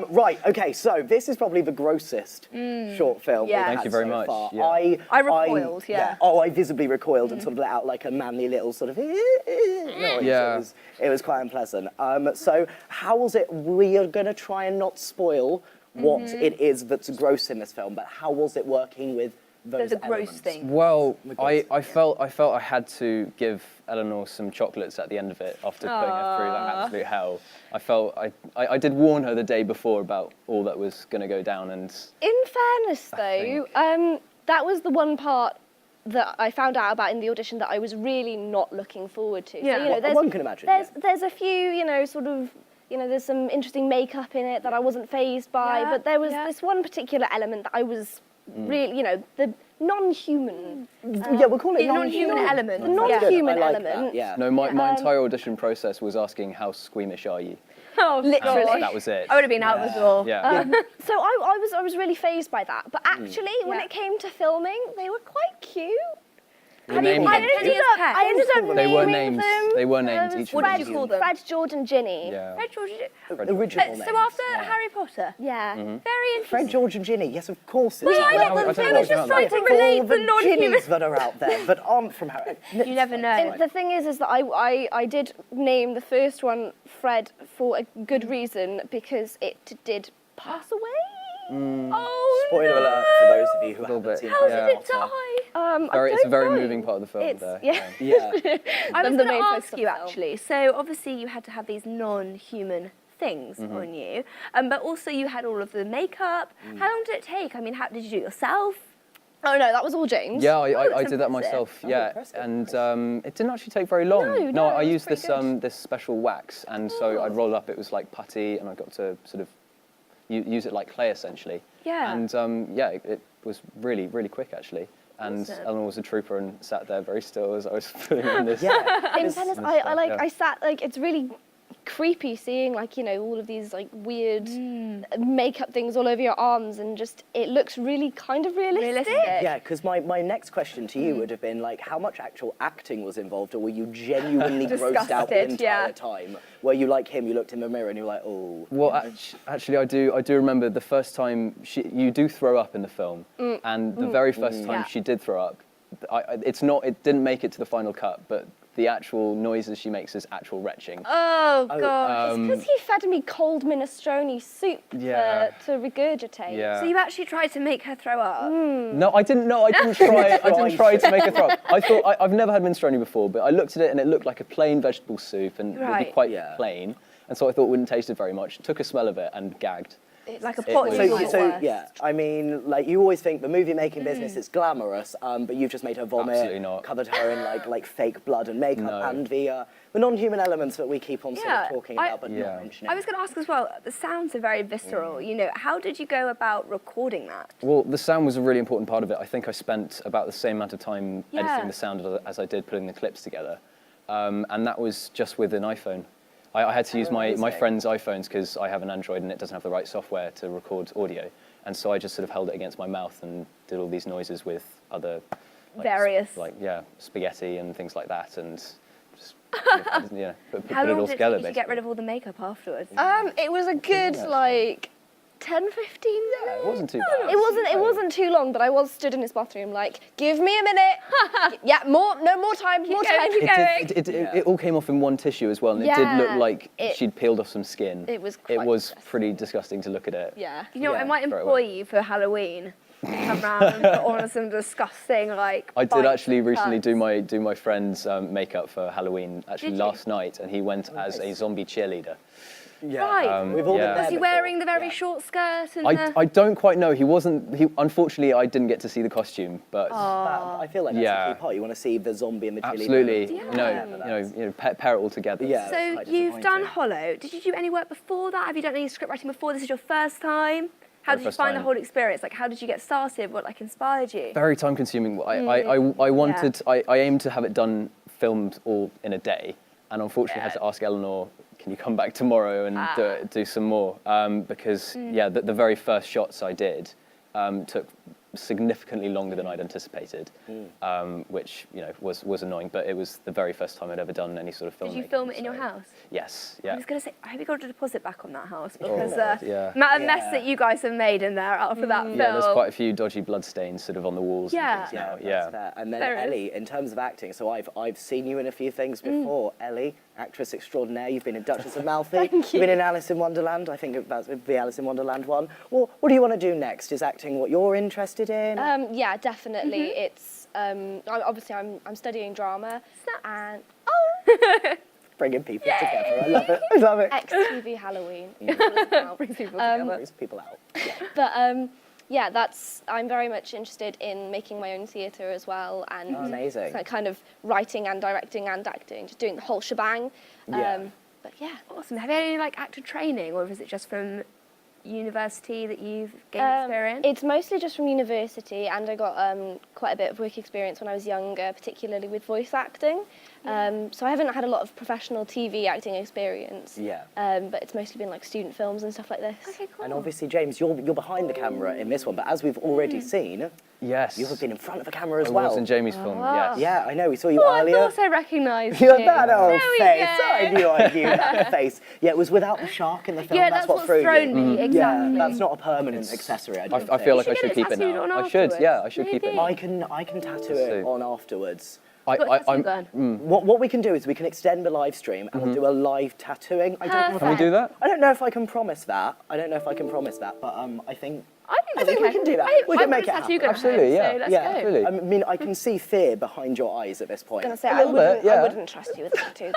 Speaker 1: Right, okay, so this is probably the grossest short film
Speaker 2: Yeah.
Speaker 1: we've
Speaker 19: Thank
Speaker 1: had
Speaker 19: you very
Speaker 1: so
Speaker 19: much,
Speaker 1: far.
Speaker 19: yeah.
Speaker 2: I recoiled, yeah.
Speaker 1: Oh, I visibly recoiled and sort of let out like a manly little sort of noise.
Speaker 19: Yeah.
Speaker 1: It was quite unpleasant. So how was it? We are going to try and not spoil what it is that's gross in this film, but how was it working with those
Speaker 2: The gross
Speaker 1: elements?
Speaker 2: thing.
Speaker 19: Well, I felt I had to give Eleanor some chocolates at the end of it after putting her through that absolute hell. I felt I did warn her the day before about all that was going to go down, and
Speaker 7: In fairness, though, that was the one part that I found out about in the audition that I was really not looking forward to.
Speaker 2: Yeah.
Speaker 7: So, you know,
Speaker 1: Well, one can imagine.
Speaker 7: There's a few, you know, sort of, you know, there's some interesting makeup in it that I wasn't fazed by,
Speaker 2: Yeah,
Speaker 7: but there was
Speaker 2: yeah.
Speaker 7: this one particular element that I was really, you know, the non-human.
Speaker 1: Yeah, we'll call it
Speaker 2: The non-human element.
Speaker 7: The non-human
Speaker 1: I like
Speaker 7: element.
Speaker 1: that, yeah.
Speaker 19: no, my entire audition process was asking how squeamish are you.
Speaker 2: Oh,
Speaker 7: Literally.
Speaker 19: That was it.
Speaker 2: I would have been out the door.
Speaker 19: Yeah.
Speaker 7: So I was really fazed by that. But actually, when it came to filming, they were quite cute.
Speaker 19: We named
Speaker 7: I
Speaker 19: them.
Speaker 7: ended up
Speaker 19: They were
Speaker 7: naming
Speaker 19: named.
Speaker 7: them.
Speaker 19: They were named. Each
Speaker 2: What
Speaker 19: of
Speaker 2: did
Speaker 19: them.
Speaker 2: you call them?
Speaker 7: Fred, George, and Ginny.
Speaker 19: Yeah.
Speaker 2: Fred, George,
Speaker 1: Original names.
Speaker 2: so after Harry Potter.
Speaker 7: Yeah.
Speaker 2: Very interesting.
Speaker 1: Fred, George, and Ginny. Yes, of course.
Speaker 2: Well, I
Speaker 19: don't
Speaker 2: was
Speaker 19: know
Speaker 2: just
Speaker 19: about
Speaker 2: trying
Speaker 19: that.
Speaker 2: to relate
Speaker 1: all
Speaker 2: the
Speaker 1: the
Speaker 2: non-human.
Speaker 1: Ginnies that are out there that aren't from Harry.
Speaker 2: You never know.
Speaker 7: And the thing is that I did name the first one Fred for a good reason because it did pass away.
Speaker 2: Oh,
Speaker 1: Spoiler alert for those of you who haven't
Speaker 19: bit.
Speaker 1: seen
Speaker 2: how
Speaker 1: Harry
Speaker 2: did it
Speaker 1: Potter.
Speaker 2: die?
Speaker 19: It's a very moving part of the film.
Speaker 7: It's,
Speaker 19: there.
Speaker 7: yeah.
Speaker 1: Yeah.
Speaker 2: I was
Speaker 7: The
Speaker 2: going to
Speaker 7: main focus
Speaker 2: ask
Speaker 7: of
Speaker 2: you
Speaker 7: the film.
Speaker 2: actually. So obviously you had to have these non-human things on you, but also you had all of the makeup. How long did it take? I mean, how did you do it yourself?
Speaker 7: Oh no, that was all James.
Speaker 19: Yeah, I
Speaker 2: that's
Speaker 19: did that
Speaker 2: impressive.
Speaker 1: Oh,
Speaker 19: myself. Yeah,
Speaker 1: impressive.
Speaker 19: and it didn't actually take very long.
Speaker 7: No,
Speaker 19: I
Speaker 7: it was
Speaker 19: used this
Speaker 7: pretty good.
Speaker 19: this special wax, and so I'd roll up. It was like putty, and I got to sort of use it like clay essentially.
Speaker 2: Yeah.
Speaker 19: And it was really quick actually. And
Speaker 2: Awesome.
Speaker 19: Eleanor was a trooper and sat there very still as I was putting on this.
Speaker 1: Yeah.
Speaker 7: In fairness, I sat like it's really creepy seeing like, you know, all of these like weird makeup things all over your arms, and just it looks really kind of realistic.
Speaker 1: Yeah, because my next question to you would have been like, how much actual acting was involved, or were you genuinely grossed out the
Speaker 2: Disgusted,
Speaker 1: entire
Speaker 2: yeah.
Speaker 1: time? Were you like him? You looked in the mirror and you were like, oh.
Speaker 19: Well, actually, I do remember the first time you do throw up in the film, and the very first time she did throw up, it didn't make it to the final cut, but the actual noises she makes is actual retching.
Speaker 7: Oh god! It's because he fed me cold minestrone soup
Speaker 19: Yeah.
Speaker 7: to regurgitate.
Speaker 19: Yeah.
Speaker 2: So you actually tried to make her throw up?
Speaker 19: No, I didn't know. I didn't try. I didn't try to make it throw up. I thought I've never had minestrone before, but I looked at it and it looked like a plain vegetable soup and it would be
Speaker 2: Right.
Speaker 19: quite plain. And so I thought it wouldn't taste it very much. Took a smell of it and gagged.
Speaker 2: It's like a pot
Speaker 19: was-
Speaker 2: noodle.
Speaker 1: So yeah, I mean, like you always think the movie making business is glamorous, but you've just made her vomit,
Speaker 19: Absolutely not.
Speaker 1: covered her in like fake blood and makeup,
Speaker 19: No.
Speaker 1: and the non-human elements that we keep on sort
Speaker 2: Yeah,
Speaker 1: of talking
Speaker 2: I-
Speaker 1: about, but not mentioning.
Speaker 2: I was going to ask as well, the sounds are very visceral, you know, how did you go about recording that?
Speaker 19: Well, the sound was a really important part of it. I think I spent about the same amount of time editing the sound as I did putting the clips together. And that was just with an iPhone. I had to use my friend's iPhones because I have an Android and it doesn't have the right software to record audio. And so I just sort of held it against my mouth and did all these noises with other
Speaker 2: various,
Speaker 19: spaghetti and things like that, and just put
Speaker 2: How
Speaker 19: it
Speaker 2: long
Speaker 19: all
Speaker 2: did
Speaker 19: together.
Speaker 2: you get rid of all the makeup afterwards?
Speaker 20: It was a good 10, 15 minutes.
Speaker 19: Yeah, it wasn't too bad.
Speaker 20: It wasn't too long, but I was stood in his bathroom like, give me a minute. Yeah, more time.
Speaker 19: It all came off in one tissue as well, and it did look like she'd peeled off some skin.
Speaker 20: It was
Speaker 19: pretty disgusting to look at it.
Speaker 20: Yeah.
Speaker 2: You know what, I might employ you for Halloween. Come round and put on some disgusting
Speaker 19: I did actually recently
Speaker 2: cuts.
Speaker 19: do my friend's makeup for Halloween last night, and he went as a zombie cheerleader.
Speaker 2: Yeah. Right.
Speaker 1: We've all been there
Speaker 2: Was he
Speaker 1: before.
Speaker 2: wearing the very short skirt? And
Speaker 19: I don't quite know. He wasn't. Unfortunately, I didn't get to see the costume, but
Speaker 1: I feel like that's a key part. You want to see the zombie and the cheerleader.
Speaker 19: absolutely. You know, pair it all together.
Speaker 1: Yeah.
Speaker 2: So you've done Hollow. Did you do any work before that? Have you done any script writing before? This is your first time. How did you find the whole experience? Like, how did you get started? What inspired you?
Speaker 19: Very time consuming. I aimed to have it done, filmed all in a day, and unfortunately had to ask Eleanor, can you come back tomorrow and do some more? Because the very first shots I did took significantly longer than I'd anticipated, which was annoying. But it was the very first time I'd ever done any sort of filmmaking.
Speaker 2: Did you film it in your house?
Speaker 19: Yes. Yeah.
Speaker 2: I was going to say, I hope you got a deposit back on that house because
Speaker 19: yeah.
Speaker 2: mess that you guys have made in there after that film.
Speaker 19: Yeah, there's quite a few dodgy bloodstains sort of on the walls.
Speaker 2: Yeah.
Speaker 19: And things now.
Speaker 1: That's fair. And then Ellie, in terms of acting, so I've seen you in a few things before. Ellie, actress extraordinaire. You've been in Duchess of Malfi. You've been in Alice in Wonderland. I think that's the Alice in Wonderland one. Well, what do you want to do next? Is acting what you're interested in?
Speaker 7: Yeah, definitely. It's obviously I'm studying drama and
Speaker 1: Bringing people together. I love it. I love it.
Speaker 7: XTV Halloween.
Speaker 2: Brings people together.
Speaker 1: Brings people out.
Speaker 7: But I'm very much interested in making my own theatre as well, and
Speaker 1: amazing.
Speaker 7: Kind of writing and directing and acting, just doing the whole shebang. But yeah,
Speaker 2: awesome. Have you had any actor training, or is it just from university that you've gained experience?
Speaker 7: It's mostly just from university, and I got quite a bit of work experience when I was younger, particularly with voice acting. So I haven't had a lot of professional TV acting experience.
Speaker 1: Yeah.
Speaker 7: But it's mostly been student films and stuff like this.
Speaker 2: Okay, cool.
Speaker 1: And obviously, James, you're behind the camera in this one, but as we've already seen,
Speaker 19: yes,
Speaker 1: you have been in front of a camera as well.
Speaker 19: I was in Jamie's film. Yes.
Speaker 1: Yeah, I know. We saw you earlier.
Speaker 2: I thought I recognised
Speaker 1: You had
Speaker 2: you.
Speaker 1: that old
Speaker 2: There we
Speaker 1: face.
Speaker 2: go.
Speaker 1: I knew that face. Yeah, it was without the shark in the film.
Speaker 2: Yeah,
Speaker 1: that's
Speaker 2: what's
Speaker 1: threw
Speaker 2: thrown
Speaker 1: you.
Speaker 2: me, exactly.
Speaker 1: Yeah, that's not a permanent accessory. I don't
Speaker 19: I feel like
Speaker 1: think.
Speaker 19: I should keep it
Speaker 2: tattooed
Speaker 19: now.
Speaker 2: on
Speaker 19: I should.
Speaker 2: afterwards.
Speaker 19: Yeah, I should keep it.
Speaker 1: I can tattoo it on afterwards.
Speaker 2: I'm.
Speaker 1: What we can do is we can extend the live stream and we'll do a live tattooing. I don't know if
Speaker 19: Can we do that?
Speaker 1: I don't know if I can promise that. But I think
Speaker 2: I think
Speaker 1: we can do that. We can make it happen.
Speaker 19: Absolutely, yeah.
Speaker 2: So let's
Speaker 1: Yeah,
Speaker 2: go.
Speaker 19: Absolutely.
Speaker 1: I mean, I can see fear behind your eyes at this point.
Speaker 7: I was going to say,
Speaker 19: A little bit,
Speaker 7: I wouldn't trust you with a tattoo.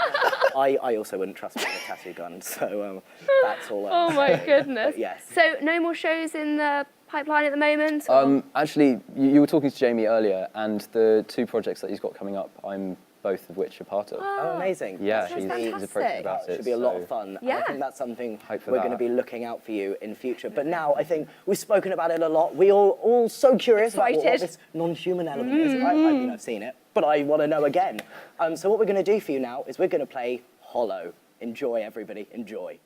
Speaker 1: I also wouldn't trust me with a tattoo gun, so that's all.
Speaker 2: Oh my goodness.
Speaker 1: Yes.
Speaker 2: So no more shows in the pipeline at the moment? or-
Speaker 19: Actually, you were talking to Jamie earlier, and the two projects that he's got coming up, I'm both of which are part of.
Speaker 1: Oh, amazing.
Speaker 19: Yeah,
Speaker 2: That's
Speaker 19: he's
Speaker 2: fantastic.
Speaker 19: approaching about it.
Speaker 1: Should be a lot of
Speaker 19: so-
Speaker 1: fun. And
Speaker 2: Yeah.
Speaker 1: I think that's something
Speaker 19: Hope for
Speaker 1: we're
Speaker 19: that.
Speaker 1: going to be looking out for you in future. But now I think we've spoken about it a lot. We all so curious about what
Speaker 2: Excited.
Speaker 1: this non-human element is. I mean, I've seen it, but I want to know again. So what we're going to do for you now is we're going to play Hollow. Enjoy, everybody. Enjoy.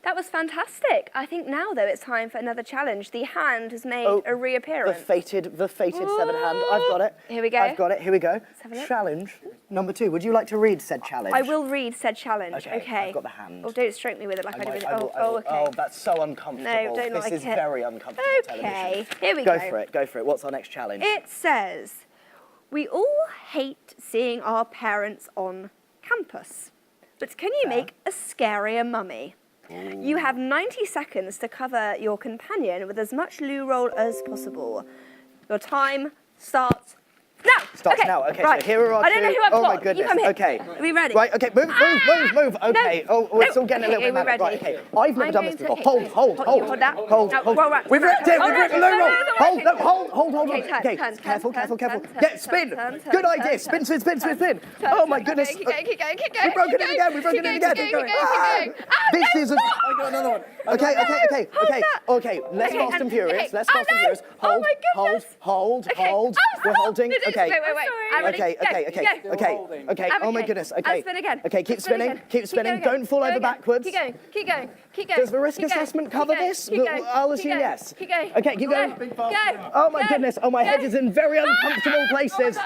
Speaker 2: That was fantastic. I think now, though, it's time for another challenge. The hand has made a reappearance.
Speaker 1: The fated severed hand. I've got it.
Speaker 2: Here we go.
Speaker 1: I've got it. Here we go.
Speaker 2: Let's have a look.
Speaker 1: Challenge number 2. Would you like to read said challenge?
Speaker 2: I will read said challenge.
Speaker 1: Okay, I've got the hand.
Speaker 2: Oh, don't stroke me with it like I did with it. Okay.
Speaker 1: Oh, that's so uncomfortable.
Speaker 2: No, don't
Speaker 1: this
Speaker 2: like
Speaker 1: is
Speaker 2: it.
Speaker 1: very uncomfortable
Speaker 2: Okay,
Speaker 1: television.
Speaker 2: here we go.
Speaker 1: Go for it. What's our next challenge?
Speaker 2: It says, we all hate seeing our parents on campus, but can you make a scarier mummy? You have 90 seconds to cover your companion with as much loo roll as possible. Your time starts now.
Speaker 1: Starts now. Okay,
Speaker 2: right.
Speaker 1: so here are our
Speaker 2: I don't know who I've
Speaker 1: Oh
Speaker 2: got.
Speaker 1: my goodness.
Speaker 2: You come here.
Speaker 1: Okay.
Speaker 2: Are we ready?
Speaker 1: Right. Okay. Move. Okay.
Speaker 2: No.
Speaker 1: Oh, it's all getting a little bit
Speaker 2: we're
Speaker 1: mad.
Speaker 2: ready.
Speaker 1: Right. Okay. I've never done this before. Hold
Speaker 2: You hold that.
Speaker 1: Hold.
Speaker 2: No, right.
Speaker 1: We've ripped it.
Speaker 2: Oh,
Speaker 1: We've ripped the
Speaker 2: no,
Speaker 1: loo
Speaker 2: no,
Speaker 1: roll.
Speaker 2: no, no,
Speaker 1: Hold.
Speaker 2: okay.
Speaker 1: Hold.
Speaker 2: Okay,
Speaker 1: Okay.
Speaker 2: turn,
Speaker 1: Careful.
Speaker 2: turn,
Speaker 1: Get spin.
Speaker 2: turn,
Speaker 1: Good
Speaker 2: turn,
Speaker 1: idea.
Speaker 2: turn,
Speaker 1: Spin. Oh my goodness.
Speaker 2: Keep going.
Speaker 1: We've broken it again. Keep going. This is. I got another one. Okay. Less fast and furious. Hold. We're holding. Okay.
Speaker 2: Wait.
Speaker 1: Okay. Oh my goodness. Okay.
Speaker 2: Spin again.
Speaker 1: Okay, keep spinning. Don't fall over backwards.
Speaker 2: Keep going.
Speaker 1: Does the risk assessment cover this? I'll assume yes.
Speaker 2: Keep going.
Speaker 1: Okay, keep going.
Speaker 2: Go.
Speaker 1: Oh my goodness. Oh, my head is in very uncomfortable places.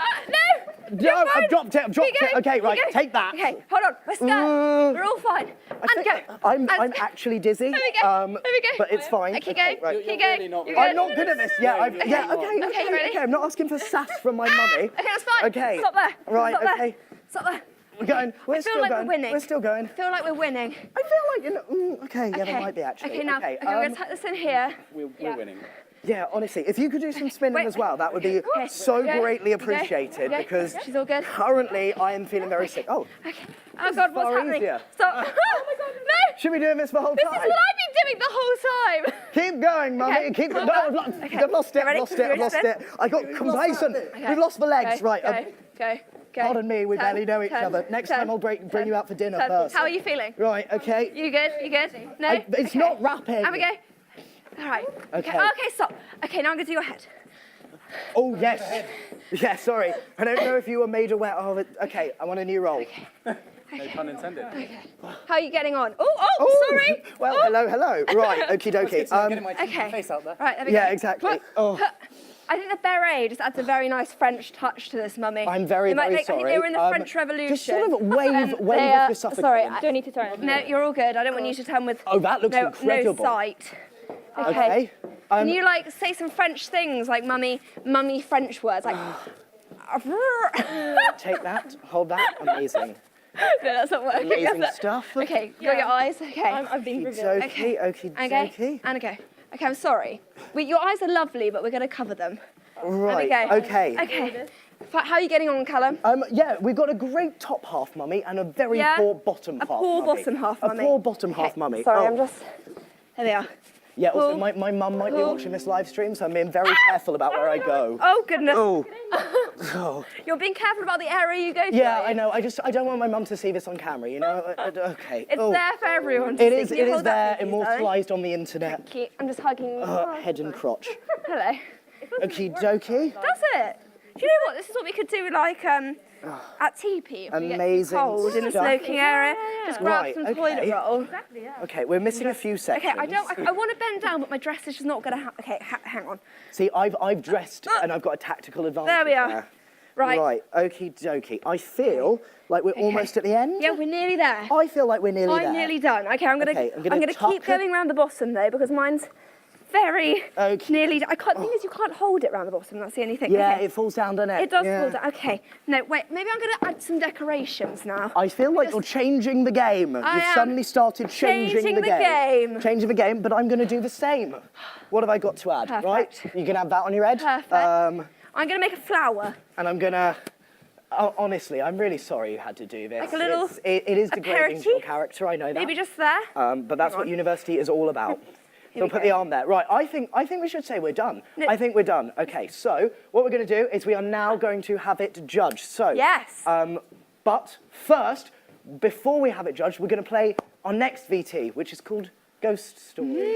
Speaker 1: No, I've dropped it. Okay, right, take that.
Speaker 2: Okay, hold on. We're scared. We're all fine. And go.
Speaker 1: I'm actually dizzy.
Speaker 2: There we go.
Speaker 1: But it's fine.
Speaker 2: Keep going.
Speaker 1: Right.
Speaker 2: Keep going.
Speaker 1: I'm not good at this. Yeah,
Speaker 2: Okay, you ready?
Speaker 1: Okay, I'm not asking for sass from my mummy.
Speaker 2: Okay, that's fine.
Speaker 1: Okay.
Speaker 2: Stop there.
Speaker 1: Right,
Speaker 2: Stop there.
Speaker 1: okay.
Speaker 2: Stop there.
Speaker 1: We're going.
Speaker 2: I feel like we're winning.
Speaker 1: We're still going.
Speaker 2: I feel like we're winning.
Speaker 1: I feel like, okay, yeah, there might be actually.
Speaker 2: Okay, now, okay, I'm going to tuck this in here.
Speaker 12: We're winning.
Speaker 1: Yeah, honestly, if you could do some spinning as well, that would be so greatly appreciated because
Speaker 2: she's all good.
Speaker 1: Currently I am feeling very sick. Oh.
Speaker 2: Okay. Oh God, what's happening?
Speaker 1: Easier.
Speaker 2: Stop. Oh my God, no!
Speaker 1: Should we be doing this the whole
Speaker 2: This
Speaker 1: time?
Speaker 2: is what I've been doing the whole time.
Speaker 1: Keep going, mummy.
Speaker 2: Okay,
Speaker 1: Keep going.
Speaker 2: hold
Speaker 1: No,
Speaker 2: on.
Speaker 1: I've lost it. I've lost it. I got complacent. We've lost the legs. Right.
Speaker 2: Go.
Speaker 1: Pardon me, we barely know each other. Next time I'll bring you out for dinner first.
Speaker 2: How are you feeling?
Speaker 1: Right, okay.
Speaker 2: You good? No?
Speaker 1: It's not rapping.
Speaker 2: Have we go? All right.
Speaker 1: Okay.
Speaker 2: Okay, stop. Okay, now I'm going to do your head.
Speaker 1: Oh, yes. Yeah, sorry. I don't know if you were made aware of it. Okay, I want a new role.
Speaker 12: No pun intended.
Speaker 2: Okay. How are you getting on? Oh, sorry.
Speaker 1: Well, hello. Right, okie dokie.
Speaker 12: Getting my face out there.
Speaker 2: Right, there we go.
Speaker 1: Yeah, exactly. Oh.
Speaker 2: I think the beret just adds a very nice French touch to this mummy.
Speaker 1: I'm very sorry.
Speaker 2: I think they were in the French Revolution.
Speaker 1: Just sort of wave with your suffocating.
Speaker 2: Sorry, I don't need to turn. No, you're all good. I don't want you to turn with
Speaker 1: that looks incredible.
Speaker 2: No sight.
Speaker 1: Okay.
Speaker 2: Can you say some French things like mummy French words like?
Speaker 1: Take that. Hold that. Amazing.
Speaker 2: No, that's not working.
Speaker 1: Amazing stuff.
Speaker 2: Okay, you got your eyes. Okay.
Speaker 20: I've been revealed.
Speaker 1: Okie.
Speaker 2: Okay, I'm sorry. Your eyes are lovely, but we're going to cover them.
Speaker 1: Right.
Speaker 2: Okay. How are you getting on, Callum?
Speaker 1: Yeah, we've got a great top half mummy and a very poor bottom half mummy.
Speaker 2: Bottom half mummy.
Speaker 1: A poor bottom half mummy.
Speaker 2: Sorry, I'm just... There we are.
Speaker 1: Yeah, also my mum might be watching this live stream, so I'm being very careful about where I go.
Speaker 2: Oh, goodness.
Speaker 1: Oh.
Speaker 2: You're being careful about the area you go to.
Speaker 1: Yeah, I know. I don't want my mum to see this on camera, you know? Okay.
Speaker 2: It's there for everyone to see.
Speaker 1: It is there, immortalised on the internet.
Speaker 2: Thank you. I'm just hugging
Speaker 1: Head and crotch.
Speaker 2: Hello.
Speaker 1: Okie dokie.
Speaker 2: That's it. Do you know what? This is what we could do at teepee. If
Speaker 1: Amazing
Speaker 2: we get cold in the smoking area. Just grab some toilet roll.
Speaker 1: Exactly, yeah. Okay, we're missing a few sections.
Speaker 2: Okay, I want to bend down, but my dress is just not going to... Okay, hang on.
Speaker 1: See, I've dressed and I've got a tactical advantage.
Speaker 2: There we are. Right.
Speaker 1: Okie dokie. I feel like we're almost at the end.
Speaker 2: Yeah, we're nearly there.
Speaker 1: I feel like we're nearly there.
Speaker 2: I'm nearly done. Okay, I'm gonna keep going around the bottom though, because mine's very nearly. I can't. The thing is, you can't hold it around the bottom. That's the only thing.
Speaker 1: Yeah,
Speaker 2: okay.
Speaker 1: it falls down, doesn't it?
Speaker 2: It does fall down. Okay. No, wait. Maybe I'm gonna add some decorations now.
Speaker 1: I feel like you're changing the game. You've suddenly started changing the game. Changing the game, but I'm gonna do the same. What have I got to add?
Speaker 2: Perfect.
Speaker 1: Right? You can have that on your head.
Speaker 2: Perfect. I'm gonna make a flower.
Speaker 1: And I'm gonna Honestly, I'm really sorry you had to do this.
Speaker 2: Like a little
Speaker 1: it is degrading to your character, I know that.
Speaker 2: Maybe just there.
Speaker 1: But that's what university is all about.
Speaker 2: Here we
Speaker 1: So put
Speaker 2: go.
Speaker 1: the arm there. Right, I think we should say we're done. I think we're done. Okay, so what we're going to do is we are now going to have it judged. So
Speaker 2: yes.
Speaker 1: But first, before we have it judged, we're going to play our next VT, which is called Ghost Stories.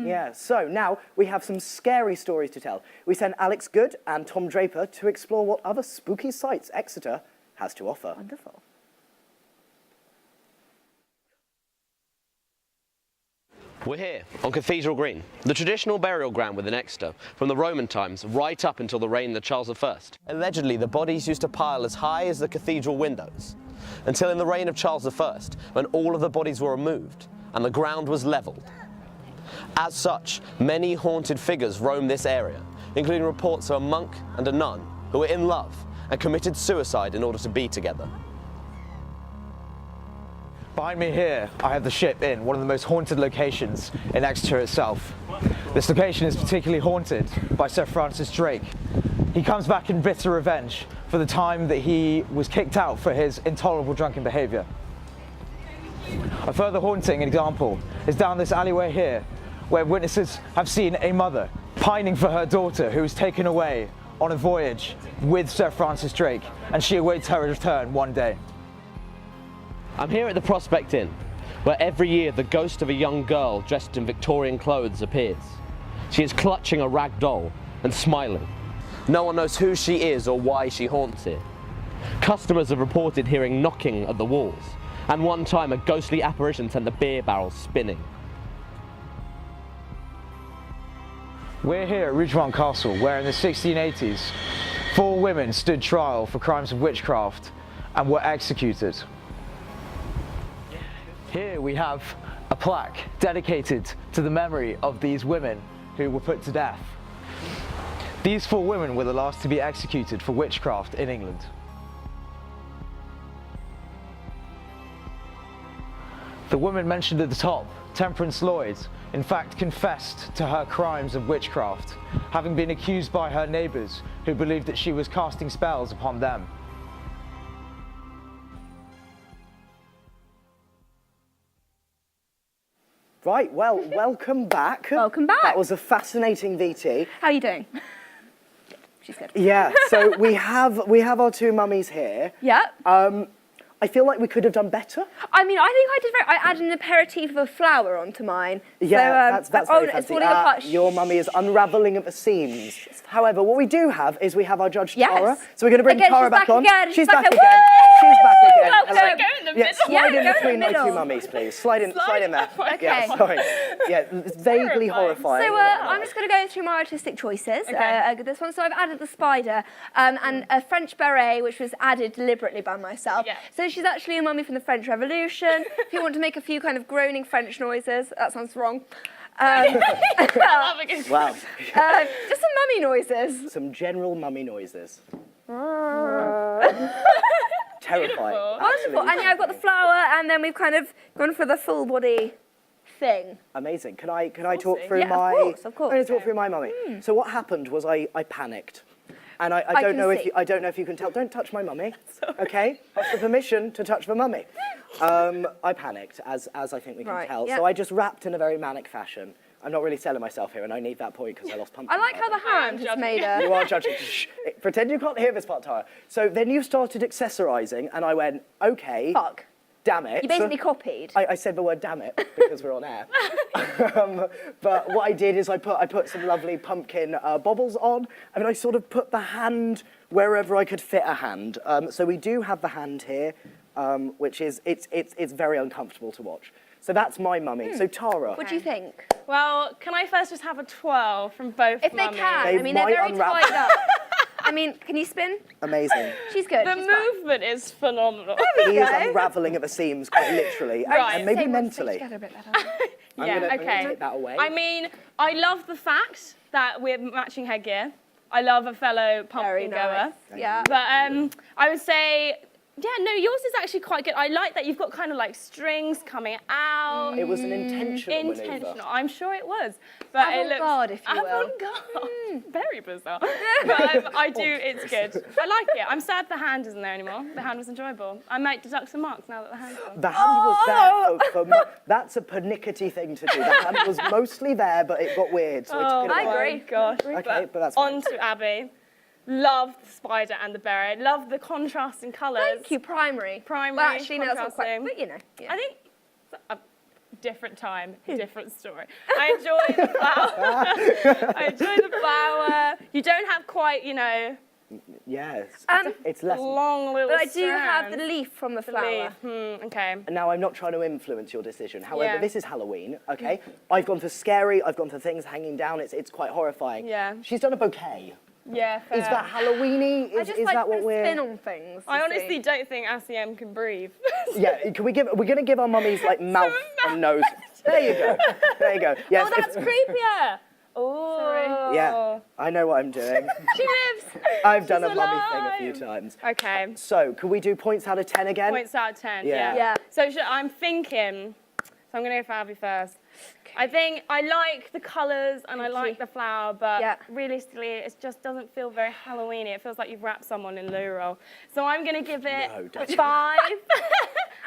Speaker 1: Yeah, so now we have some scary stories to tell. We sent Alex Good and Tom Draper to explore what other spooky sights Exeter has to offer.
Speaker 2: Wonderful.
Speaker 21: We're here on Cathedral Green, the traditional burial ground within Exeter from the Roman times right up until the reign of Charles I. Allegedly, the bodies used to pile as high as the cathedral windows, until in the reign of Charles I, when all of the bodies were removed and the ground was levelled. As such, many haunted figures roam this area, including reports of a monk and a nun who were in love and committed suicide in order to be together.
Speaker 22: Behind me here, I have the Ship Inn, one of the most haunted locations in Exeter itself. This location is particularly haunted by Sir Francis Drake. He comes back in bitter revenge for the time that he was kicked out for his intolerable drunken behaviour. A further haunting example is down this alleyway here, where witnesses have seen a mother pining for her daughter who was taken away on a voyage with Sir Francis Drake, and she awaits her return one day.
Speaker 21: I'm here at the Prospect Inn, where every year the ghost of a young girl dressed in Victorian clothes appears. She is clutching a rag doll and smiling. No one knows who she is or why she haunts here. Customers have reported hearing knocking at the walls, and one time a ghostly apparition sent the beer barrels spinning.
Speaker 22: We're here at Ridgemont Castle, where in the 1680s, 4 women stood trial for crimes of witchcraft and were executed. Here we have a plaque dedicated to the memory of these women who were put to death. These 4 women were the last to be executed for witchcraft in England. The woman mentioned at the top, Temperance Lloyd, in fact confessed to her crimes of witchcraft, having been accused by her neighbours who believed that she was casting spells upon them.
Speaker 1: Right, well, welcome back.
Speaker 2: Welcome back.
Speaker 1: That was a fascinating VT.
Speaker 2: How are you doing? She's good.
Speaker 1: Yeah, so we have our 2 mummies here.
Speaker 2: Yep.
Speaker 1: I feel like we could have done better.
Speaker 2: I mean, I think I did very. I added an aperitif of a flower onto mine.
Speaker 1: Yeah,
Speaker 2: so,
Speaker 1: that's
Speaker 2: oh,
Speaker 1: very
Speaker 2: it's
Speaker 1: fancy.
Speaker 2: falling apart.
Speaker 1: Your mummy is unravelling at the seams. However, what we do have is we have our judge
Speaker 2: Yes.
Speaker 1: Tara. So we're going to bring
Speaker 2: Again,
Speaker 1: Tara
Speaker 2: she's
Speaker 1: back on.
Speaker 2: again.
Speaker 1: She's
Speaker 2: back
Speaker 1: back
Speaker 2: again.
Speaker 1: again. She's back again.
Speaker 2: Go,
Speaker 1: And
Speaker 2: go.
Speaker 1: like-
Speaker 2: Go in the
Speaker 1: yeah,
Speaker 2: middle.
Speaker 1: slide
Speaker 2: Yeah,
Speaker 1: in
Speaker 2: go in the
Speaker 1: between my 2
Speaker 2: middle.
Speaker 1: mummies, please. Slide in there.
Speaker 2: Okay.
Speaker 1: Yeah, sorry. Yeah, it's vaguely horrifying.
Speaker 2: So I'm just going to go through my artistic choices. This one. So I've added the spider and a French beret, which was added deliberately by myself.
Speaker 11: Yeah.
Speaker 2: So she's actually a mummy from the French Revolution. If you want to make a few kind of groaning French noises, that sounds wrong.
Speaker 1: Wow.
Speaker 2: Just some mummy noises.
Speaker 1: Some general mummy noises. Terrifying.
Speaker 2: Wonderful. And yeah, I've got the flower, and then we've kind of gone for the full body thing.
Speaker 1: Amazing. Can I talk through
Speaker 2: Yeah,
Speaker 1: my?
Speaker 2: of course.
Speaker 1: I'm going to talk through my mummy. So what happened was I panicked, and I don't
Speaker 2: can
Speaker 1: know if
Speaker 2: see.
Speaker 1: you, I don't know if you can tell. Don't touch my mummy. Okay, that's the permission to touch the mummy. I panicked, as I think we can
Speaker 2: Right,
Speaker 1: tell.
Speaker 2: yeah.
Speaker 1: So I just rapped in a very manic fashion. I'm not really selling myself here, and I need that point because I lost pumpkin.
Speaker 2: I like how the hand has made a...
Speaker 1: You are judging. Shh. Pretend you can't hear this part, Tara. So then you started accessorising, and I went, okay.
Speaker 2: Fuck.
Speaker 1: Damn it.
Speaker 2: You basically copied.
Speaker 1: I said the word damn it because we're on air. But what I did is I put some lovely pumpkin baubles on, and I sort of put the hand wherever I could fit a hand. So we do have the hand here, which is it's very uncomfortable to watch. So that's my mummy. So Tara.
Speaker 2: What do you think?
Speaker 11: Well, can I first just have a twirl from both
Speaker 2: If they
Speaker 11: mummies?
Speaker 2: can.
Speaker 1: They
Speaker 2: I mean, they're
Speaker 1: might
Speaker 2: very
Speaker 1: unravel.
Speaker 2: tied up. I mean, can you spin?
Speaker 1: Amazing.
Speaker 2: She's good.
Speaker 11: The
Speaker 2: she's fine.
Speaker 11: movement is phenomenal.
Speaker 1: He is unravelling at the seams quite literally,
Speaker 11: Right.
Speaker 1: and maybe
Speaker 2: Say one,
Speaker 1: mentally.
Speaker 2: stay together a bit better.
Speaker 1: I'm
Speaker 11: Yeah,
Speaker 1: gonna
Speaker 11: okay.
Speaker 1: take that away.
Speaker 11: I mean, I love the fact that we're matching headgear. I love a fellow
Speaker 2: Very
Speaker 11: pumpkin goer.
Speaker 2: nice. Yeah.
Speaker 11: But I would say Yeah, no, yours is actually quite good. I like that you've got kind of like strings coming out.
Speaker 1: It was an intentional maneuver.
Speaker 11: Intentional, I'm sure it was. But it looks
Speaker 2: Avant-garde, if you will.
Speaker 11: avant-garde. Very bizarre. But I do, it's good. I like it. I'm sad the hand isn't there anymore. The hand was enjoyable. I might deduct some marks now that the hand's gone.
Speaker 1: The hand was there. That's a pernickety thing to do. The hand was mostly there, but it got weird. So
Speaker 11: Oh,
Speaker 1: we took it
Speaker 11: I
Speaker 1: away.
Speaker 11: agree. Gosh.
Speaker 1: Okay, but that's
Speaker 11: on to Abby. Love the spider and the beret. Love the contrast in colours.
Speaker 2: Thank you, primary.
Speaker 11: Primary.
Speaker 2: Well, actually, no, that's not quite,
Speaker 11: contrasting.
Speaker 2: but you know. Yeah.
Speaker 11: I think it's a different time, different story. I enjoy the flower. I enjoy the flower. You don't have quite, you know.
Speaker 1: Yes. It's less.
Speaker 11: Long little
Speaker 2: But I do have
Speaker 11: strands.
Speaker 2: the leaf from the flower.
Speaker 11: Okay.
Speaker 1: Now, I'm not trying to influence your decision. However,
Speaker 11: Yeah.
Speaker 1: this is Halloween, okay? I've gone for scary. I've gone for things hanging down. It's quite horrifying.
Speaker 11: Yeah.
Speaker 1: She's done a bouquet.
Speaker 11: Yeah, fair.
Speaker 1: Is that Halloweeny?
Speaker 2: I
Speaker 1: Is
Speaker 2: just
Speaker 1: is
Speaker 2: like
Speaker 1: that what
Speaker 2: the
Speaker 1: we're?
Speaker 2: spin on things.
Speaker 11: I
Speaker 2: you
Speaker 11: honestly
Speaker 2: see.
Speaker 11: don't think SEM can breathe.
Speaker 1: Yeah. Can we give? We're gonna give our mummies like mouth and nose. There you go. There you go. Yes.
Speaker 11: Oh, that's creepier. Oh.
Speaker 1: Yeah. I know what I'm doing.
Speaker 11: She lives.
Speaker 1: I've done
Speaker 11: She's
Speaker 1: a mummy thing a
Speaker 11: alive.
Speaker 1: few times.
Speaker 11: Okay.
Speaker 1: So, can we do points out of 10 again?
Speaker 11: Points out of 10.
Speaker 1: Yeah.
Speaker 11: Yeah. So I'm thinking. So I'm gonna go for Abby first. I think I like the colours and I like the flower, but realistically, it just doesn't feel very Halloweeny. It feels like you've wrapped someone in loo roll. So I'm gonna give it a 5.
Speaker 1: Wow.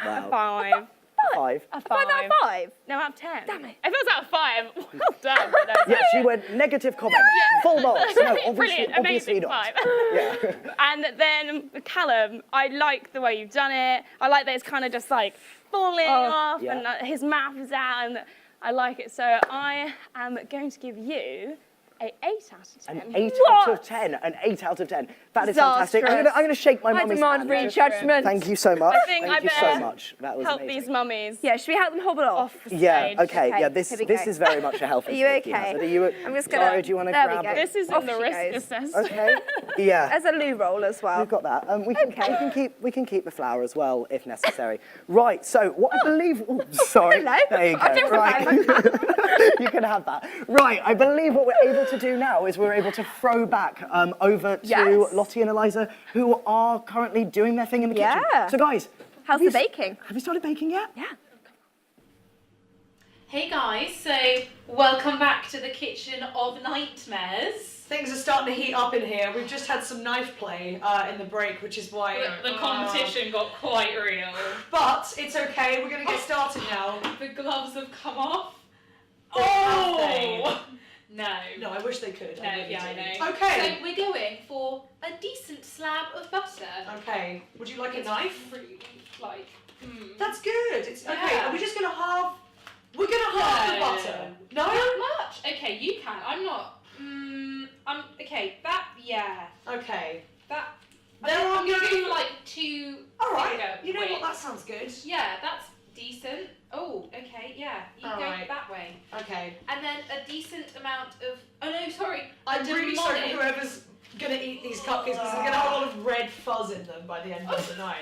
Speaker 11: A 5.
Speaker 1: 5.
Speaker 11: A 5.
Speaker 2: 5 out of 5?
Speaker 11: No, out of 10.
Speaker 2: Damn it.
Speaker 11: If it was out of 5, well done. No,
Speaker 1: Yeah, she went negative comment. Full marks. No, obviously,
Speaker 11: Brilliant,
Speaker 1: obviously
Speaker 11: amazing,
Speaker 1: not.
Speaker 11: 5.
Speaker 1: Yeah.
Speaker 11: And then Callum, I like the way you've done it. I like that it's kind of just like falling off
Speaker 1: Yeah.
Speaker 11: and his mouth is out, and I like it. So I am going to give you a 8 out of 10.
Speaker 1: An 8 out of 10. An 8 out of 10. That is fantastic. I'm gonna shake my
Speaker 2: I
Speaker 1: mummy's
Speaker 2: demand
Speaker 1: hand.
Speaker 2: re-judgment.
Speaker 1: Thank you so much.
Speaker 11: I think
Speaker 1: Thank
Speaker 11: I
Speaker 1: you so
Speaker 11: better
Speaker 1: much. That was
Speaker 11: help
Speaker 1: amazing.
Speaker 11: these mummies.
Speaker 2: Yeah, should we help them hobble off?
Speaker 11: The
Speaker 1: Yeah.
Speaker 11: stage.
Speaker 1: Okay. Yeah. This
Speaker 2: here we go.
Speaker 1: is very much a health.
Speaker 2: Are you okay?
Speaker 1: Are you?
Speaker 2: I'm just gonna.
Speaker 1: Sorry, do you want to
Speaker 2: there we
Speaker 1: grab
Speaker 2: go.
Speaker 1: it?
Speaker 11: This is
Speaker 2: Off
Speaker 11: in the
Speaker 2: she
Speaker 11: risk
Speaker 2: goes.
Speaker 11: assessment.
Speaker 1: Okay. Yeah.
Speaker 2: As a loo roll as well.
Speaker 1: We've got that. We can keep the flower as well if necessary. Right. So what I believe. Oh, sorry.
Speaker 2: Hello.
Speaker 1: There you
Speaker 2: I
Speaker 1: go.
Speaker 2: don't
Speaker 1: Right. You can have that. Right. I believe what we're able to do now is we're able to throw back over to
Speaker 2: Yes.
Speaker 1: Lottie and Eliza, who are currently doing their thing in the kitchen.
Speaker 2: Yeah.
Speaker 1: So guys,
Speaker 2: How's the baking?
Speaker 1: have you started baking yet?
Speaker 2: Yeah.
Speaker 4: Hey guys, so welcome back to the kitchen of nightmares.
Speaker 3: Things are starting to heat up in here. We've just had some knife play in the break, which is why
Speaker 4: The competition got quite real.
Speaker 3: But it's okay. We're going to get started now.
Speaker 4: The gloves have come off.
Speaker 3: Have they?
Speaker 4: No.
Speaker 3: No, I wish they could.
Speaker 4: No,
Speaker 3: really
Speaker 4: yeah, I
Speaker 3: do.
Speaker 4: know.
Speaker 3: Okay.
Speaker 4: So we're going for a decent slab of butter.
Speaker 3: Okay. Would you like a
Speaker 4: It's
Speaker 3: knife?
Speaker 4: Really, like,
Speaker 3: That's good. It's okay.
Speaker 4: Yeah.
Speaker 3: Are we just going to halve? We're going to halve the butter. No?
Speaker 4: That much? Okay, you can. I'm not. Okay, that, yeah.
Speaker 3: Okay.
Speaker 4: That.
Speaker 3: Then
Speaker 4: I'm going to
Speaker 3: go-
Speaker 4: do like 2.
Speaker 3: All right.
Speaker 4: There
Speaker 3: You know
Speaker 4: Wait.
Speaker 3: what? That sounds good.
Speaker 4: Yeah, that's decent. Oh, okay, yeah. You
Speaker 3: All
Speaker 4: go
Speaker 3: right.
Speaker 4: that way.
Speaker 3: Okay.
Speaker 4: And then a decent amount of. Oh no, sorry.
Speaker 3: I'm really sorry for
Speaker 4: demonic-
Speaker 3: whoever's going to eat these cupcakes because they're going to have a lot of red fuzz in them by the end of the night.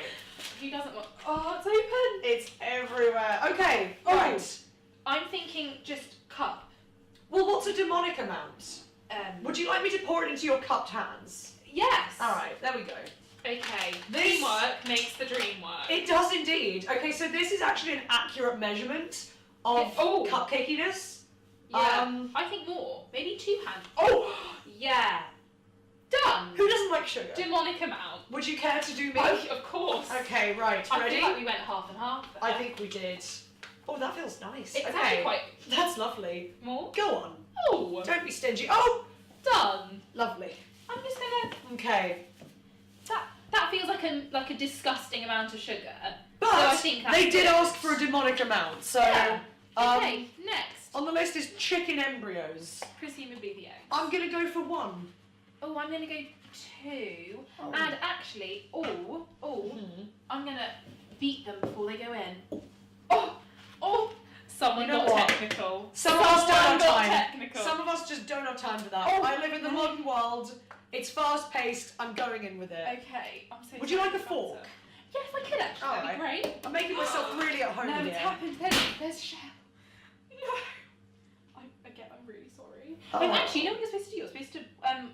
Speaker 4: Who doesn't want. Oh, it's open.
Speaker 3: It's everywhere. Okay.
Speaker 4: Oh.
Speaker 3: Right.
Speaker 4: I'm thinking just cup.
Speaker 3: Well, what's a demonic amount? Would you like me to pour it into your cupped hands?
Speaker 4: Yes.
Speaker 3: All right. There we go.
Speaker 4: Okay.
Speaker 3: This-
Speaker 4: Teamwork makes the dream work.
Speaker 3: It does indeed. Okay, so this is actually an accurate measurement of cupcakiness.
Speaker 4: Yeah. I think more. Maybe 2 hands.
Speaker 3: Oh!
Speaker 4: Yeah. Done.
Speaker 3: Who doesn't like sugar?
Speaker 4: Demonic amount.
Speaker 3: Would you care to do me?
Speaker 4: Oh, of course.
Speaker 3: Okay, right.
Speaker 4: I
Speaker 3: Ready?
Speaker 4: feel like we went half and half.
Speaker 3: I think we did. Oh, that feels nice.
Speaker 4: It's
Speaker 3: okay.
Speaker 4: actually quite.
Speaker 3: That's lovely.
Speaker 4: More?
Speaker 3: Go on.
Speaker 4: Oh.
Speaker 3: Don't be stingy. Oh!
Speaker 4: Done.
Speaker 3: Lovely.
Speaker 4: I'm just gonna.
Speaker 3: Okay.
Speaker 4: That feels like a disgusting amount of sugar.
Speaker 3: But
Speaker 4: so I think that's
Speaker 3: they did
Speaker 4: good.
Speaker 3: ask for a demonic amount, so...
Speaker 4: Yeah. Okay, next.
Speaker 3: On the list is chicken embryos.
Speaker 4: Presumably the eggs.
Speaker 3: I'm going to go for 1.
Speaker 4: Oh, I'm gonna go 2.
Speaker 3: Oh.
Speaker 4: And actually, I'm gonna beat them before they go in. Oh! Someone
Speaker 3: You know
Speaker 4: got
Speaker 3: what?
Speaker 4: technical.
Speaker 3: Some of us don't have
Speaker 4: got
Speaker 3: time.
Speaker 4: technical.
Speaker 3: Some of us just don't have time for that.
Speaker 4: Oh,
Speaker 3: I live in the modern world. It's fast paced. I'm going in with it.
Speaker 4: Okay, I'm so
Speaker 3: Would you
Speaker 4: sorry
Speaker 3: like a
Speaker 4: about
Speaker 3: fork?
Speaker 4: that. Yeah, if I could actually, that'd be
Speaker 3: Alright.
Speaker 4: great.
Speaker 3: I'm making myself really at home
Speaker 4: No,
Speaker 3: here.
Speaker 4: it's happened. There's Shell. No. I'm really sorry.
Speaker 3: Oh.
Speaker 4: And actually, you know what you're supposed to do? You're supposed to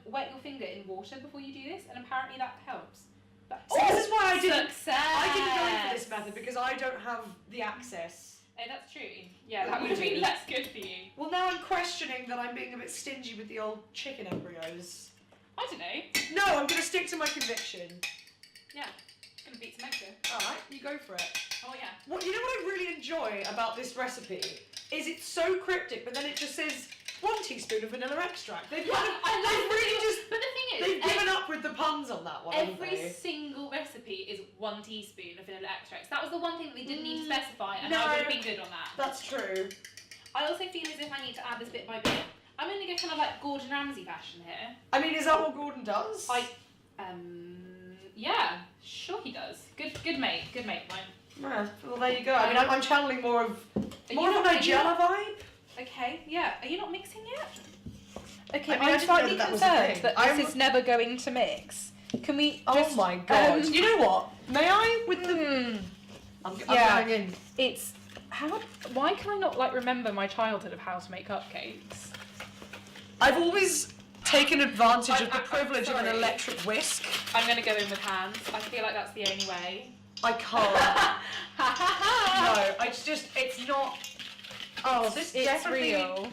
Speaker 4: wet your finger in water before you do this, and apparently that helps.
Speaker 3: See, this is why I didn't go in
Speaker 4: Success.
Speaker 3: for this method, because I don't have the access.
Speaker 4: Oh, that's true. Yeah, that would have been less good for you.
Speaker 3: Well, now I'm questioning that I'm being a bit stingy with the old chicken embryos.
Speaker 4: I don't know.
Speaker 3: No, I'm going to stick to my conviction.
Speaker 4: Yeah, gonna beat some eggs here.
Speaker 3: Alright, you go for it.
Speaker 4: Oh yeah.
Speaker 3: Well, you know what I really enjoy about this recipe? Is it's so cryptic, but then it just says 1 teaspoon of vanilla extract. They've kind of, they've really just,
Speaker 4: but the thing is,
Speaker 3: they've given up with the puns on that one, haven't
Speaker 4: every
Speaker 3: they?
Speaker 4: single recipe is 1 teaspoon of vanilla extracts. That was the one thing that they didn't need to specify, and
Speaker 3: no,
Speaker 4: I would have been good on that.
Speaker 3: That's true.
Speaker 4: I also feel as if I need to add this bit by bit. I'm going to go kind of like Gordon Ramsay fashion here.
Speaker 3: I mean, is that what Gordon does?
Speaker 4: Yeah, sure he does. Good mate, mine.
Speaker 3: Yeah, well, there you go. I mean, I'm channeling more of a Nigella vibe.
Speaker 4: Okay, yeah. Are you not mixing yet? Okay,
Speaker 3: I mean, I
Speaker 4: I'm
Speaker 3: didn't know
Speaker 4: slightly
Speaker 3: that was a
Speaker 4: concerned
Speaker 3: thing.
Speaker 4: that this is never going to mix. Can we just...
Speaker 3: Oh my god. You know what? May I with the... I'm going in.
Speaker 4: It's... Why can I not, like, remember my childhood of how to make cupcakes?
Speaker 3: I've always taken advantage of the privilege of an electric whisk.
Speaker 4: I'm going to go in with hands. I feel like that's the only way.
Speaker 3: I can't. No, it's not... Oh, this
Speaker 4: It's
Speaker 3: definitely
Speaker 4: real.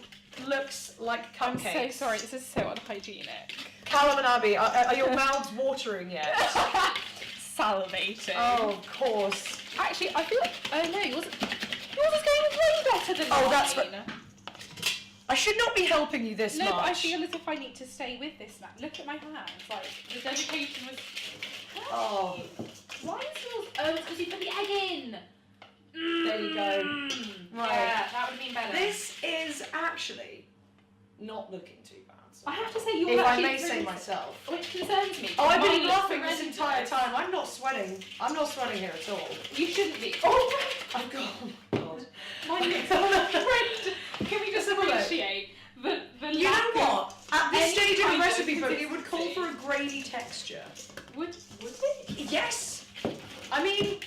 Speaker 3: looks like cupcakes.
Speaker 4: I'm so sorry, this is so unhygienic.
Speaker 3: Callum and Abby, are your mouths watering yet?
Speaker 4: Salivating.
Speaker 3: Oh, of course.
Speaker 4: Actually, I feel like... Oh no, yours is going way better than mine.
Speaker 3: Oh, that's right. I should not be helping you this much.
Speaker 4: No, but I feel as if I need to stay with this now. Look at my hands. Like, the dedication was...
Speaker 3: Oh.
Speaker 4: Why is yours... Oh, it's because you put the egg in.
Speaker 3: There you go. Right.
Speaker 4: Yeah, that would have been better.
Speaker 3: This is actually not looking too bad.
Speaker 4: I have to say, you're
Speaker 3: if I
Speaker 4: actually
Speaker 3: may say
Speaker 4: really-
Speaker 3: myself.
Speaker 4: Which concerns me.
Speaker 3: Oh, I've
Speaker 4: Mine
Speaker 3: been
Speaker 4: looks
Speaker 3: bluffing this
Speaker 4: horrendous.
Speaker 3: entire time. I'm not sweating. I'm not sweating here at all.
Speaker 4: You shouldn't be. Oh,
Speaker 3: I've got. Oh God.
Speaker 4: mine looks horrendous. Can we just
Speaker 3: Have a look.
Speaker 4: appreciate the
Speaker 3: You know
Speaker 4: lack
Speaker 3: what?
Speaker 4: of
Speaker 3: At this
Speaker 4: any
Speaker 3: stage of
Speaker 4: kind
Speaker 3: the recipe book, it would call
Speaker 4: consistency?
Speaker 3: for a grainy texture.
Speaker 4: Would it?
Speaker 3: Yes. I mean,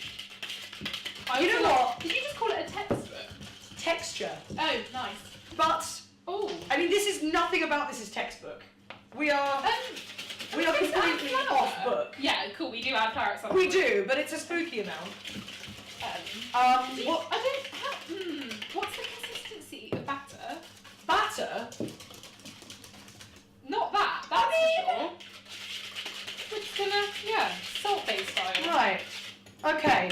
Speaker 4: I
Speaker 3: you
Speaker 4: feel
Speaker 3: know
Speaker 4: like-
Speaker 3: what?
Speaker 4: Did you just call it a textbook?
Speaker 3: Texture.
Speaker 4: Oh, nice.
Speaker 3: But I mean, this is nothing about this is textbook. We are completely off book.
Speaker 4: Yeah, cool. We do add flour at some
Speaker 3: We
Speaker 4: point.
Speaker 3: do, but it's a spooky amount.
Speaker 4: What? I don't. What's the consistency of batter?
Speaker 3: Batter?
Speaker 4: Not that. That's for sure. It's gonna, salt-based style.
Speaker 3: Right. Okay.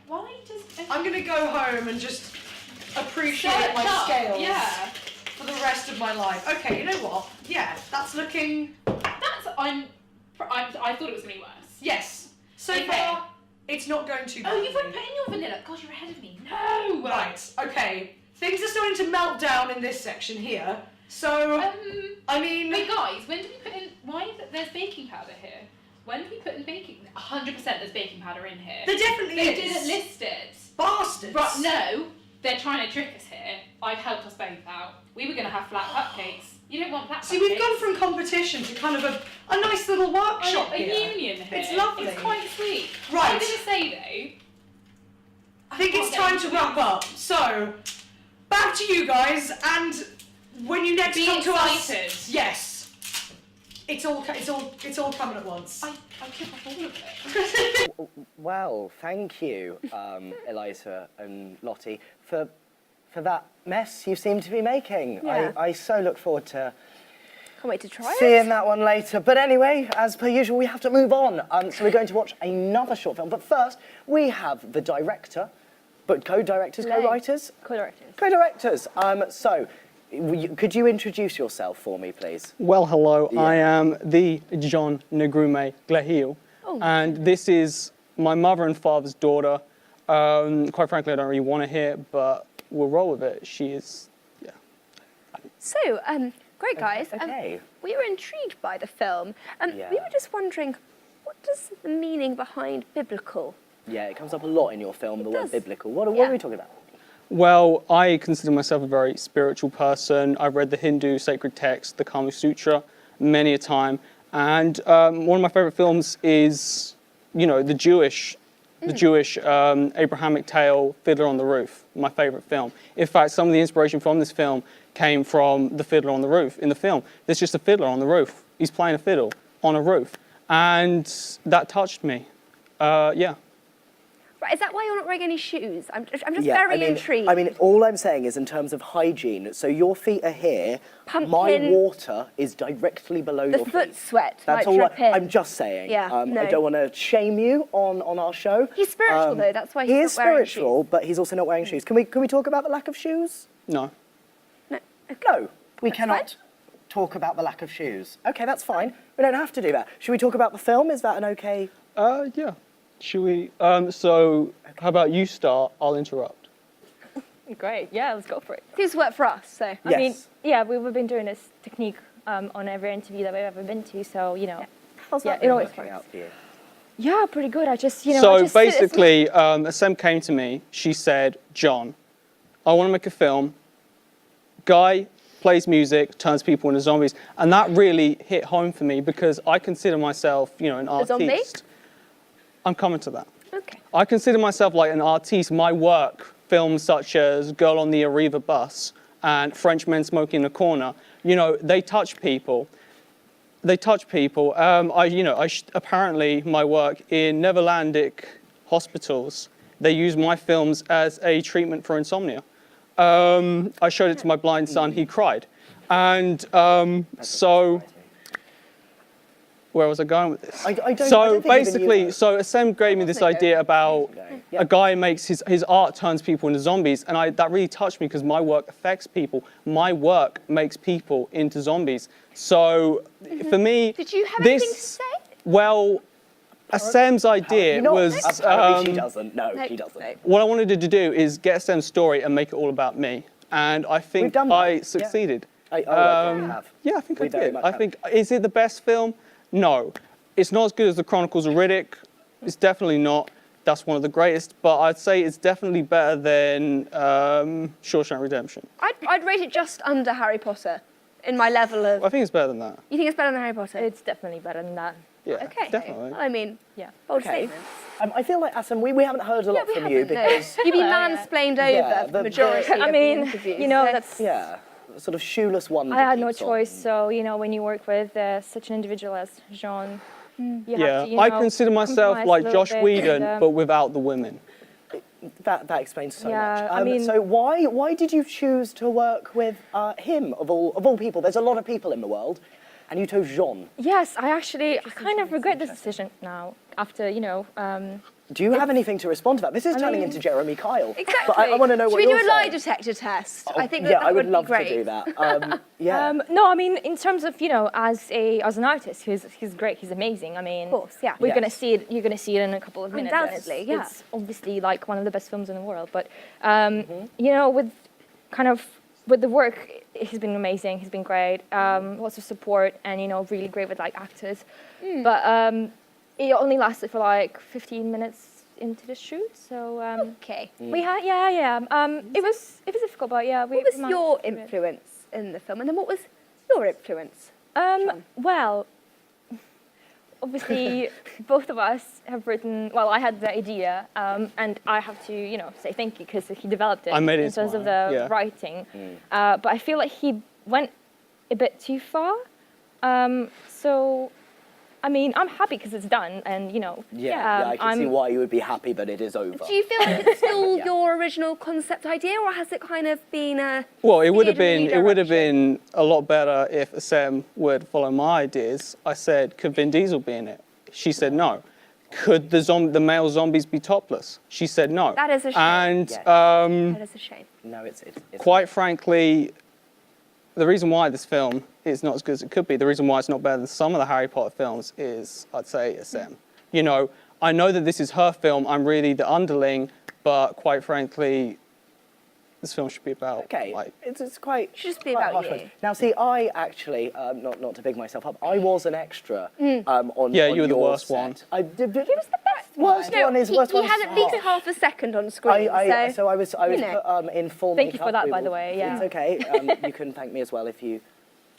Speaker 4: Why does?
Speaker 3: I'm gonna go home and just appreciate
Speaker 4: Search
Speaker 3: my
Speaker 4: up,
Speaker 3: scales
Speaker 4: yeah.
Speaker 3: for the rest of my life. Okay, you know what? Yeah, that's looking.
Speaker 4: I thought it was gonna be worse.
Speaker 3: Yes. So
Speaker 4: Okay.
Speaker 3: far, it's not going too bad.
Speaker 4: Oh, you've already put in your vanilla. God, you're ahead of me. No.
Speaker 3: Right. Okay. Things are starting to melt down in this section here. So, I mean.
Speaker 4: Wait, guys, when did we put in? There's baking powder here? When did we put in baking? 100% there's baking powder in here.
Speaker 3: There definitely
Speaker 4: They
Speaker 3: is.
Speaker 4: didn't list it.
Speaker 3: Bastards.
Speaker 4: But no, they're trying to trick us here. I've helped us both out. We were going to have flat cupcakes. You don't want flat
Speaker 3: See,
Speaker 4: cupcakes.
Speaker 3: we've gone from competition to kind of a nice little workshop
Speaker 4: a
Speaker 3: here.
Speaker 4: union here.
Speaker 3: It's lovely.
Speaker 4: It's quite sweet.
Speaker 3: Right.
Speaker 4: I'm going to say though.
Speaker 3: I think it's time to wrap up. So, back to you guys, and when you next
Speaker 4: Be
Speaker 3: come
Speaker 4: excited.
Speaker 3: to us, yes, it's all coming at once.
Speaker 4: I took off all of it.
Speaker 1: Well, thank you, Eliza and Lottie, for that mess you seem to be making.
Speaker 2: Yeah.
Speaker 1: I so look forward to
Speaker 2: Can't wait to try
Speaker 1: seeing
Speaker 2: it.
Speaker 1: that one later. But anyway, as per usual, we have to move on. So we're going to watch another short film. But first, we have the director, but co-directors,
Speaker 2: No.
Speaker 1: co-writers?
Speaker 2: Co-directors.
Speaker 1: Co-directors. So, could you introduce yourself for me, please?
Speaker 5: Well, hello. I am the John Negrume Glahil,
Speaker 2: Oh.
Speaker 5: and this is my mother and father's daughter. Quite frankly, I don't really want to hear it, but we'll roll with it. She is, yeah.
Speaker 2: So, great guys.
Speaker 1: Okay.
Speaker 2: We were intrigued by the film, and
Speaker 1: Yeah.
Speaker 2: we were just wondering, what does the meaning behind biblical?
Speaker 1: Yeah, it comes up a lot in your film, the word
Speaker 2: does.
Speaker 1: biblical. What are we talking about?
Speaker 5: Well, I consider myself a very spiritual person. I've read the Hindu sacred text, the Kama Sutra, many a time. And one of my favorite films is, the Jewish Abrahamic tale, Fiddler on the Roof, my favorite film. In fact, some of the inspiration from this film came from the Fiddler on the Roof in the film. There's just a fiddler on the roof. He's playing a fiddle on a roof. and that touched me. Yeah.
Speaker 2: Right, is that why you're not wearing any shoes? I'm just
Speaker 1: Yeah,
Speaker 2: very intrigued.
Speaker 1: I mean, all I'm saying is in terms of hygiene, so your feet are here, my
Speaker 2: Pumpkin.
Speaker 1: water is directly below
Speaker 2: The
Speaker 1: your feet.
Speaker 2: foot sweat
Speaker 1: That's
Speaker 2: might
Speaker 1: all
Speaker 2: drip in.
Speaker 1: I'm just saying.
Speaker 2: Yeah, no.
Speaker 1: I don't want to shame you on our show.
Speaker 2: He's spiritual though, that's why he's
Speaker 1: he
Speaker 2: not
Speaker 1: is
Speaker 2: wearing
Speaker 1: spiritual, but he's also not wearing shoes. Can we talk about the lack of shoes?
Speaker 5: No.
Speaker 1: No, we cannot talk about the lack of shoes. Okay, that's fine. We don't have to do that. Should we talk about the film? Is that an okay?
Speaker 5: Yeah. Should we? So, how about you start? I'll interrupt.
Speaker 13: Great, yeah, let's go for it.
Speaker 2: Seems to work for us, so.
Speaker 13: I mean, yeah, we've been doing this technique on every interview that we've ever been to, so, you know.
Speaker 1: How's that
Speaker 13: it always
Speaker 1: working out for you?
Speaker 13: Yeah, pretty good. I just, you know.
Speaker 5: So
Speaker 13: I just
Speaker 5: basically, Sam came to me. She said, "John, I want to make a film. Guy plays music, turns people into zombies," and that really hit home for me because I consider myself, you know, an artist.
Speaker 2: zombie?
Speaker 5: I'm coming to that.
Speaker 2: Okay.
Speaker 5: I consider myself like an artiste. My work, films such as Girl on the Arriva Bus and French Men Smoking in a Corner, you know, they touch people. They touch people. Apparently my work in Netherlandic hospitals, they use my films as a treatment for insomnia. I showed it to my blind son, he cried. And so, where was I going with this?
Speaker 1: I don't
Speaker 5: So
Speaker 1: think even
Speaker 5: basically,
Speaker 1: you-
Speaker 5: so Sam gave me this idea about a guy makes his art turns people into zombies, and that really touched me because my work affects people. My work makes people into zombies. So for me,
Speaker 2: Did you have
Speaker 5: this,
Speaker 2: anything to say?
Speaker 5: well, Sam's idea was
Speaker 1: Apparently she doesn't. No, she doesn't.
Speaker 5: what I wanted to do is get Sam's story and make it all about me, and I think I succeeded.
Speaker 1: I have.
Speaker 5: Yeah, I think
Speaker 1: We
Speaker 5: I
Speaker 1: very
Speaker 5: did.
Speaker 1: much
Speaker 5: I
Speaker 1: have.
Speaker 5: think, is it the best film? No. It's not as good as The Chronicles of Riddick. It's definitely not. That's one of the greatest, but I'd say it's definitely better than Shawshank Redemption.
Speaker 2: I'd rate it just under Harry Potter in my level of.
Speaker 5: I think it's better than that.
Speaker 2: You think it's better than Harry Potter?
Speaker 13: It's definitely better than that.
Speaker 5: Yeah,
Speaker 2: Okay.
Speaker 5: definitely.
Speaker 2: I mean,
Speaker 13: yeah.
Speaker 2: Bold
Speaker 1: Okay.
Speaker 2: statements.
Speaker 1: I feel like, Asim, we haven't heard a lot
Speaker 2: we
Speaker 1: from you
Speaker 2: haven't, no.
Speaker 1: because...
Speaker 2: You've been mansplained over
Speaker 1: Yeah,
Speaker 2: for the
Speaker 1: but-
Speaker 2: majority
Speaker 1: I
Speaker 2: of
Speaker 13: mean,
Speaker 2: the interviews.
Speaker 13: you know,
Speaker 2: so-
Speaker 13: that's.
Speaker 1: Yeah, sort of shoeless wonder.
Speaker 13: I had no
Speaker 1: keeps on.
Speaker 13: choice, so, you know, when you work with such an individual as Jean, you
Speaker 5: Yeah,
Speaker 13: have to, you
Speaker 5: I
Speaker 13: know,
Speaker 5: consider myself
Speaker 13: compromise
Speaker 5: like
Speaker 13: a little
Speaker 5: Josh
Speaker 13: bit
Speaker 5: Whedon,
Speaker 13: and,
Speaker 5: but without the women.
Speaker 1: That explains so
Speaker 13: Yeah,
Speaker 1: much.
Speaker 13: I mean-
Speaker 1: so why did you choose to work with him of all people? There's a lot of people in the world, and you chose Jean.
Speaker 13: Yes, I kind of regret this decision now, after, you know.
Speaker 1: Do you have anything to respond to that? This is turning into Jeremy Kyle.
Speaker 2: Exactly.
Speaker 1: But I want to know
Speaker 2: Should
Speaker 1: what
Speaker 2: we do
Speaker 1: you're
Speaker 2: a lie
Speaker 1: saying.
Speaker 2: detector test?
Speaker 1: Oh,
Speaker 2: I think
Speaker 1: yeah,
Speaker 2: that
Speaker 1: I would
Speaker 2: be
Speaker 1: love
Speaker 2: great.
Speaker 1: to do that. Yeah.
Speaker 13: No, I mean, in terms of, you know, as an artist, he's great, he's amazing. I mean,
Speaker 2: Of course, yeah.
Speaker 13: We're
Speaker 1: Yes.
Speaker 13: gonna see it. You're gonna see it in a couple of minutes. and
Speaker 2: Undoubtedly, yeah.
Speaker 13: It's obviously like one of the best films in the world. But you know, with the work, he's been amazing. He's been great. Lots of support, and you know, really great with like actors. But it only lasted for like 15 minutes into the shoot. So
Speaker 2: Okay.
Speaker 13: we had it was difficult, but yeah.
Speaker 2: What was your influence in the film, and then what was your influence?
Speaker 13: Well, obviously, both of us have written. Well, I had the idea, and I have to, you know, say thank you because he developed it
Speaker 5: I made it
Speaker 13: in terms of
Speaker 5: mine,
Speaker 13: the
Speaker 5: yeah.
Speaker 13: writing. But I feel like he went a bit too far. So, I mean, I'm happy because it's done, and you know.
Speaker 1: Yeah, I can see why you would be happy, but it is over.
Speaker 2: Do you feel like it's still your original concept idea, or has it kind of been a?
Speaker 5: Well, it would have
Speaker 2: steered in a
Speaker 5: been
Speaker 2: new
Speaker 5: been a lot better if Sam would follow my ideas. I said, could Vin Diesel be in it? She said no. Could the male zombies be topless? She said no.
Speaker 2: That is a shame.
Speaker 5: And
Speaker 2: That is a shame.
Speaker 1: No, it's
Speaker 5: quite frankly, the reason why this film is not as good as it could be, the reason why it's not better than some of the Harry Potter films is, I'd say, Sam. You know, I know that this is her film. I'm really the underling, but quite frankly, this film should be about.
Speaker 1: Okay,
Speaker 5: like,
Speaker 1: it's quite.
Speaker 2: It should just be
Speaker 1: quite
Speaker 2: about
Speaker 1: harsh
Speaker 2: you.
Speaker 1: words. Now, see, I actually, not to big myself up, I was an extra
Speaker 2: Mm.
Speaker 1: on.
Speaker 5: Yeah,
Speaker 1: on
Speaker 5: you were the
Speaker 1: your
Speaker 5: worst
Speaker 1: set.
Speaker 5: one.
Speaker 1: I did.
Speaker 2: He was the best
Speaker 1: Worst one is worst
Speaker 2: he
Speaker 1: one.
Speaker 2: had at least half a second on screen.
Speaker 1: So I was
Speaker 2: you know.
Speaker 1: put in full
Speaker 13: Thank you
Speaker 1: makeup.
Speaker 13: for that,
Speaker 1: We
Speaker 13: by the
Speaker 1: will-
Speaker 13: way, yeah.
Speaker 1: It's okay. You can thank me as well if you.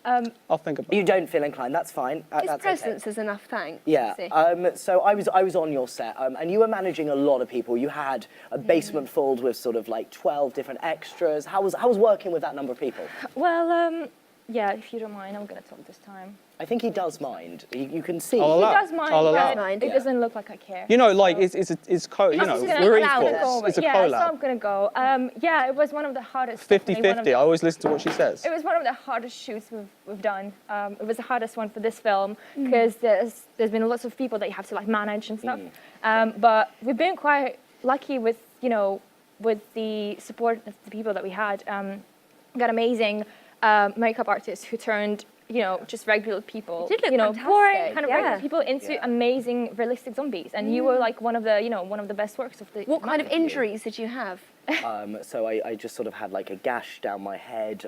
Speaker 5: I'll think about
Speaker 1: You don't feel inclined. That's fine.
Speaker 2: His
Speaker 1: That's
Speaker 2: presence
Speaker 1: okay.
Speaker 2: is enough, thanks.
Speaker 1: Yeah.
Speaker 2: See.
Speaker 1: So I was on your set, and you were managing a lot of people. You had a basement filled with sort of like 12 different extras. How was working with that number of people?
Speaker 13: Well, Yeah, if you don't mind, I'm going to talk this time.
Speaker 1: I think he does mind. You can see.
Speaker 13: He does mind,
Speaker 5: I'll allow.
Speaker 13: but it doesn't look like I care.
Speaker 5: You know, like it's you know, we're equals. It's a
Speaker 13: yeah, so
Speaker 5: collab.
Speaker 13: I'm going to go. Yeah, it was one of the hardest.
Speaker 5: 50-50. I always listen to what she says.
Speaker 13: It was one of the hardest shoots we've done. It was the hardest one for this film because there's been lots of people that you have to like manage and stuff. But we've been quite lucky with with the support of the people that we had. Got amazing makeup artists who turned just regular people,
Speaker 2: It did look
Speaker 13: boring
Speaker 2: fantastic,
Speaker 13: kind of
Speaker 2: yeah.
Speaker 13: regular people into amazing realistic zombies. And you were like one of the best works of the.
Speaker 2: What kind of injuries did you have?
Speaker 1: So I just sort of had like a gash down my head.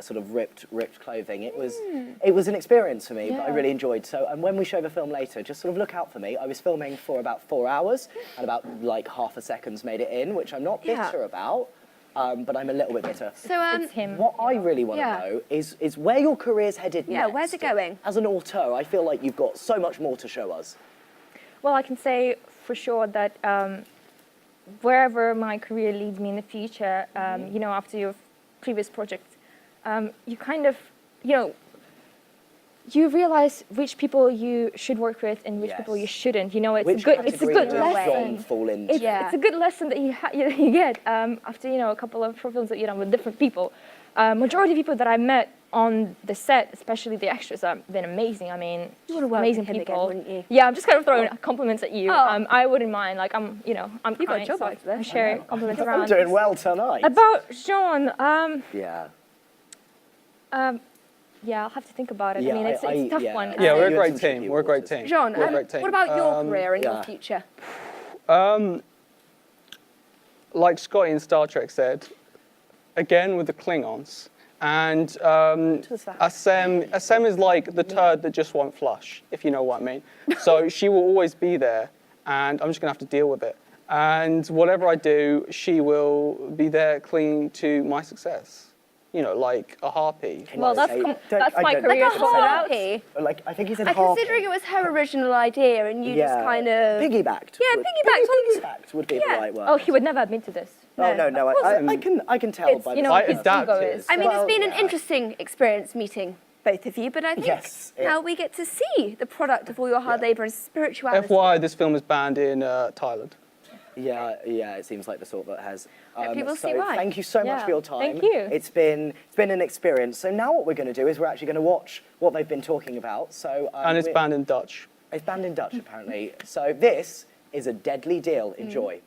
Speaker 1: Sort of ripped clothing. It was an experience for me, but I really enjoyed. So and when we show the film later, just sort of look out for me. I was filming for about 4 hours, and about like half a second's made it in, which I'm not bitter about. But I'm a little bit bitter.
Speaker 2: So,
Speaker 1: what I really want to know is where your career's headed next.
Speaker 2: Yeah, where's it going?
Speaker 1: As an auteur, I feel like you've got so much more to show us.
Speaker 13: Well, I can say for sure that wherever my career leads me in the future, after your previous project, you kind of, you realize which people you should work with and which people you shouldn't. It's a good lesson.
Speaker 1: Fall into?
Speaker 13: It's a good lesson that you get after a couple of films that you've done with different people. Majority of people that I met on the set, especially the extras, have been amazing. I mean,
Speaker 2: you want to work
Speaker 13: amazing
Speaker 2: with him
Speaker 13: people.
Speaker 2: again, wouldn't you?
Speaker 13: Yeah, I'm just kind of throwing compliments at you.
Speaker 2: Oh.
Speaker 13: I wouldn't mind. Like I'm
Speaker 2: You've got a job
Speaker 13: so
Speaker 2: after this.
Speaker 13: I share compliments around.
Speaker 1: I'm doing well tonight.
Speaker 13: About Jean.
Speaker 1: Yeah.
Speaker 13: Yeah, I'll have to think about it.
Speaker 1: Yeah,
Speaker 13: I mean, it's a tough one.
Speaker 5: Yeah, we're a great team. We're a great team.
Speaker 2: John,
Speaker 5: We're a great team.
Speaker 2: what about your career and your future?
Speaker 5: Like Scotty in Star Trek said, again with the Klingons, and Assem is like the turd that just won't flush, if you know what I mean. So she will always be there, and I'm just gonna have to deal with it. And whatever I do, she will be there clinging to my success. Like a harpy.
Speaker 13: Well, that's my career.
Speaker 2: Like a harpy.
Speaker 1: Like I think he said
Speaker 2: And
Speaker 1: harpy.
Speaker 2: considering it was her original idea and you just kind of
Speaker 1: piggybacked.
Speaker 2: Yeah,
Speaker 1: Piggybacked would be the right word.
Speaker 13: Oh, he would never admit to this.
Speaker 1: No. I can tell by the
Speaker 5: I adapted.
Speaker 2: I mean, it's been an interesting experience meeting both of you, but I think now we get to see the product of all your hard labour and spirituality.
Speaker 5: FYI, this film is banned in Thailand.
Speaker 1: Yeah, it seems like the sort that has.
Speaker 2: People see why.
Speaker 1: Thank you so much for your time.
Speaker 13: Thank you.
Speaker 1: It's been an experience. So now what we're going to do is we're actually going to watch what they've been talking about. So
Speaker 5: and it's banned in Dutch.
Speaker 1: It's banned in Dutch apparently. So this is A Deadly Deal. Enjoy.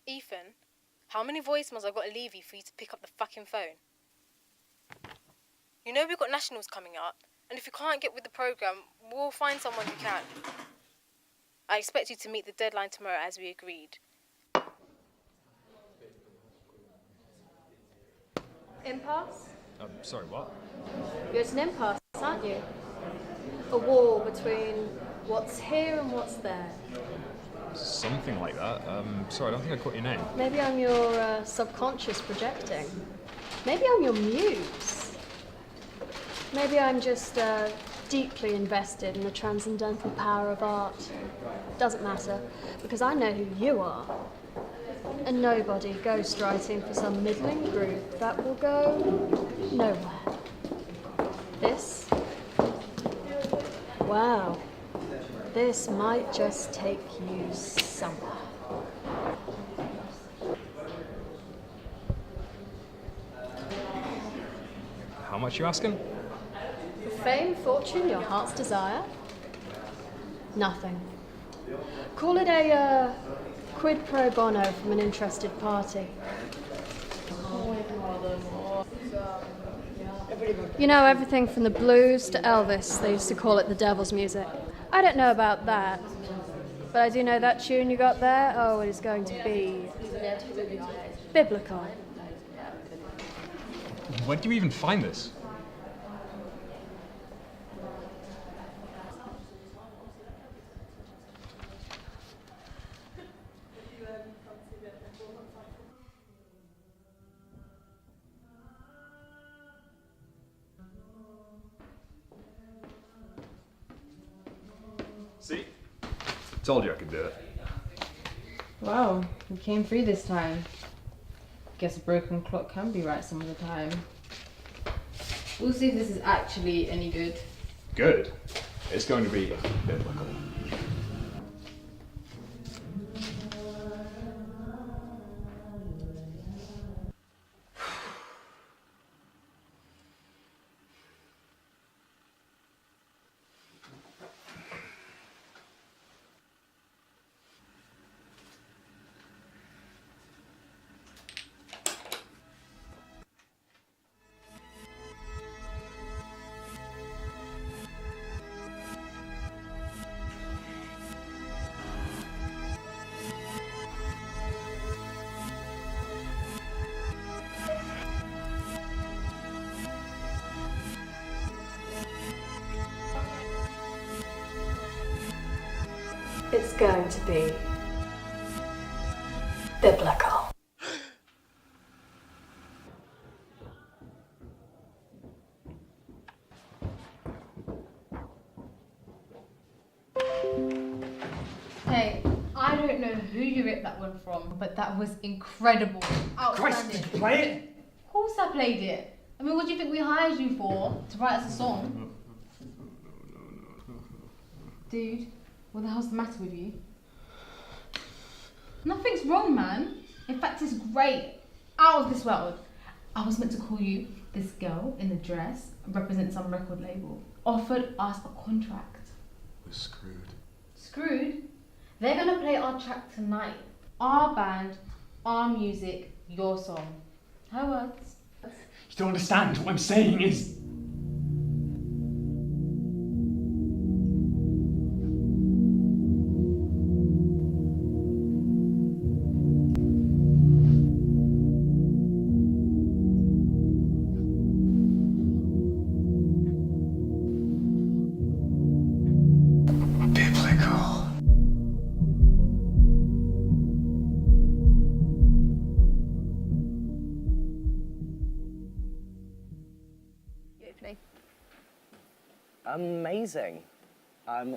Speaker 6: Ethan, how many voicemails I've got to leave you for you to pick up the fucking phone? You know we've got nationals coming up, and if you can't get with the programme, we'll find someone who can. I expect you to meet the deadline tomorrow as we agreed.
Speaker 9: Impasse?
Speaker 23: Sorry, what?
Speaker 9: You're at an impasse, aren't you? A wall between what's here and what's there.
Speaker 23: Something like that. Sorry, I don't think I caught your name.
Speaker 9: Maybe I'm your subconscious projecting. Maybe I'm your muse. Maybe I'm just deeply invested in the transcendental power of art. Doesn't matter, because I know who you are. And nobody ghostwriting for some middling group that will go nowhere. This? Wow. This might just take you somewhere.
Speaker 23: How much you asking?
Speaker 9: Fame, fortune, your heart's desire? Nothing. Call it a quid pro bono from an interested party. You know, everything from the blues to Elvis, they used to call it the devil's music. I don't know about that, but I do know that tune you got there, oh, it is going to be biblical.
Speaker 23: Where do you even find this? See? Told you I could do it.
Speaker 8: Wow, we came through this time. Guess a broken clock can be right some of the time. We'll see if this is actually any good.
Speaker 23: Good. It's going to be biblical.
Speaker 9: It's going to be biblical.
Speaker 8: Hey, I don't know who you ripped that one from, but that was incredible. Outstanding.
Speaker 10: Christ, did you play it?
Speaker 8: Of course I played it. I mean, what do you think we hired you for? To write us a song? Dude, what the hell's the matter with you? Nothing's wrong, man. In fact, it's great. Out of this world. I was meant to call you this girl in the dress, represent some record label. Offered us a contract.
Speaker 23: We're screwed.
Speaker 8: Screwed? They're gonna play our track tonight. Our band, our music, your song. How works?
Speaker 10: You don't understand. What I'm saying is...
Speaker 1: Amazing.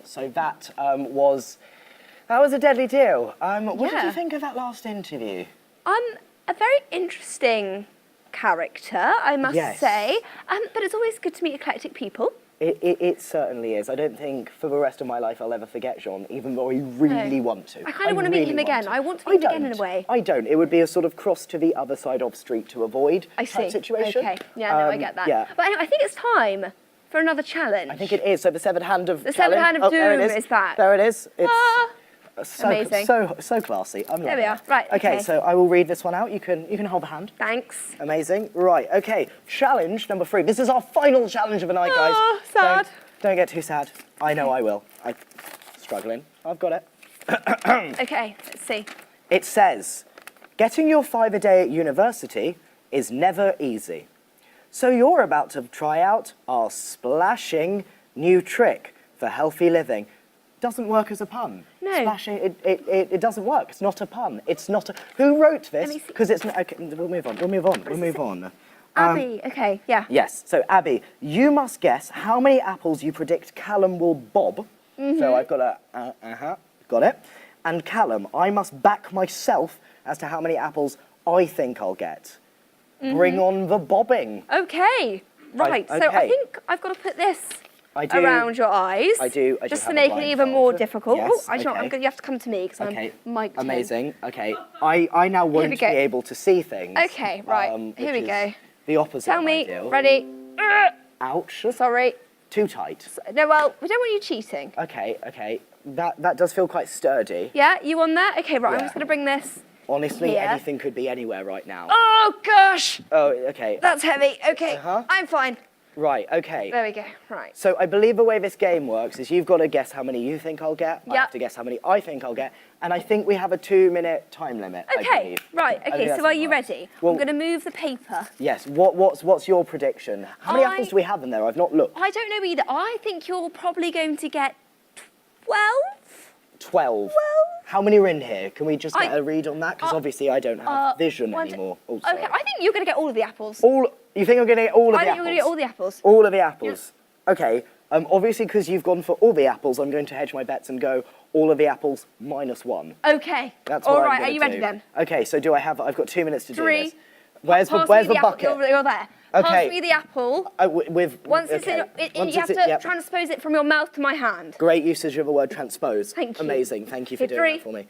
Speaker 1: So that was a deadly deal. What did you think of that last interview?
Speaker 2: A very interesting character, I must say. But it's always good to meet eclectic people.
Speaker 1: It certainly is. I don't think for the rest of my life I'll ever forget Jean, even though I really want to.
Speaker 2: I kind of want to meet him again. I want to meet him again in a way.
Speaker 1: I don't. It would be a sort of cross to the other side of street to avoid
Speaker 2: I see.
Speaker 1: type situation.
Speaker 2: Okay. Yeah, no, I get that.
Speaker 1: Yeah.
Speaker 2: But anyway, I think it's time for another challenge.
Speaker 1: I think it is. So the severed hand of
Speaker 2: The severed hand of
Speaker 1: there it
Speaker 2: doom is back.
Speaker 1: There it is. It's so,
Speaker 2: amazing.
Speaker 1: So classy. I'm
Speaker 2: There we
Speaker 1: loving
Speaker 2: are. Right.
Speaker 1: it. Okay, so I will read this one out. You can hold the hand.
Speaker 2: Thanks.
Speaker 1: Amazing. Right. Okay. Challenge number 3. This is our final challenge of the night, guys.
Speaker 2: Oh, sad.
Speaker 1: Don't get too sad. I know I will. I'm struggling. I've got it.
Speaker 2: Okay. Let's see.
Speaker 1: It says, getting your 5 a day at university is never easy. So you're about to try out our splashing new trick for healthy living. Doesn't work as a pun.
Speaker 2: No.
Speaker 1: Splashing, it doesn't work. It's not a pun. It's not a... Who wrote this? Because it's... Okay, we'll move on.
Speaker 2: Abby. Okay. Yeah.
Speaker 1: Yes. So, Abby, you must guess how many apples you predict Callum will bob. So I've got a... got it. And Callum, I must back myself as to how many apples I think I'll get. Bring on the bobbing.
Speaker 2: Okay. Right. So I
Speaker 1: okay.
Speaker 2: think I've got to put this
Speaker 1: I do.
Speaker 2: around your eyes.
Speaker 1: I do
Speaker 2: Just to
Speaker 1: have a
Speaker 2: make it even more
Speaker 1: blindfold.
Speaker 2: difficult.
Speaker 1: Yes,
Speaker 2: Oh,
Speaker 1: okay.
Speaker 2: you have to come to me because
Speaker 1: Okay.
Speaker 2: I'm mic'd in.
Speaker 1: Amazing. Okay. I now
Speaker 2: Here
Speaker 1: won't
Speaker 2: we
Speaker 1: be
Speaker 2: go.
Speaker 1: able to see things.
Speaker 2: Okay. Right. Here we
Speaker 1: which
Speaker 2: go.
Speaker 1: is The opposite
Speaker 2: Tell
Speaker 1: of
Speaker 2: me.
Speaker 1: ideal.
Speaker 2: Ready?
Speaker 1: Ouch.
Speaker 2: Sorry.
Speaker 1: Too tight.
Speaker 2: No. Well, we don't want you cheating.
Speaker 1: Okay. That does feel quite sturdy.
Speaker 2: Yeah. You on that? Okay. Right. I'm
Speaker 1: Yeah.
Speaker 2: just going to bring this.
Speaker 1: Honestly,
Speaker 2: Here.
Speaker 1: anything could be anywhere right now.
Speaker 2: Oh gosh.
Speaker 1: Oh, okay.
Speaker 2: That's heavy. Okay. I'm fine.
Speaker 1: Right, okay.
Speaker 2: There we go. Right.
Speaker 1: So I believe the way this game works is you've got to guess how many you think I'll get. I
Speaker 2: Yep.
Speaker 1: have to guess how many I think I'll get. And I think we have a 2-minute time limit, I
Speaker 2: Okay.
Speaker 1: believe.
Speaker 2: Right.
Speaker 1: I
Speaker 2: Okay.
Speaker 1: think
Speaker 2: So
Speaker 1: that's
Speaker 2: are you
Speaker 1: right.
Speaker 2: ready?
Speaker 1: Well-
Speaker 2: I'm going to move the paper.
Speaker 1: Yes, what's your prediction? How many apples do we have in there? I've not looked.
Speaker 2: I don't know either. I think you're probably going to get 12.
Speaker 1: 12. How many are in here? Can we just get a read on that? Because obviously I don't have vision
Speaker 2: Okay.
Speaker 1: anymore.
Speaker 2: I think you're going to get all of the apples.
Speaker 1: You think I'm going to get all of the
Speaker 2: I think
Speaker 1: apples?
Speaker 2: you're going to get all the apples.
Speaker 1: All of the apples. Okay, Obviously, because you've gone for all the apples, I'm going to hedge my bets and go all of the apples -1.
Speaker 2: Okay.
Speaker 1: That's
Speaker 2: All
Speaker 1: what
Speaker 2: right,
Speaker 1: I'm gonna
Speaker 2: are you ready
Speaker 1: do.
Speaker 2: then?
Speaker 1: Okay, so I've got 2 minutes to do
Speaker 2: 3.
Speaker 1: this. Where's the
Speaker 2: apple.
Speaker 1: bucket?
Speaker 2: You're there.
Speaker 1: Okay.
Speaker 2: Pass me the apple.
Speaker 1: Once
Speaker 2: It's in your, you have to transpose it from your mouth to my hand.
Speaker 1: Great usage of the word transpose.
Speaker 2: Thank you.
Speaker 1: Amazing. Thank you for
Speaker 2: Okay,
Speaker 1: doing that for
Speaker 2: 3,
Speaker 1: me.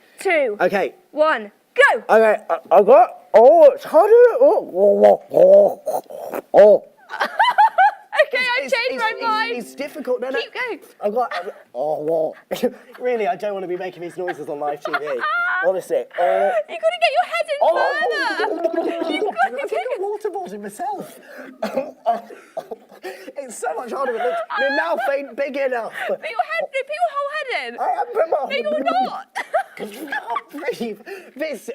Speaker 2: 2,
Speaker 1: Okay.
Speaker 2: 1, go!
Speaker 1: Okay, I got. Oh, it's hard to. Oh.
Speaker 2: Okay, I changed my mind.
Speaker 1: It's difficult. No.
Speaker 2: Keep going.
Speaker 1: I've got. Oh, really, I don't want to be making these noises on live TV. Honestly. Oh.
Speaker 2: You got to get your head in further. You got to
Speaker 1: take a waterboarding myself. It's so much harder. Look, my mouth ain't big enough.
Speaker 2: Put your whole head in.
Speaker 1: I am put my
Speaker 2: No, you're not.
Speaker 1: You can't breathe.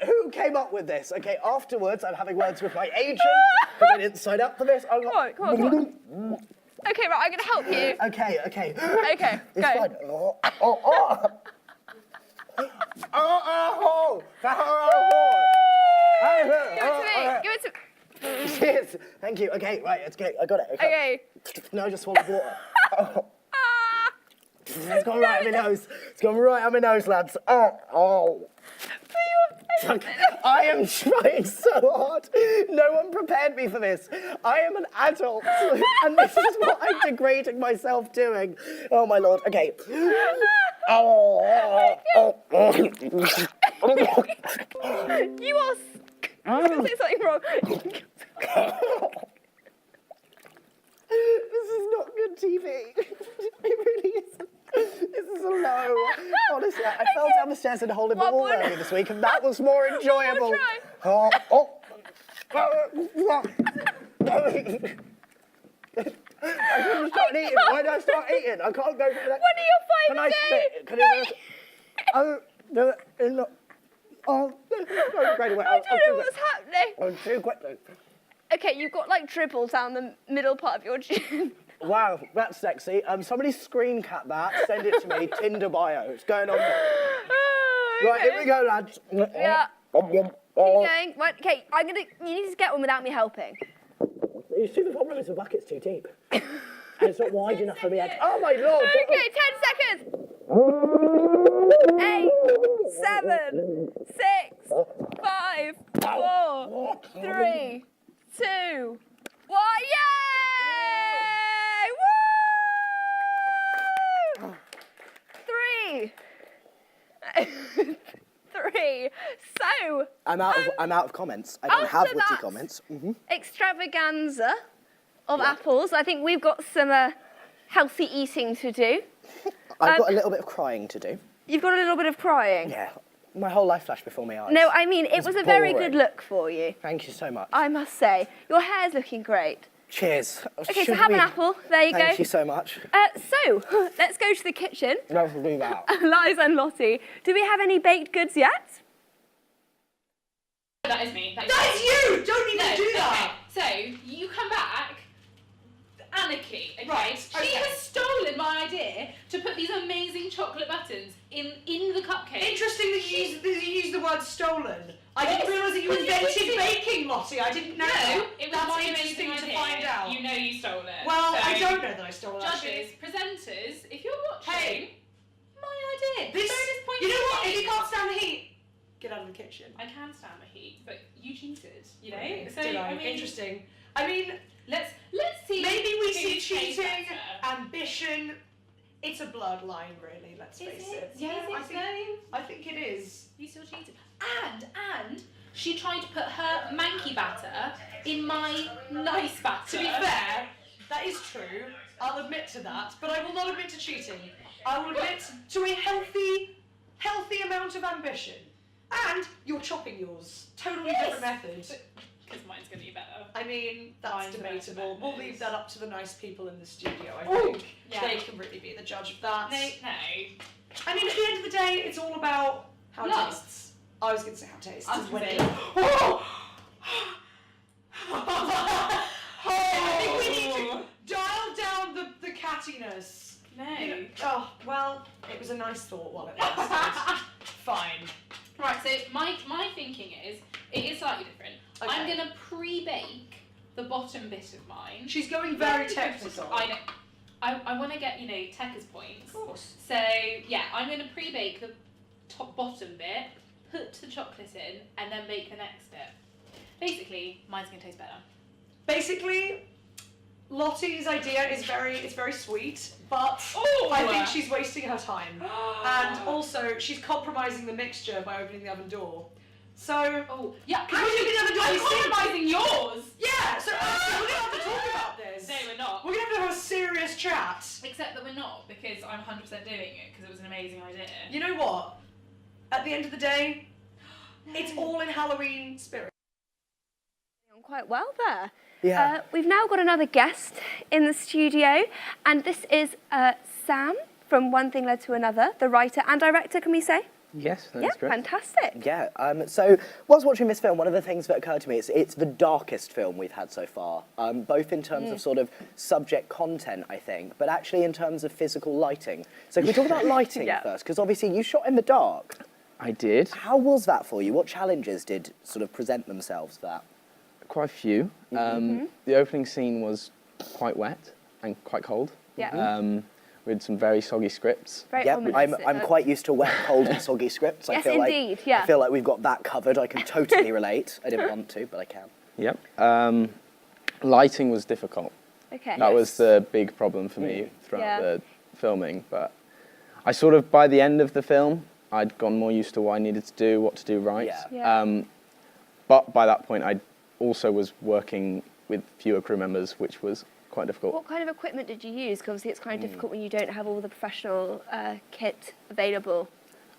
Speaker 1: Who came up with this? Okay, afterwards, I'm having words with my agent because I didn't sign up for this.
Speaker 2: Come on. Okay, right, I'm going to help you.
Speaker 1: Okay.
Speaker 2: Okay,
Speaker 1: It's
Speaker 2: go.
Speaker 1: fine.
Speaker 2: Give it to me.
Speaker 1: Cheers. Thank you. Okay, right, it's okay. I got it.
Speaker 2: Okay.
Speaker 1: No, just swallow water. It's gone right up my nose. It's gone right up my nose, lads. Oh. I am trying so hard. No one prepared me for this. I am an adult, and this is what I'm degrading myself doing. Oh my lord. Okay.
Speaker 2: You are. I'm going to say something wrong.
Speaker 1: This is not good TV. It really isn't. This is a low. Honestly, I fell down the stairs and hole in the wall earlier this week, and that was more enjoyable. I shouldn't start eating. Why did I start eating? I can't go for that.
Speaker 2: When are your 5
Speaker 1: Can I spit? Can I
Speaker 2: I don't know what's happening.
Speaker 1: I'm too quick.
Speaker 2: Okay, you've got like dribble down the middle part of your chin.
Speaker 1: Wow, that's sexy. Somebody screen cap that, send it to me, Tinder bio. It's going on. Right, here we go, lads.
Speaker 2: Yeah. Keep going. Right, okay, you need to get one without me helping.
Speaker 1: You see, the problem is the bucket's too deep. And it's not wide enough for me. Oh my lord.
Speaker 2: Okay, 10 seconds. 8, 7, 6, 5, 4, 3, 2, 1. Yay! Woo! 3. 3. So.
Speaker 1: I'm out of comments. I don't have witty comments.
Speaker 2: Extravaganza of apples. I think we've got some healthy eating to do.
Speaker 1: I've got a little bit of crying to do.
Speaker 2: You've got a little bit of crying?
Speaker 1: Yeah. My whole life flashed before my eyes.
Speaker 2: No, I mean, it was a very good look for you.
Speaker 1: Thank you so much.
Speaker 2: I must say. Your hair's looking great.
Speaker 1: Cheers.
Speaker 2: Okay, so have an apple. There you go.
Speaker 1: Thank you so much.
Speaker 2: So, let's go to the kitchen.
Speaker 1: Let's do that.
Speaker 2: Liza and Lottie, do we have any baked goods yet?
Speaker 4: That is me.
Speaker 3: That is you! Don't even do that!
Speaker 4: Okay. So, you come back, anarchy, okay?
Speaker 3: Right,
Speaker 4: She has stolen my idea to put these amazing chocolate buttons in the cupcake.
Speaker 3: Interesting that you used the word stolen. I didn't realise that you invented baking, Lottie. I didn't know.
Speaker 4: No, it was
Speaker 3: That's
Speaker 4: my
Speaker 3: interesting
Speaker 4: amazing
Speaker 3: to
Speaker 4: idea.
Speaker 3: find out.
Speaker 4: You know you stole it.
Speaker 3: Well,
Speaker 4: So,
Speaker 3: I don't know that I stole it.
Speaker 4: Judges, presenters, if you're watching,
Speaker 3: Hey.
Speaker 4: my idea.
Speaker 3: This,
Speaker 4: Bonus points
Speaker 3: you know
Speaker 4: for
Speaker 3: what?
Speaker 4: me.
Speaker 3: If you can't stand the heat, get out of the kitchen.
Speaker 4: I can stand the heat, but you cheated, you know?
Speaker 3: Okay,
Speaker 4: So,
Speaker 3: did I?
Speaker 4: I mean,
Speaker 3: Interesting. I mean,
Speaker 4: let's see.
Speaker 3: maybe we
Speaker 4: who
Speaker 3: see
Speaker 4: tastes
Speaker 3: cheating,
Speaker 4: better.
Speaker 3: ambition. It's a blurred line, really. Let's face it.
Speaker 4: Yeah,
Speaker 3: I think it is.
Speaker 4: You still cheated. And she tried to put her manky batter in my nice batter.
Speaker 3: To be fair, that is true. I'll admit to that, but I will not admit to cheating. I will admit to a healthy amount of ambition. And you're chopping yours. Totally different method.
Speaker 4: Because mine's going to be better.
Speaker 3: I mean, that's
Speaker 4: Mine's
Speaker 3: debatable. We'll leave that up to the nice people in the studio, I
Speaker 4: Ooh,
Speaker 3: think.
Speaker 4: yeah.
Speaker 3: They can really be the judge of that.
Speaker 4: No.
Speaker 3: I mean, at the end of the day, it's all about how it
Speaker 4: Love.
Speaker 3: tastes. I was going to say how it tastes.
Speaker 4: I was
Speaker 3: when
Speaker 4: gonna
Speaker 3: it-
Speaker 4: say-
Speaker 3: Oh! I think we need to dial down the cattiness.
Speaker 4: No.
Speaker 3: You know- oh, well, it was a nice thought while it lasted. Fine.
Speaker 4: Right, so my thinking is, it is slightly different.
Speaker 3: Okay.
Speaker 4: I'm going to pre-bake the bottom bit of mine.
Speaker 3: She's going very technical.
Speaker 4: I know. I want to get, you know, Tekka's points. Of course. So, yeah, I'm going to pre-bake the bottom bit, put the chocolate in, and then bake the next bit. Basically, mine's going to taste better.
Speaker 3: Basically, Lottie's idea is very sweet, but
Speaker 4: Ooh.
Speaker 3: I think she's wasting her time. And also, she's compromising the mixture by opening the oven door. So,
Speaker 4: yeah,
Speaker 3: because we're opening the oven door,
Speaker 4: I'm compromising yours.
Speaker 3: Yeah, so we're going to have to talk about this.
Speaker 4: No, we're not.
Speaker 3: We're going to have a serious chat.
Speaker 4: Except that we're not, because I'm 100% doing it, because it was an amazing idea.
Speaker 3: You know what? At the end of the day, it's all in Halloween spirit.
Speaker 2: Quite well there.
Speaker 1: Yeah.
Speaker 2: We've now got another guest in the studio, and this is Sam from One Thing Led to Another, the writer and director, can we say?
Speaker 1: Yes,
Speaker 2: Yeah, fantastic.
Speaker 1: Yeah, so whilst watching this film, one of the things that occurred to me is it's the darkest film we've had so far, both in terms of sort of subject content, I think, but actually in terms of physical lighting. So can we talk about lighting first? Because obviously you shot in the dark.
Speaker 14: I did.
Speaker 1: How was that for you? What challenges did sort of present themselves for that?
Speaker 14: Quite a few. The opening scene was quite wet and quite cold.
Speaker 2: Yeah.
Speaker 14: We had some very soggy scripts.
Speaker 2: Very
Speaker 1: Yep,
Speaker 2: ominous.
Speaker 1: I'm quite used to wet, cold and soggy scripts.
Speaker 2: Yes,
Speaker 1: I feel
Speaker 2: indeed,
Speaker 1: like,
Speaker 2: yeah.
Speaker 1: I feel like we've got that covered. I can totally relate. I didn't want to, but I can.
Speaker 14: Yep. Lighting was difficult.
Speaker 2: Okay.
Speaker 14: That was the big problem for me throughout the filming. But I sort of, by the end of the film, I'd gone more used to what I needed to do, what to do right. But by that point, I also was working with fewer crew members, which was quite difficult.
Speaker 2: What kind of equipment did you use? Because obviously it's kind of difficult when you don't have all the professional kit available.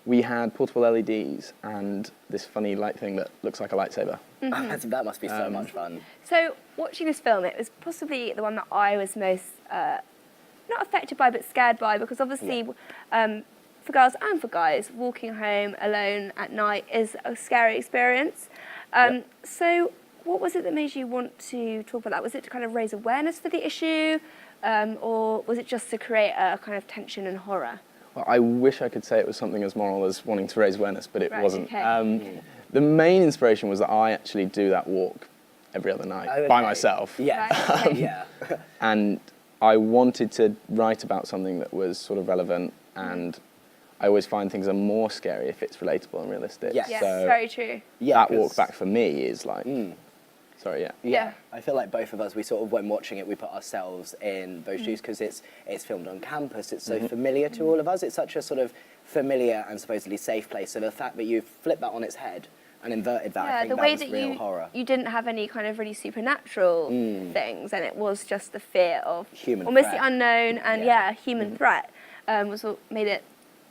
Speaker 14: We had portable LEDs and this funny light thing that looks like a lightsaber.
Speaker 1: That must be so much fun.
Speaker 2: So watching this film, it was possibly the one that I was most, not affected by, but scared by, because obviously for girls and for guys, walking home alone at night is a scary experience. So what was it that made you want to talk about that? Was it to kind of raise awareness for the issue, or was it just to create a kind of tension and horror?
Speaker 14: Well, I wish I could say it was something as moral as wanting to raise awareness, but it wasn't.
Speaker 2: Okay.
Speaker 14: The main inspiration was that I actually do that walk every other night by myself.
Speaker 1: Yeah.
Speaker 14: And I wanted to write about something that was sort of relevant, and I always find things are more scary if it's relatable and realistic.
Speaker 2: Yes,
Speaker 14: so
Speaker 2: very true.
Speaker 14: That walk back for me is like, sorry,
Speaker 2: Yeah.
Speaker 1: I feel like both of us, we sort of, when watching it, we put ourselves in those shoes because it's filmed on campus. It's so familiar to all of us. It's such a sort of familiar and supposedly safe place. So the fact that you flip that on its head and inverted that, I think
Speaker 2: the
Speaker 1: that
Speaker 2: way
Speaker 1: was
Speaker 2: that
Speaker 1: real horror.
Speaker 2: you didn't have any kind of really supernatural things, and it was just the fear of
Speaker 1: Human
Speaker 2: almost
Speaker 1: threat.
Speaker 2: the unknown and human threat was what made it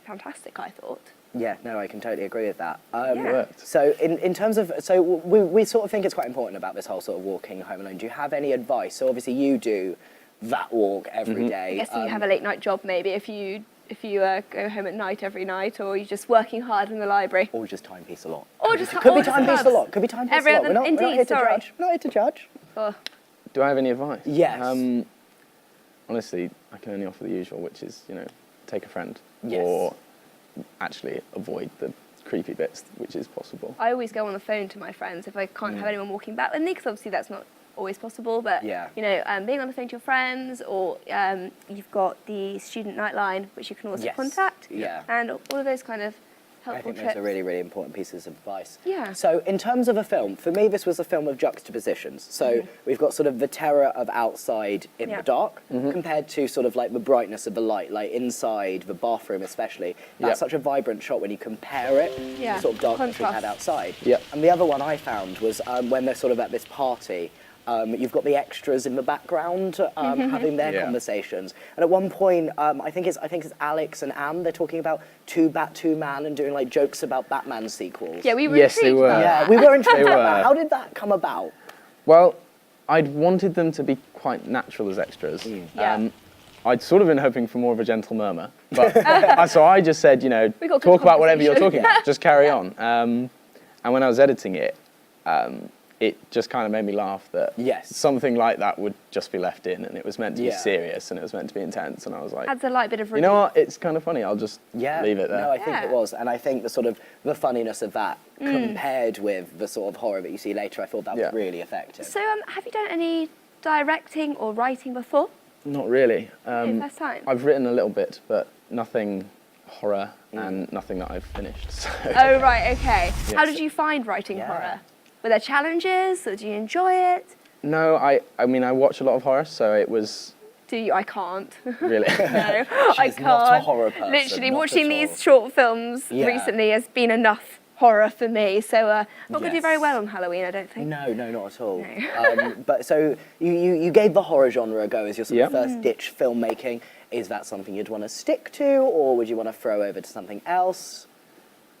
Speaker 2: fantastic, I thought.
Speaker 1: Yeah, no, I can totally agree with that.
Speaker 14: Worked.
Speaker 1: So in terms of, so we sort of think it's quite important about this whole sort of walking home alone. Do you have any advice? So obviously you do that walk every day.
Speaker 2: I guess you have a late night job maybe if you go home at night every night, or you're just working hard in the library.
Speaker 1: Or just timepiece a lot.
Speaker 2: Or just
Speaker 1: Could be timepiece a lot. Could be timepiece a lot. We're not here to judge. We're not here to judge.
Speaker 14: Do I have any advice?
Speaker 1: Yes.
Speaker 14: Honestly, I can only offer the usual, which is, take a friend.
Speaker 1: Yes.
Speaker 14: Or actually avoid the creepy bits, which is possible.
Speaker 2: I always go on the phone to my friends if I can't have anyone walking back with me, because obviously that's not always possible, but being on the phone to your friends, or you've got the student nightline, which you can also contact, and all of those kind of helpful
Speaker 1: I think
Speaker 2: tips.
Speaker 1: those are really, really important pieces of advice.
Speaker 2: Yeah.
Speaker 1: So in terms of a film, for me this was a film of juxtapositions. So we've got sort of the terror of outside in the dark compared to sort of like the brightness of the light, like inside the bathroom especially. That's such a vibrant shot when you compare it to the sort of darkness we had outside. And the other one I found was when they're sort of at this party, you've got the extras in the background having their conversations, and at one point, I think it's Alex and Anne. They're talking about Two-Man and doing like jokes about Batman sequels.
Speaker 2: Yeah, we were.
Speaker 14: Yes, they were.
Speaker 1: Yeah, we were intrigued
Speaker 14: They
Speaker 1: about
Speaker 14: were.
Speaker 1: that. How did that come about?
Speaker 14: Well, I'd wanted them to be quite natural as extras. I'd sort of been hoping for more of a gentle murmur, but so I just said, talk about whatever you're talking about, just carry on. And when I was editing it, it just kind of made me laugh that something like that would just be left in, and it was meant to be serious and it was meant to be intense, and I was like,
Speaker 2: adds a light bit of
Speaker 14: you know what, it's kind of funny, I'll just leave it there.
Speaker 1: No, I think it was, and I think the sort of the funniness of that compared with the sort of horror that you see later, I thought that was really effective.
Speaker 2: So have you done any directing or writing before?
Speaker 14: Not really.
Speaker 2: First time?
Speaker 14: I've written a little bit, but nothing horror and nothing that I've finished. So.
Speaker 2: Oh, right, okay.
Speaker 14: Yes.
Speaker 2: How did you find writing horror? Were there challenges, or did you enjoy it?
Speaker 14: No, I mean, I watch a lot of horror, so it was...
Speaker 2: Do you? I can't.
Speaker 14: Really?
Speaker 2: No, I
Speaker 1: She's
Speaker 2: can't.
Speaker 1: not a horror person,
Speaker 2: Literally,
Speaker 1: not
Speaker 2: watching
Speaker 1: at
Speaker 2: these
Speaker 1: all.
Speaker 2: short films
Speaker 1: Yeah.
Speaker 2: recently has been enough horror for me, so not going to do
Speaker 1: Yes.
Speaker 2: very well on Halloween, I don't think.
Speaker 1: No, not at all. But so you gave the horror genre a go as your sort of first ditch filmmaking. Is that something you'd want to stick to, or would you want to throw over to something else?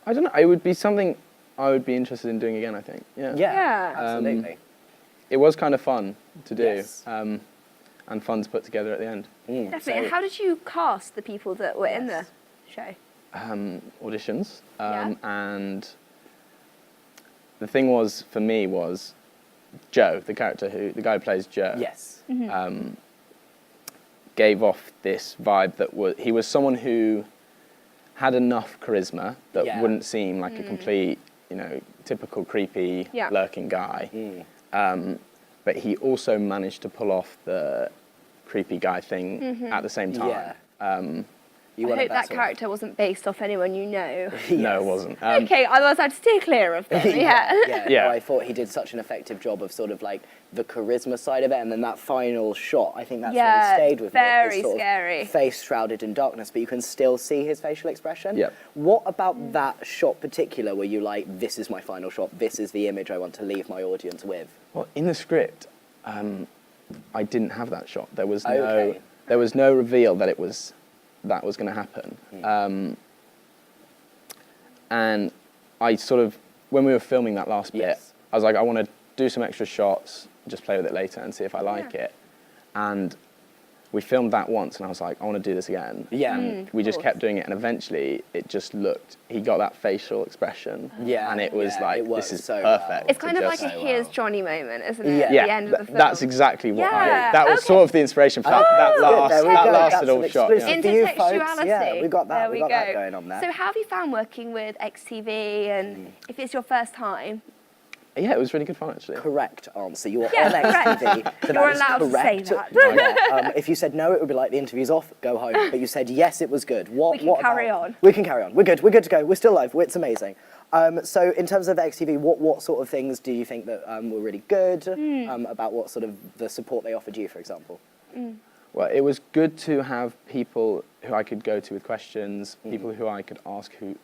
Speaker 14: I don't know. It would be something I would be interested in doing again, I think.
Speaker 1: Yeah, absolutely.
Speaker 14: It was kind of fun to do, and fun to put together at the end.
Speaker 2: Definitely. And how did you cast the people that were in the show?
Speaker 14: Auditions, and the thing was, for me, was Joe, the guy who plays Joe.
Speaker 1: Yes.
Speaker 14: Gave off this vibe that he was someone who had enough charisma that wouldn't seem like a complete, typical creepy, lurking guy. But he also managed to pull off the creepy guy thing at the same time.
Speaker 2: I hope that character wasn't based off anyone you know.
Speaker 14: No, it wasn't.
Speaker 2: Okay, otherwise I'd steer clear of them.
Speaker 1: Yeah. I thought he did such an effective job of sort of like the charisma side of it, and then that final shot, I think that's really stayed with me.
Speaker 2: Very
Speaker 1: His sort of
Speaker 2: scary.
Speaker 1: face shrouded in darkness, but you can still see his facial expression.
Speaker 14: Yep.
Speaker 1: What about that shot particular were you like, this is my final shot, this is the image I want to leave my audience with?
Speaker 14: Well, in the script, I didn't have that shot. There was no reveal that that was going to happen. And I sort of, when we were filming that last bit, I was like, I want to do some extra shots, just play with it later and see if I like it. And we filmed that once, and I was like, I want to do this again. And we just kept doing it, and eventually it just looked, he got that facial expression, and it was like, this is so perfect.
Speaker 2: It's kind of like a here's Johnny moment, isn't it? At the end of the film.
Speaker 14: That's exactly what that was sort of the inspiration for that last little shot.
Speaker 2: Intertextuality.
Speaker 1: Yeah, we got that.
Speaker 2: There we
Speaker 1: got
Speaker 2: go.
Speaker 1: that going on there.
Speaker 2: So how have you found working with XTV, and if it's your first time?
Speaker 14: Yeah, it was really good fun, actually.
Speaker 1: Correct answer. You were on XTV. So
Speaker 2: You're allowed to say that.
Speaker 1: If you said no, it would be like the interview's off, go home. But you said yes, it was good.
Speaker 2: We can carry on.
Speaker 1: We can carry on. We're good. We're good to go. We're still live. It's amazing. So in terms of XTV, what sort of things do you think that were really good about what sort of the support they offered you, for example?
Speaker 14: Well, it was good to have people who I could go to with questions, people who I could ask who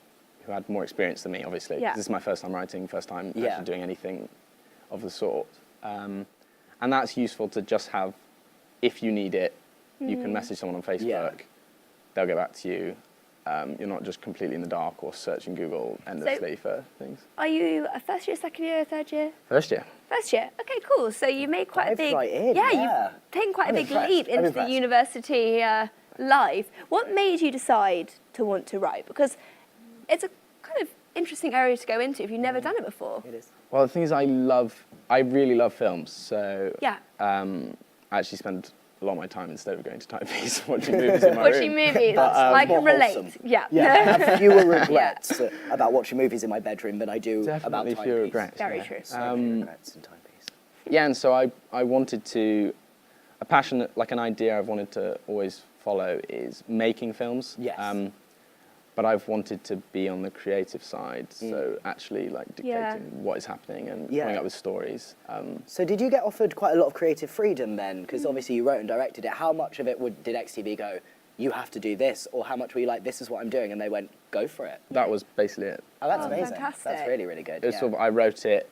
Speaker 14: had more experience than me, obviously.
Speaker 2: Yeah.
Speaker 14: This is my first time writing, first time actually doing anything of the sort. And that's useful to just have, if you need it, you can message someone on Facebook, they'll get back to you. You're not just completely in the dark or searching Google endlessly for things.
Speaker 2: Are you a first year, second year, third year?
Speaker 14: First year.
Speaker 2: First year. Okay, cool. So you made quite a big you've taken quite a big leap into the university life. What made you decide to want to write? Because it's a kind of interesting area to go into if you've never done it before.
Speaker 1: It is.
Speaker 14: Well, the thing is, I really love films, so I actually spend a lot of my time, instead of going to Typeface, watching movies in my room.
Speaker 2: Watching movies, I can relate.
Speaker 1: Wholesome. I have fewer regrets about watching movies in my bedroom than I do about
Speaker 14: Definitely
Speaker 1: Timepiece.
Speaker 14: fewer regrets.
Speaker 2: Very true.
Speaker 1: So few regrets in Timepiece.
Speaker 14: Yeah, and so I wanted to, a passion, like an idea I've wanted to always follow is making films.
Speaker 1: Yes.
Speaker 14: But I've wanted to be on the creative side, so actually like dictating what is happening and coming up with stories.
Speaker 1: So did you get offered quite a lot of creative freedom then? Because obviously you wrote and directed it. How much of it did XTV go, you have to do this? Or how much were you like, this is what I'm doing, and they went, go for it?
Speaker 14: That was basically it.
Speaker 1: Oh, that's amazing.
Speaker 2: Fantastic.
Speaker 1: That's really, really good.
Speaker 14: It was sort of, I wrote it,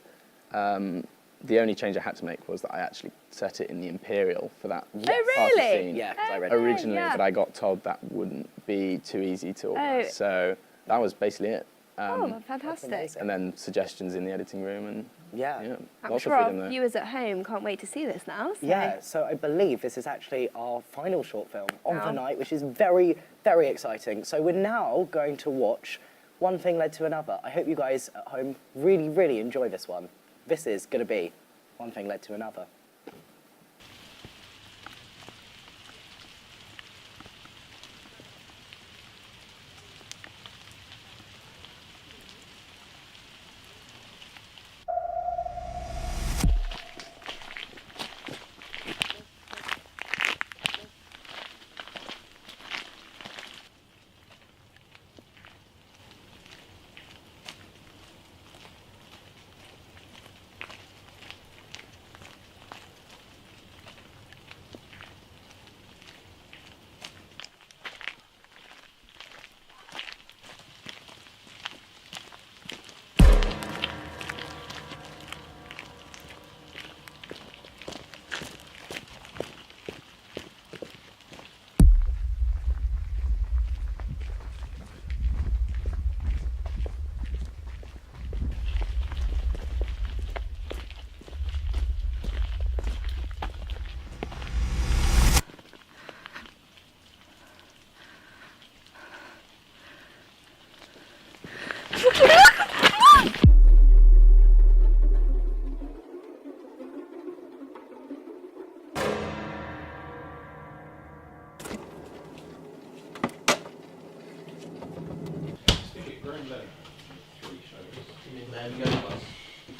Speaker 14: the only change I had to make was that I actually set it in the Imperial for that
Speaker 2: Oh,
Speaker 14: party
Speaker 2: really?
Speaker 14: scene.
Speaker 1: Yeah, because I read
Speaker 14: Originally, but I got told that wouldn't be too easy to organise. So that was basically it.
Speaker 2: Fantastic.
Speaker 14: And then suggestions in the editing room, and
Speaker 2: I'm
Speaker 14: lots
Speaker 2: sure
Speaker 14: of
Speaker 2: our
Speaker 14: freedom there.
Speaker 2: viewers at home can't wait to see this now. So.
Speaker 1: Yeah, so I believe this is actually our final short film of the night, which is very, very exciting. So we're now going to watch One Thing Led to Another. I hope you guys at home really, really enjoy this one. This is going to be One Thing Led to Another.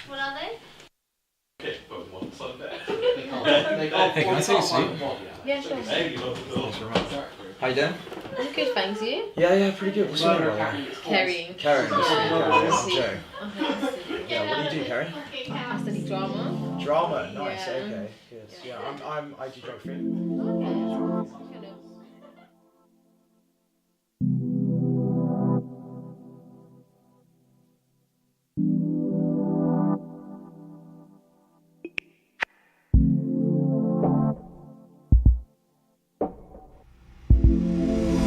Speaker 6: What are they?
Speaker 15: Hey,
Speaker 22: can I take a seat?
Speaker 6: Yeah, sure.
Speaker 22: How you doing?
Speaker 6: I'm good, thanks. You?
Speaker 22: Yeah, pretty good. What's your name, brother?
Speaker 6: Kerry.
Speaker 22: Karen, nice to meet you. This is Joe.
Speaker 6: Okay.
Speaker 22: Yeah, what do you do, Kerry?
Speaker 6: I study drama.
Speaker 22: Drama, nice,
Speaker 6: Yeah.
Speaker 22: okay, good. Yeah, I do geography.
Speaker 6: Okay.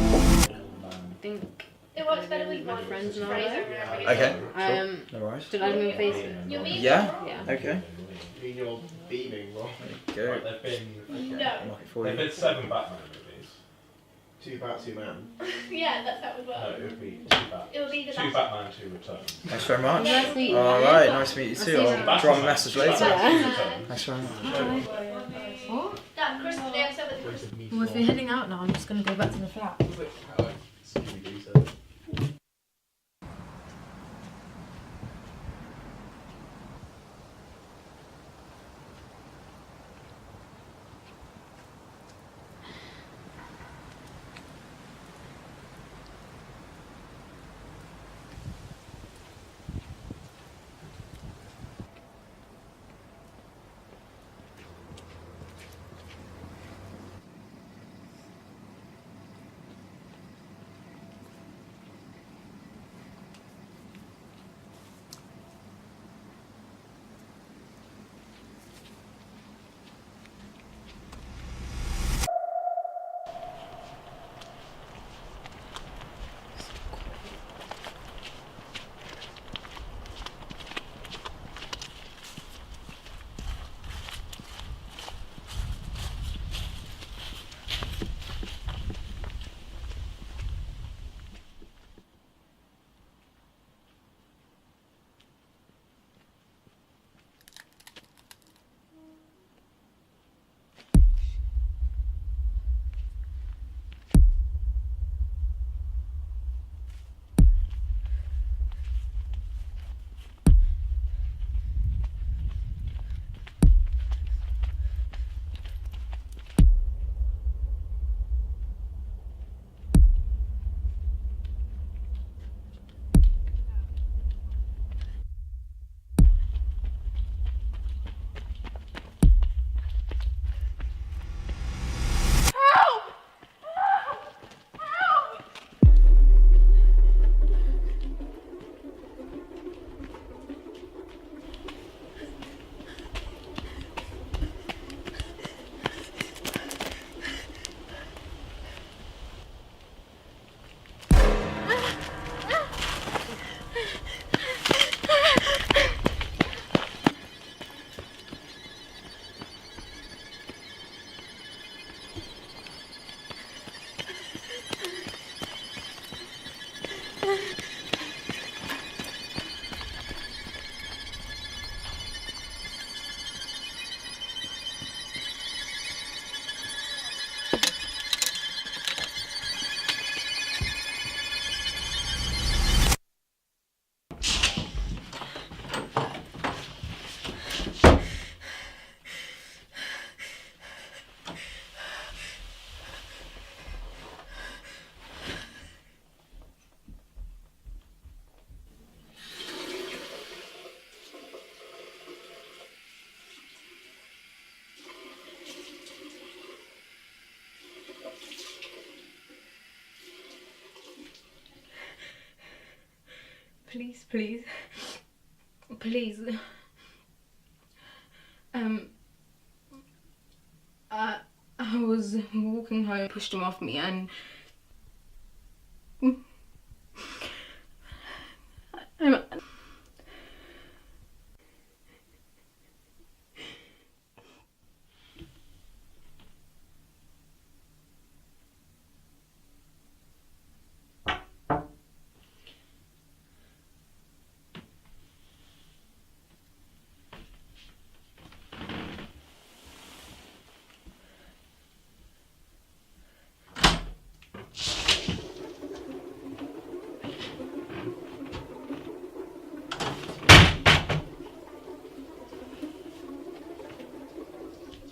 Speaker 16: I think
Speaker 6: It works better with
Speaker 16: my friends now.
Speaker 22: Okay, sure. No worries.
Speaker 16: Should I add me on Facebook?
Speaker 22: Yeah?
Speaker 16: Yeah.
Speaker 22: Okay.
Speaker 15: You're beaming, Rob.
Speaker 22: Go.
Speaker 15: Right, they've been...
Speaker 22: Mark it for
Speaker 15: They've
Speaker 22: you.
Speaker 15: been 7 Batman movies. 2 Batman.
Speaker 6: Yeah, that's how it would work.
Speaker 15: No, it would be 2 Batman.
Speaker 6: It would be the
Speaker 15: 2
Speaker 6: last-
Speaker 15: Batman, 2 Return.
Speaker 22: Thanks very much.
Speaker 6: Nice to meet you.
Speaker 22: Alright, nice to meet you too. I'll
Speaker 15: Batman.
Speaker 22: drop a message later.
Speaker 15: Yeah.
Speaker 22: Thanks very much.
Speaker 16: What?
Speaker 6: That Christmas, they have so much Christmas.
Speaker 16: Well, if we're heading out now, I'm just going to go back to the flat.
Speaker 8: Please, please. Please. I was walking home, pushed him off me, and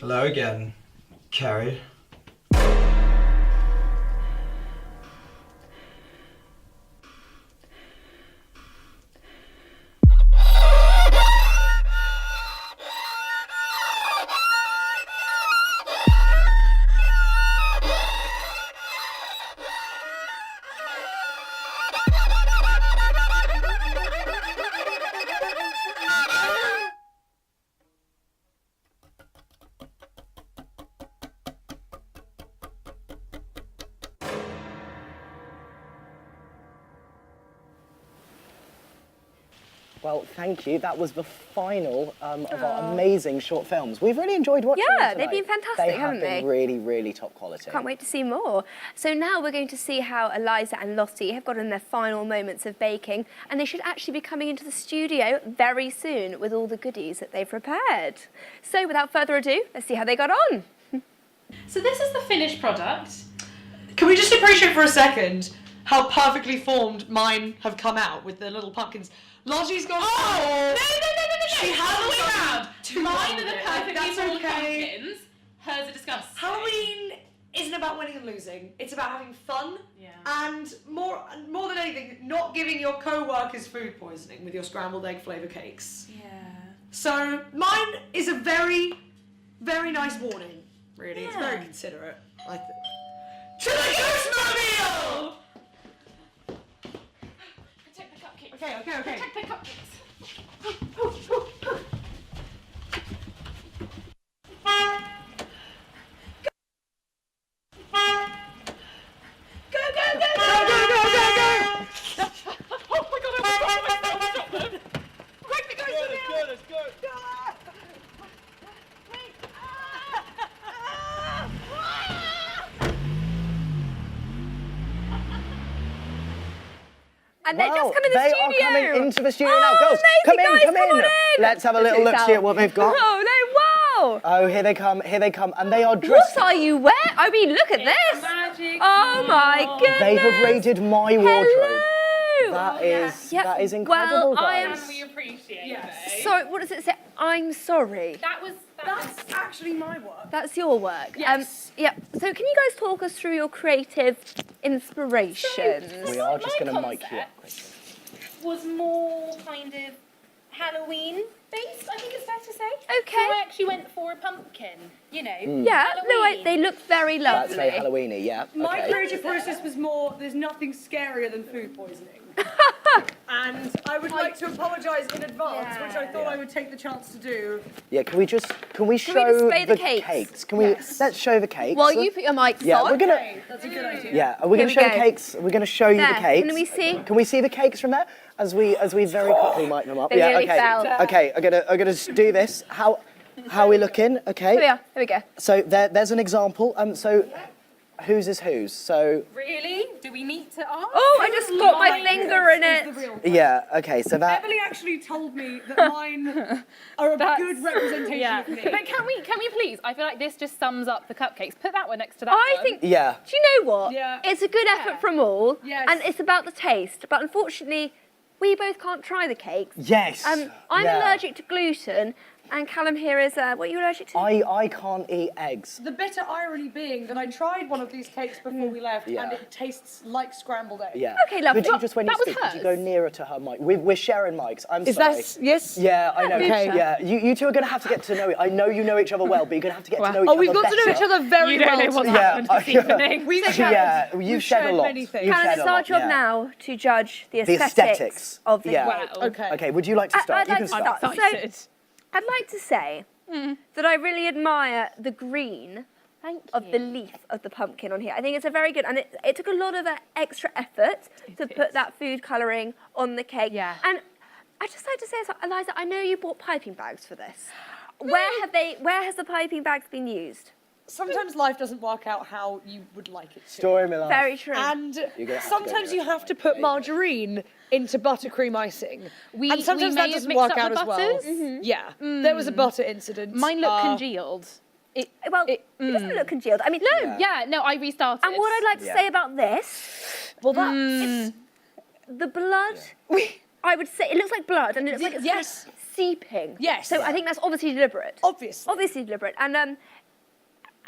Speaker 7: Hello again, Carrie.
Speaker 1: Well, thank you. That was the final of our amazing short films. We've really enjoyed watching them
Speaker 2: Yeah,
Speaker 1: tonight.
Speaker 2: they've been fantastic,
Speaker 1: They have
Speaker 2: haven't
Speaker 1: been
Speaker 2: they?
Speaker 1: really, really top quality.
Speaker 2: Can't wait to see more. So now we're going to see how Eliza and Lottie have gotten their final moments of baking, and they should actually be coming into the studio very soon with all the goodies that they've prepared. So without further ado, let's see how they got on.
Speaker 4: So this is the finished product.
Speaker 3: Can we just appreciate for a second how perfectly formed mine have come out with the little pumpkins? Lottie's gone.
Speaker 4: No!
Speaker 3: She
Speaker 4: All
Speaker 3: hasn't
Speaker 4: the way
Speaker 3: gone
Speaker 4: round.
Speaker 3: too
Speaker 4: Mine
Speaker 3: long
Speaker 4: are the
Speaker 3: with it.
Speaker 4: perfectly
Speaker 3: That's
Speaker 4: formed
Speaker 3: okay.
Speaker 4: pumpkins. Hers are disgusting.
Speaker 3: Halloween isn't about winning and losing. It's about having fun.
Speaker 4: Yeah.
Speaker 3: And more than anything, not giving your co-workers food poisoning with your scrambled egg flavour cakes.
Speaker 4: Yeah.
Speaker 3: So mine is a very, very nice warning. Really, it's
Speaker 4: Yeah.
Speaker 3: very considerate. I think. To the Ghostmobile!
Speaker 4: Protect the cupcakes.
Speaker 3: Okay.
Speaker 4: Protect the cupcakes.
Speaker 2: And they're just coming in the
Speaker 1: They
Speaker 2: studio.
Speaker 1: are coming into the studio now. Girls, come in,
Speaker 2: guys,
Speaker 1: come in.
Speaker 2: on
Speaker 1: Let's have a little look-see at what they've got.
Speaker 2: Oh, no, wow.
Speaker 1: Oh, here they come, and they are dressed.
Speaker 2: What are you wearing? I mean, look at this.
Speaker 4: Magic.
Speaker 2: Oh, my goodness.
Speaker 1: They have raided my wardrobe.
Speaker 2: Hello.
Speaker 1: That is incredible,
Speaker 2: well, I am
Speaker 1: guys.
Speaker 4: We appreciate it.
Speaker 2: sorry. What does it say? I'm sorry.
Speaker 3: That's actually my work.
Speaker 2: That's your work.
Speaker 3: Yes.
Speaker 2: Yeah. So can you guys talk us through your creative inspirations?
Speaker 1: We are just
Speaker 4: my
Speaker 1: going to mic you up
Speaker 4: concept
Speaker 1: quickly.
Speaker 4: was more kind of Halloween based, I think it's fair to say.
Speaker 2: Okay.
Speaker 4: So I actually went for a pumpkin, you know.
Speaker 2: Yeah.
Speaker 4: Halloween.
Speaker 2: They look very
Speaker 1: That's
Speaker 2: lovely.
Speaker 1: very Halloweeny, yeah.
Speaker 3: My
Speaker 1: Okay.
Speaker 3: creative process was more, there's nothing scarier than food poisoning. And I would like to apologise in advance, which I thought I would take the chance to do.
Speaker 1: Yeah, can we show
Speaker 2: display the
Speaker 1: the
Speaker 2: cakes?
Speaker 1: cakes? Can we? Let's show the cakes.
Speaker 2: While you put your mics
Speaker 1: Yeah,
Speaker 2: on.
Speaker 1: we're gonna.
Speaker 3: Okay, that's a good idea.
Speaker 1: Yeah, we're
Speaker 2: Here
Speaker 1: going
Speaker 2: we
Speaker 1: to show the
Speaker 2: go.
Speaker 1: cakes. We're going to show you
Speaker 2: There,
Speaker 1: the cakes.
Speaker 2: can we see?
Speaker 1: Can we see the cakes from there? As we very quickly mic them up.
Speaker 2: They
Speaker 1: yeah.
Speaker 2: nearly
Speaker 1: Okay.
Speaker 2: fell.
Speaker 1: Okay. I'm gonna do this. How are we looking? Okay.
Speaker 2: Here we are. Here we go.
Speaker 1: So there's an example. So whose is whose? So
Speaker 4: Really? Do we need to ask?
Speaker 2: Oh, I just got my finger in it.
Speaker 1: yeah. Okay. So that.
Speaker 3: Emily actually told me that mine are a good representation of me.
Speaker 11: But can we please? I feel like this just sums up the cupcakes. Put that one next to that
Speaker 2: I
Speaker 11: one.
Speaker 2: think.
Speaker 1: Yeah.
Speaker 2: Do you know what?
Speaker 3: Yeah.
Speaker 2: It's a good effort from all.
Speaker 3: Yes.
Speaker 2: And it's about the taste. But unfortunately, we both can't try the cakes.
Speaker 1: Yes.
Speaker 2: I'm
Speaker 1: Yeah.
Speaker 2: allergic to gluten, and Callum here is what are you allergic to?
Speaker 1: I can't eat eggs.
Speaker 3: The bitter irony being that I tried one of these cakes before we left,
Speaker 1: Yeah.
Speaker 3: and it tastes like scrambled egg.
Speaker 1: Yeah.
Speaker 2: Okay, lovely.
Speaker 1: Could you just when you
Speaker 11: That was
Speaker 1: speak, could you
Speaker 11: hers.
Speaker 1: go nearer to her mic? We're sharing mics. I'm
Speaker 3: Is
Speaker 1: sorry.
Speaker 3: that yes?
Speaker 1: Yeah, I know.
Speaker 3: Okay.
Speaker 1: Yeah, you two are going to have to get to know it. I know you know each other well, but you're going to have to get to know each
Speaker 3: Oh,
Speaker 1: other
Speaker 3: we've got to know
Speaker 1: better.
Speaker 3: each other very
Speaker 11: You don't
Speaker 3: well.
Speaker 11: know what's
Speaker 1: Yeah,
Speaker 11: happened this evening.
Speaker 3: We've
Speaker 1: Yeah,
Speaker 3: shared,
Speaker 1: you've shed a
Speaker 3: shared
Speaker 1: lot.
Speaker 3: many things.
Speaker 1: You've
Speaker 2: Callum,
Speaker 1: shed
Speaker 2: it's
Speaker 1: a
Speaker 2: our
Speaker 1: lot,
Speaker 2: job
Speaker 1: yeah.
Speaker 2: now to judge the
Speaker 1: The
Speaker 2: aesthetics
Speaker 1: aesthetics
Speaker 2: of the
Speaker 1: yeah.
Speaker 2: cake.
Speaker 3: Okay.
Speaker 1: Okay, would you like to start?
Speaker 2: I'd
Speaker 1: You
Speaker 2: like
Speaker 1: can
Speaker 2: to
Speaker 1: start.
Speaker 2: start. So, I'd like to say that I really admire the green of the leaf of the pumpkin on here. I think it's a very good, and it took a lot of extra effort to put that food colouring on the cake.
Speaker 11: Yeah.
Speaker 2: And I'd just like to say, Eliza, I know you bought piping bags for this. Where has the piping bags been used?
Speaker 3: Sometimes life doesn't work out how you would like it to.
Speaker 1: Story of my life.
Speaker 2: Very true.
Speaker 3: And
Speaker 1: You're gonna have to
Speaker 3: sometimes
Speaker 1: go
Speaker 3: you have to put margarine into buttercream icing.
Speaker 11: We-
Speaker 3: and sometimes
Speaker 11: we
Speaker 3: that
Speaker 11: may have
Speaker 3: doesn't
Speaker 11: mixed
Speaker 3: work
Speaker 11: up
Speaker 3: out
Speaker 11: the
Speaker 3: as well.
Speaker 11: butters.
Speaker 3: Yeah, there was a butter incident.
Speaker 11: Mine looked congealed.
Speaker 2: It doesn't look congealed. I mean, no.
Speaker 11: Yeah, I restarted.
Speaker 2: And what I'd like to say about this,
Speaker 3: well, that's
Speaker 2: the blood. I would say it looks like blood, and it looks like it's
Speaker 3: yes.
Speaker 2: kind of seeping.
Speaker 3: Yes.
Speaker 2: So I think that's obviously deliberate.
Speaker 3: Obviously
Speaker 2: deliberate. And I'm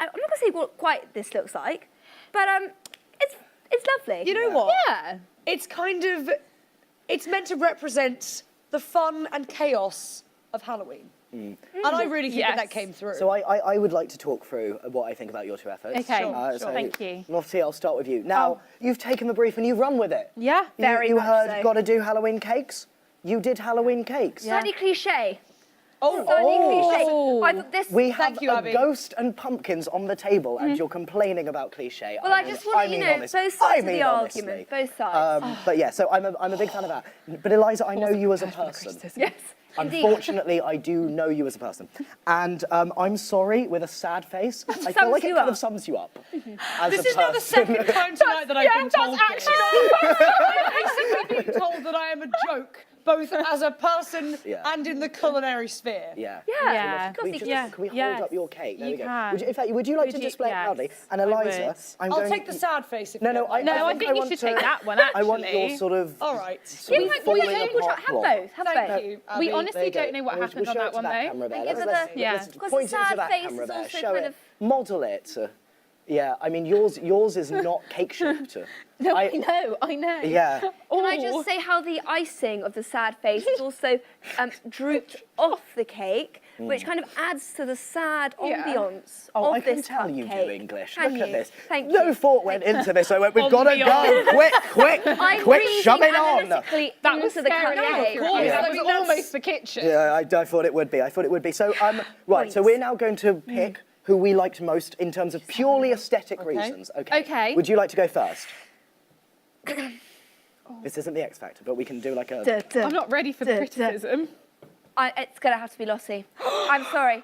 Speaker 2: not going to say what quite this looks like, but it's lovely.
Speaker 3: You know what?
Speaker 2: Yeah.
Speaker 3: It's it's meant to represent the fun and chaos of Halloween. And I really think that came through.
Speaker 1: So I would like to talk through what I think about your two efforts.
Speaker 11: Okay,
Speaker 1: So
Speaker 11: thank you.
Speaker 1: Lottie, I'll start with you. Now, you've taken the brief and you've run with it.
Speaker 11: Yeah,
Speaker 1: You heard got to do Halloween cakes. You did Halloween cakes.
Speaker 2: Slightly cliche.
Speaker 1: Oh.
Speaker 2: This,
Speaker 1: We have a ghost and pumpkins on the table and you're complaining about cliche.
Speaker 2: Well, I just want to, both sides of the argument, both sides.
Speaker 1: But yeah, so I'm a big fan of that. But Eliza, I know you as a person.
Speaker 2: Yes.
Speaker 1: Unfortunately, I do know you as a person. And I'm sorry, with a sad face, I feel like it kind of sums you up. As
Speaker 3: This
Speaker 1: a
Speaker 3: is now the
Speaker 1: person.
Speaker 3: second time tonight that I've been told this. I've basically been told that I am a joke, both as a person and in the culinary sphere.
Speaker 1: Yeah.
Speaker 2: Yeah.
Speaker 1: Can we hold up your cake? There we go. In fact, would you like to display it proudly? And
Speaker 11: I
Speaker 1: Eliza,
Speaker 11: would.
Speaker 1: I'm
Speaker 3: I'll
Speaker 1: going
Speaker 3: take the sad face if you
Speaker 1: No,
Speaker 3: don't mind.
Speaker 11: I think you should take that one, actually.
Speaker 1: I want your sort of
Speaker 3: All right.
Speaker 1: sort of falling apart
Speaker 2: Have
Speaker 1: plot.
Speaker 2: both. Have
Speaker 3: Thank
Speaker 2: both.
Speaker 3: you,
Speaker 11: We
Speaker 3: Abby.
Speaker 11: honestly
Speaker 1: There you
Speaker 11: don't know
Speaker 1: go.
Speaker 11: what
Speaker 1: We'll
Speaker 11: happened
Speaker 1: show
Speaker 11: on
Speaker 1: it
Speaker 11: that
Speaker 1: to
Speaker 11: one,
Speaker 1: that
Speaker 11: though.
Speaker 1: camera there.
Speaker 2: Give
Speaker 1: Let's
Speaker 2: it a-
Speaker 1: point
Speaker 2: the
Speaker 1: it to
Speaker 2: sad
Speaker 1: that
Speaker 2: face
Speaker 1: camera
Speaker 2: is
Speaker 1: there.
Speaker 2: also
Speaker 1: Show
Speaker 2: kind
Speaker 1: it.
Speaker 2: of-
Speaker 1: Model it. Yeah, I mean, yours is not cake-shaped.
Speaker 11: No, I know.
Speaker 1: Yeah.
Speaker 2: Can I just say how the icing of the sad face is also drooped off the cake, which kind of adds to the sad ambience
Speaker 1: Oh,
Speaker 2: of
Speaker 1: I can
Speaker 2: this
Speaker 1: tell you do
Speaker 2: cupcake.
Speaker 1: English.
Speaker 2: Can
Speaker 1: Look at
Speaker 2: you?
Speaker 1: this.
Speaker 2: Thank
Speaker 1: No
Speaker 2: you.
Speaker 1: thought went into this. I went, we've got to go. Quick,
Speaker 2: I'm
Speaker 1: quick,
Speaker 2: reading
Speaker 1: shove it on.
Speaker 2: analytically
Speaker 11: That was
Speaker 2: into the
Speaker 11: scary.
Speaker 2: cupcake.
Speaker 11: Of course,
Speaker 3: Yeah.
Speaker 11: that was almost the kitchen.
Speaker 1: Yeah, I thought it would be. I thought it would be. So, right, so we're now going to pick who we liked most in terms of purely aesthetic reasons.
Speaker 11: Okay.
Speaker 1: Would you like to go first? This isn't the X Factor, but we can do like a...
Speaker 11: I'm not ready for the criticism.
Speaker 2: It's gonna have to be Lossie. I'm sorry.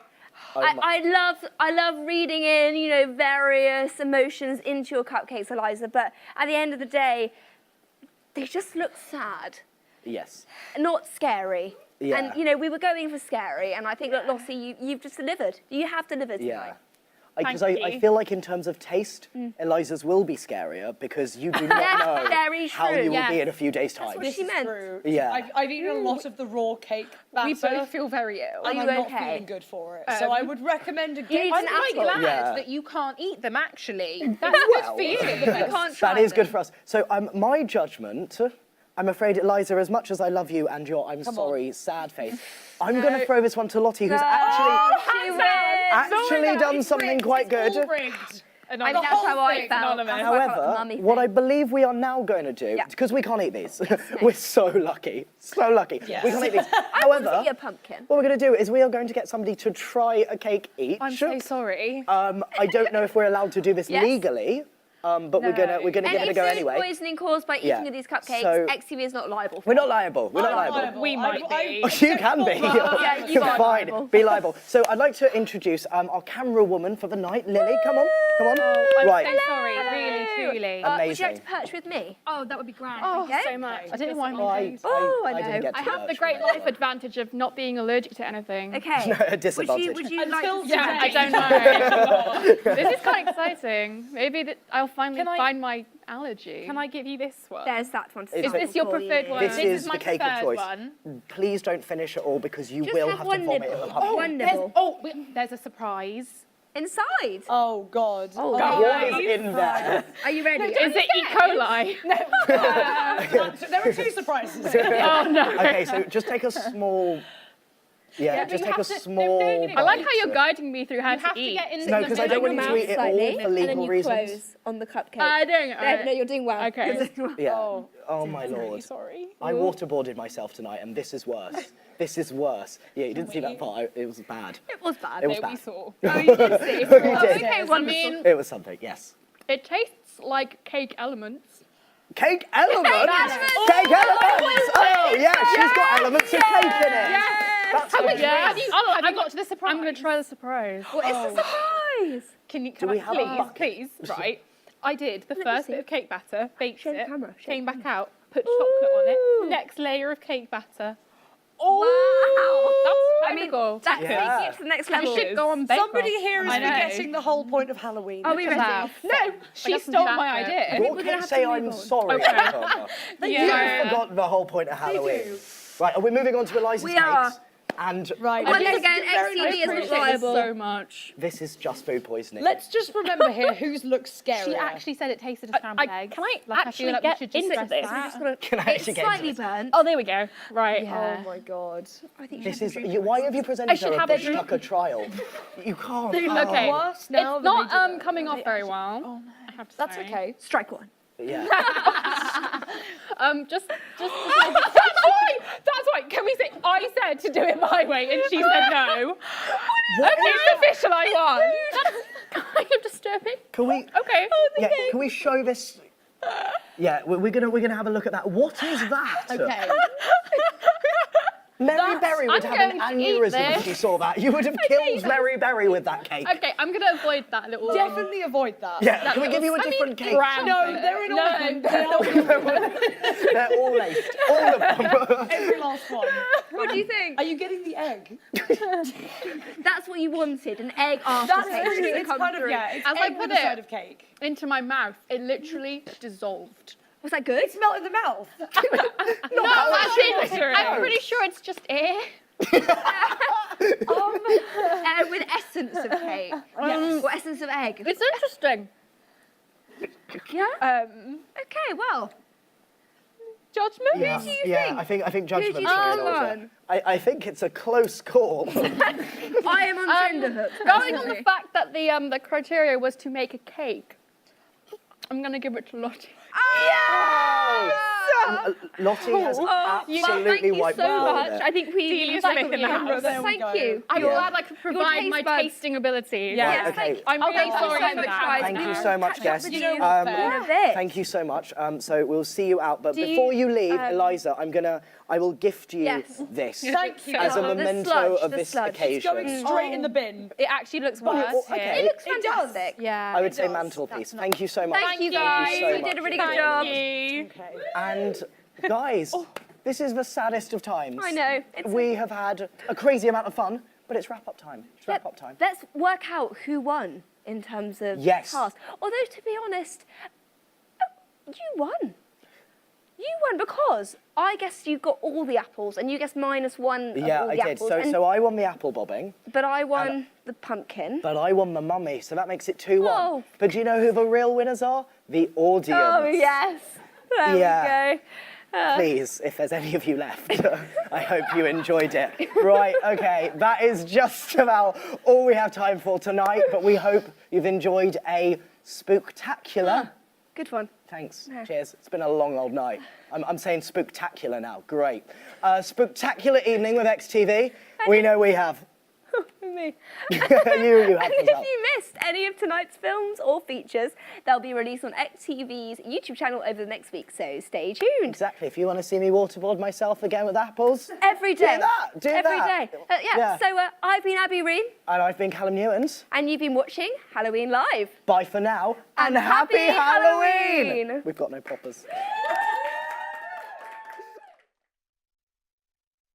Speaker 2: I love reading in, various emotions into your cupcakes, Eliza. But at the end of the day, they just look sad,
Speaker 1: Yes.
Speaker 2: not scary.
Speaker 1: Yeah.
Speaker 2: And we were going for scary, and I think that Lossie, you've just delivered. You have delivered tonight.
Speaker 1: Yeah. Because I feel like in terms of taste, Eliza's will be scarier because you do not know
Speaker 2: very
Speaker 1: how
Speaker 2: true.
Speaker 1: you will
Speaker 2: Yes.
Speaker 1: be in a few days' time.
Speaker 2: That's what she meant.
Speaker 3: True.
Speaker 1: Yeah.
Speaker 3: I've eaten a lot of the raw cake batter.
Speaker 11: We both feel very ill.
Speaker 3: And
Speaker 2: Are
Speaker 3: I'm
Speaker 2: you
Speaker 3: not
Speaker 2: okay?
Speaker 3: feeling good for it. So I would recommend
Speaker 2: need
Speaker 3: against
Speaker 11: I'm
Speaker 2: an
Speaker 11: quite
Speaker 2: apple.
Speaker 11: glad
Speaker 1: Yeah.
Speaker 11: that you can't eat them, actually. That's good for you.
Speaker 2: Can't try
Speaker 1: That is good
Speaker 2: them.
Speaker 1: for us. So my judgment, I'm afraid, Eliza, as much as I love you and your I'm sorry, sad face, I'm going to throw this one to Lottie, who's actually done something quite good.
Speaker 2: I mean, that's how I felt.
Speaker 1: However, what I believe we are now going to do, because we can't eat these, we're so lucky,
Speaker 2: Yes.
Speaker 1: we can't eat these.
Speaker 2: I want to
Speaker 1: However,
Speaker 2: eat a pumpkin.
Speaker 1: what we're going to do is we are going to get somebody to try a cake each.
Speaker 11: I'm so sorry.
Speaker 1: I don't know if we're allowed to do this
Speaker 2: Yes.
Speaker 1: legally, but we're gonna give it a go
Speaker 2: Any
Speaker 1: anyway.
Speaker 2: food poisoning caused by eating of these cupcakes,
Speaker 1: So-
Speaker 2: XTV is not liable for.
Speaker 1: We're not liable. We're not liable.
Speaker 11: We might be.
Speaker 1: Oh, you can be.
Speaker 2: Yeah, you are
Speaker 1: Fine.
Speaker 2: liable.
Speaker 1: Be liable. So I'd like to introduce our camera woman for the night, Lily. Come on.
Speaker 11: I'm
Speaker 1: Right.
Speaker 11: so sorry, really, truly.
Speaker 2: Would you like
Speaker 1: Amazing.
Speaker 2: to perch with me?
Speaker 13: Oh, that would be grand.
Speaker 11: Oh,
Speaker 2: Okay.
Speaker 11: so much. I didn't want
Speaker 1: I
Speaker 2: I
Speaker 1: didn't
Speaker 2: know.
Speaker 1: get to
Speaker 11: I have the
Speaker 1: perch
Speaker 11: great
Speaker 1: with it.
Speaker 11: life advantage of not being allergic to anything.
Speaker 2: Okay.
Speaker 1: A disadvantage.
Speaker 2: Would you like to
Speaker 11: Yeah, I don't know. This is quite exciting. Maybe I'll finally find my allergy. Can I give you this one?
Speaker 2: There's that one.
Speaker 11: Is this your preferred one?
Speaker 1: This is
Speaker 11: my
Speaker 1: the cake of
Speaker 11: preferred
Speaker 1: choice.
Speaker 11: one.
Speaker 1: Please don't finish it all because you
Speaker 2: Just
Speaker 1: will
Speaker 2: have
Speaker 1: have
Speaker 2: one
Speaker 1: to vomit
Speaker 2: nibble.
Speaker 1: in the pumpkin.
Speaker 2: One nibble.
Speaker 11: There's a surprise.
Speaker 2: Inside.
Speaker 3: Oh, God.
Speaker 2: Oh,
Speaker 1: What is in there?
Speaker 2: Are you ready?
Speaker 11: Is it E. coli?
Speaker 3: There are two surprises.
Speaker 11: Oh no.
Speaker 1: Okay, so just take a small. Yeah, just take a small.
Speaker 11: I like how you're guiding me through how to eat.
Speaker 1: No, because I don't want you to eat it all for
Speaker 2: and then
Speaker 1: legal
Speaker 2: you
Speaker 1: reasons.
Speaker 2: close on the cupcake.
Speaker 11: I don't.
Speaker 2: No, you're doing well.
Speaker 11: Okay.
Speaker 2: You're doing well.
Speaker 1: Yeah. Oh my lord.
Speaker 11: Sorry.
Speaker 1: I waterboarded myself tonight, and this is worse. This is worse. Yeah, you didn't see that part. It was bad.
Speaker 2: It was bad.
Speaker 1: It was
Speaker 11: No, we
Speaker 1: bad.
Speaker 11: saw.
Speaker 2: Oh, you did see.
Speaker 1: We did.
Speaker 2: Okay, wonderful.
Speaker 1: It was something. Yes.
Speaker 11: It tastes like cake elements.
Speaker 1: Cake elements. Cake elements. Oh yeah, she's got elements of cake in it. That's
Speaker 11: Have
Speaker 1: amazing.
Speaker 11: you got to the surprise? I'm going to try the surprise.
Speaker 2: What is the surprise?
Speaker 11: Can
Speaker 1: Do we have a bucket?
Speaker 11: please, right? I did the first bit of cake batter, baked
Speaker 2: Show the
Speaker 11: it,
Speaker 2: camera, show
Speaker 11: came
Speaker 2: the
Speaker 11: back out, put chocolate on it, next layer of cake batter.
Speaker 2: Wow.
Speaker 11: That's technical.
Speaker 2: That's
Speaker 1: Yeah.
Speaker 2: taking it to the next level.
Speaker 11: You should go on Bake
Speaker 3: Somebody
Speaker 11: Off.
Speaker 3: here is
Speaker 11: I know.
Speaker 3: forgetting the whole point of Halloween.
Speaker 2: Are we ready?
Speaker 11: No, she stole my idea.
Speaker 1: Your cake say I'm sorry.
Speaker 11: Okay.
Speaker 1: You forgot the whole point of Halloween. Right, are we moving on to Eliza's
Speaker 2: We
Speaker 1: cakes?
Speaker 2: are.
Speaker 1: And
Speaker 17: Right.
Speaker 2: Once again, XTV is not viable.
Speaker 11: So much.
Speaker 1: this is just food poisoning.
Speaker 17: Let's just remember here whose looks scarier.
Speaker 11: She actually said it tasted of scrambled eggs. Can I
Speaker 13: Like, I
Speaker 11: actually
Speaker 13: feel like we
Speaker 11: get
Speaker 13: should just
Speaker 11: into
Speaker 13: stress
Speaker 11: this?
Speaker 13: that.
Speaker 1: Can I
Speaker 2: It's
Speaker 1: actually get into
Speaker 2: slightly
Speaker 1: this?
Speaker 2: burnt.
Speaker 11: Oh, there we go. Right.
Speaker 2: Yeah.
Speaker 17: Oh my god.
Speaker 2: I think
Speaker 1: This is. Why have you presented
Speaker 11: should
Speaker 1: her a
Speaker 11: have a
Speaker 1: Bush
Speaker 11: drink.
Speaker 1: Tucker trial? You can't.
Speaker 11: Okay.
Speaker 17: Worse now
Speaker 11: It's
Speaker 17: than
Speaker 11: not
Speaker 17: they did it.
Speaker 11: coming off very well.
Speaker 17: Oh no.
Speaker 11: I have to
Speaker 17: That's
Speaker 11: say.
Speaker 17: okay.
Speaker 2: Strike one.
Speaker 1: Yeah.
Speaker 11: Just. That's right. Can we say I said to do it my way and she said no? It's official. I won. That's kind of disturbing.
Speaker 1: Can we?
Speaker 11: Okay.
Speaker 1: Yeah. Can we show this? Yeah. We're gonna have a look at that. What is that?
Speaker 17: Okay.
Speaker 1: Mary Berry would
Speaker 11: I'm
Speaker 1: have an
Speaker 11: going to eat
Speaker 1: aneurysm if
Speaker 11: this.
Speaker 1: you saw that. You would have killed Mary Berry with that cake.
Speaker 11: Okay, I'm gonna avoid that little.
Speaker 17: Definitely avoid that.
Speaker 1: Yeah. Can we give you a different cake?
Speaker 11: brown
Speaker 17: No,
Speaker 11: thing.
Speaker 17: they're in all of them. They are
Speaker 1: They're all laced. All of them.
Speaker 17: every last one.
Speaker 2: What do you think?
Speaker 17: Are you getting the egg?
Speaker 2: That's what you wanted, an egg after
Speaker 17: That's
Speaker 2: cake.
Speaker 17: really,
Speaker 2: to
Speaker 17: it's
Speaker 2: come
Speaker 17: kind of,
Speaker 2: through.
Speaker 17: yeah, it's
Speaker 11: As I
Speaker 17: egg
Speaker 11: put
Speaker 17: with a
Speaker 11: it-
Speaker 17: side of cake.
Speaker 11: Into my mouth, it literally dissolved.
Speaker 2: Was that good?
Speaker 17: It smelled in the mouth.
Speaker 11: No, I'm pretty sure it's just air.
Speaker 2: With essence of cake. Or essence of egg.
Speaker 11: It's interesting.
Speaker 2: Yeah? Okay, well.
Speaker 11: Judgment?
Speaker 1: Yeah,
Speaker 2: Who do you
Speaker 1: yeah.
Speaker 2: think?
Speaker 1: I think
Speaker 2: Who do
Speaker 1: judgment's
Speaker 2: you
Speaker 1: going
Speaker 2: think
Speaker 1: on.
Speaker 2: won?
Speaker 1: I think it's a close call.
Speaker 2: I am on tenderhooks.
Speaker 11: Going on the fact that the criteria was to make a cake, I'm gonna give it to Lottie.
Speaker 1: Lottie has absolutely
Speaker 11: thank you
Speaker 1: wiped
Speaker 11: so
Speaker 1: out
Speaker 11: much.
Speaker 1: with it.
Speaker 11: I think we
Speaker 13: Delia's
Speaker 11: like
Speaker 13: making the house.
Speaker 11: Thank you. I'm glad I could provide my tasting ability.
Speaker 2: Yes,
Speaker 1: okay.
Speaker 2: thank you.
Speaker 11: I'm really
Speaker 2: Thank you
Speaker 11: sorry
Speaker 2: so
Speaker 11: for
Speaker 2: much,
Speaker 11: that.
Speaker 2: guys.
Speaker 1: Thank you so much,
Speaker 2: Catch up
Speaker 1: guests.
Speaker 2: with you in a bit.
Speaker 1: Thank you so much. So we'll see you out. But
Speaker 2: Do
Speaker 1: before you
Speaker 2: you,
Speaker 1: leave, Eliza, I will gift you
Speaker 2: Yes.
Speaker 1: this
Speaker 17: Thank you.
Speaker 1: as a
Speaker 2: The
Speaker 1: memento
Speaker 2: sludge,
Speaker 1: of
Speaker 2: the
Speaker 1: this
Speaker 2: sludge.
Speaker 17: It's going
Speaker 1: occasion.
Speaker 17: straight in the bin.
Speaker 11: It actually looks
Speaker 1: Oh,
Speaker 11: worse
Speaker 1: okay.
Speaker 11: here.
Speaker 2: It looks
Speaker 17: It does.
Speaker 2: fantastic.
Speaker 11: Yeah.
Speaker 1: I would say
Speaker 17: does.
Speaker 1: mantelpiece. Thank you so much.
Speaker 2: Thank you
Speaker 11: you.
Speaker 2: guys.
Speaker 1: Thank you so
Speaker 2: You did a
Speaker 1: much.
Speaker 2: really good job.
Speaker 11: You.
Speaker 17: Okay.
Speaker 1: And guys, this is the saddest of times.
Speaker 2: I know.
Speaker 1: We have had a crazy amount of fun, but it's wrap up time. It's wrap up time.
Speaker 2: Let's work out who won in terms of
Speaker 1: Yes.
Speaker 2: task. Although, to be honest, you won. You won because I guessed you got all the apples and you guessed -1 of
Speaker 1: Yeah,
Speaker 2: all
Speaker 1: I
Speaker 2: the
Speaker 1: did.
Speaker 2: apples.
Speaker 1: So I won the apple bobbing,
Speaker 2: But I won the pumpkin.
Speaker 1: but I won the mummy, so that makes it 2-1.
Speaker 2: Oh.
Speaker 1: But do you know who the real winners are? The audience.
Speaker 2: Oh, yes. There
Speaker 1: Yeah.
Speaker 2: we go.
Speaker 1: Please, if there's any of you left, I hope you enjoyed it. Right, okay, that is just about all we have time for tonight, but we hope you've enjoyed a spooktacular.
Speaker 2: Good one.
Speaker 1: Thanks.
Speaker 2: Yeah.
Speaker 1: Cheers. It's been a long old night. I'm saying spooktacular now. Great. Spooktacular evening with XTV. We know we have.
Speaker 2: Me.
Speaker 1: you have as
Speaker 2: If
Speaker 1: well.
Speaker 2: you missed any of tonight's films or features, they'll be released on XTV's YouTube channel over the next week, so stay tuned.
Speaker 1: Exactly. If you want to see me waterboard myself again with apples,
Speaker 2: Every day.
Speaker 1: do that. Do
Speaker 2: Every
Speaker 1: that.
Speaker 2: day. Yeah. So I've been Abby Reen.
Speaker 1: And I've been Callum Newens.
Speaker 2: And you've been watching Halloween Live.
Speaker 1: Bye for now.
Speaker 2: And happy Halloween!
Speaker 1: We've got no poppers.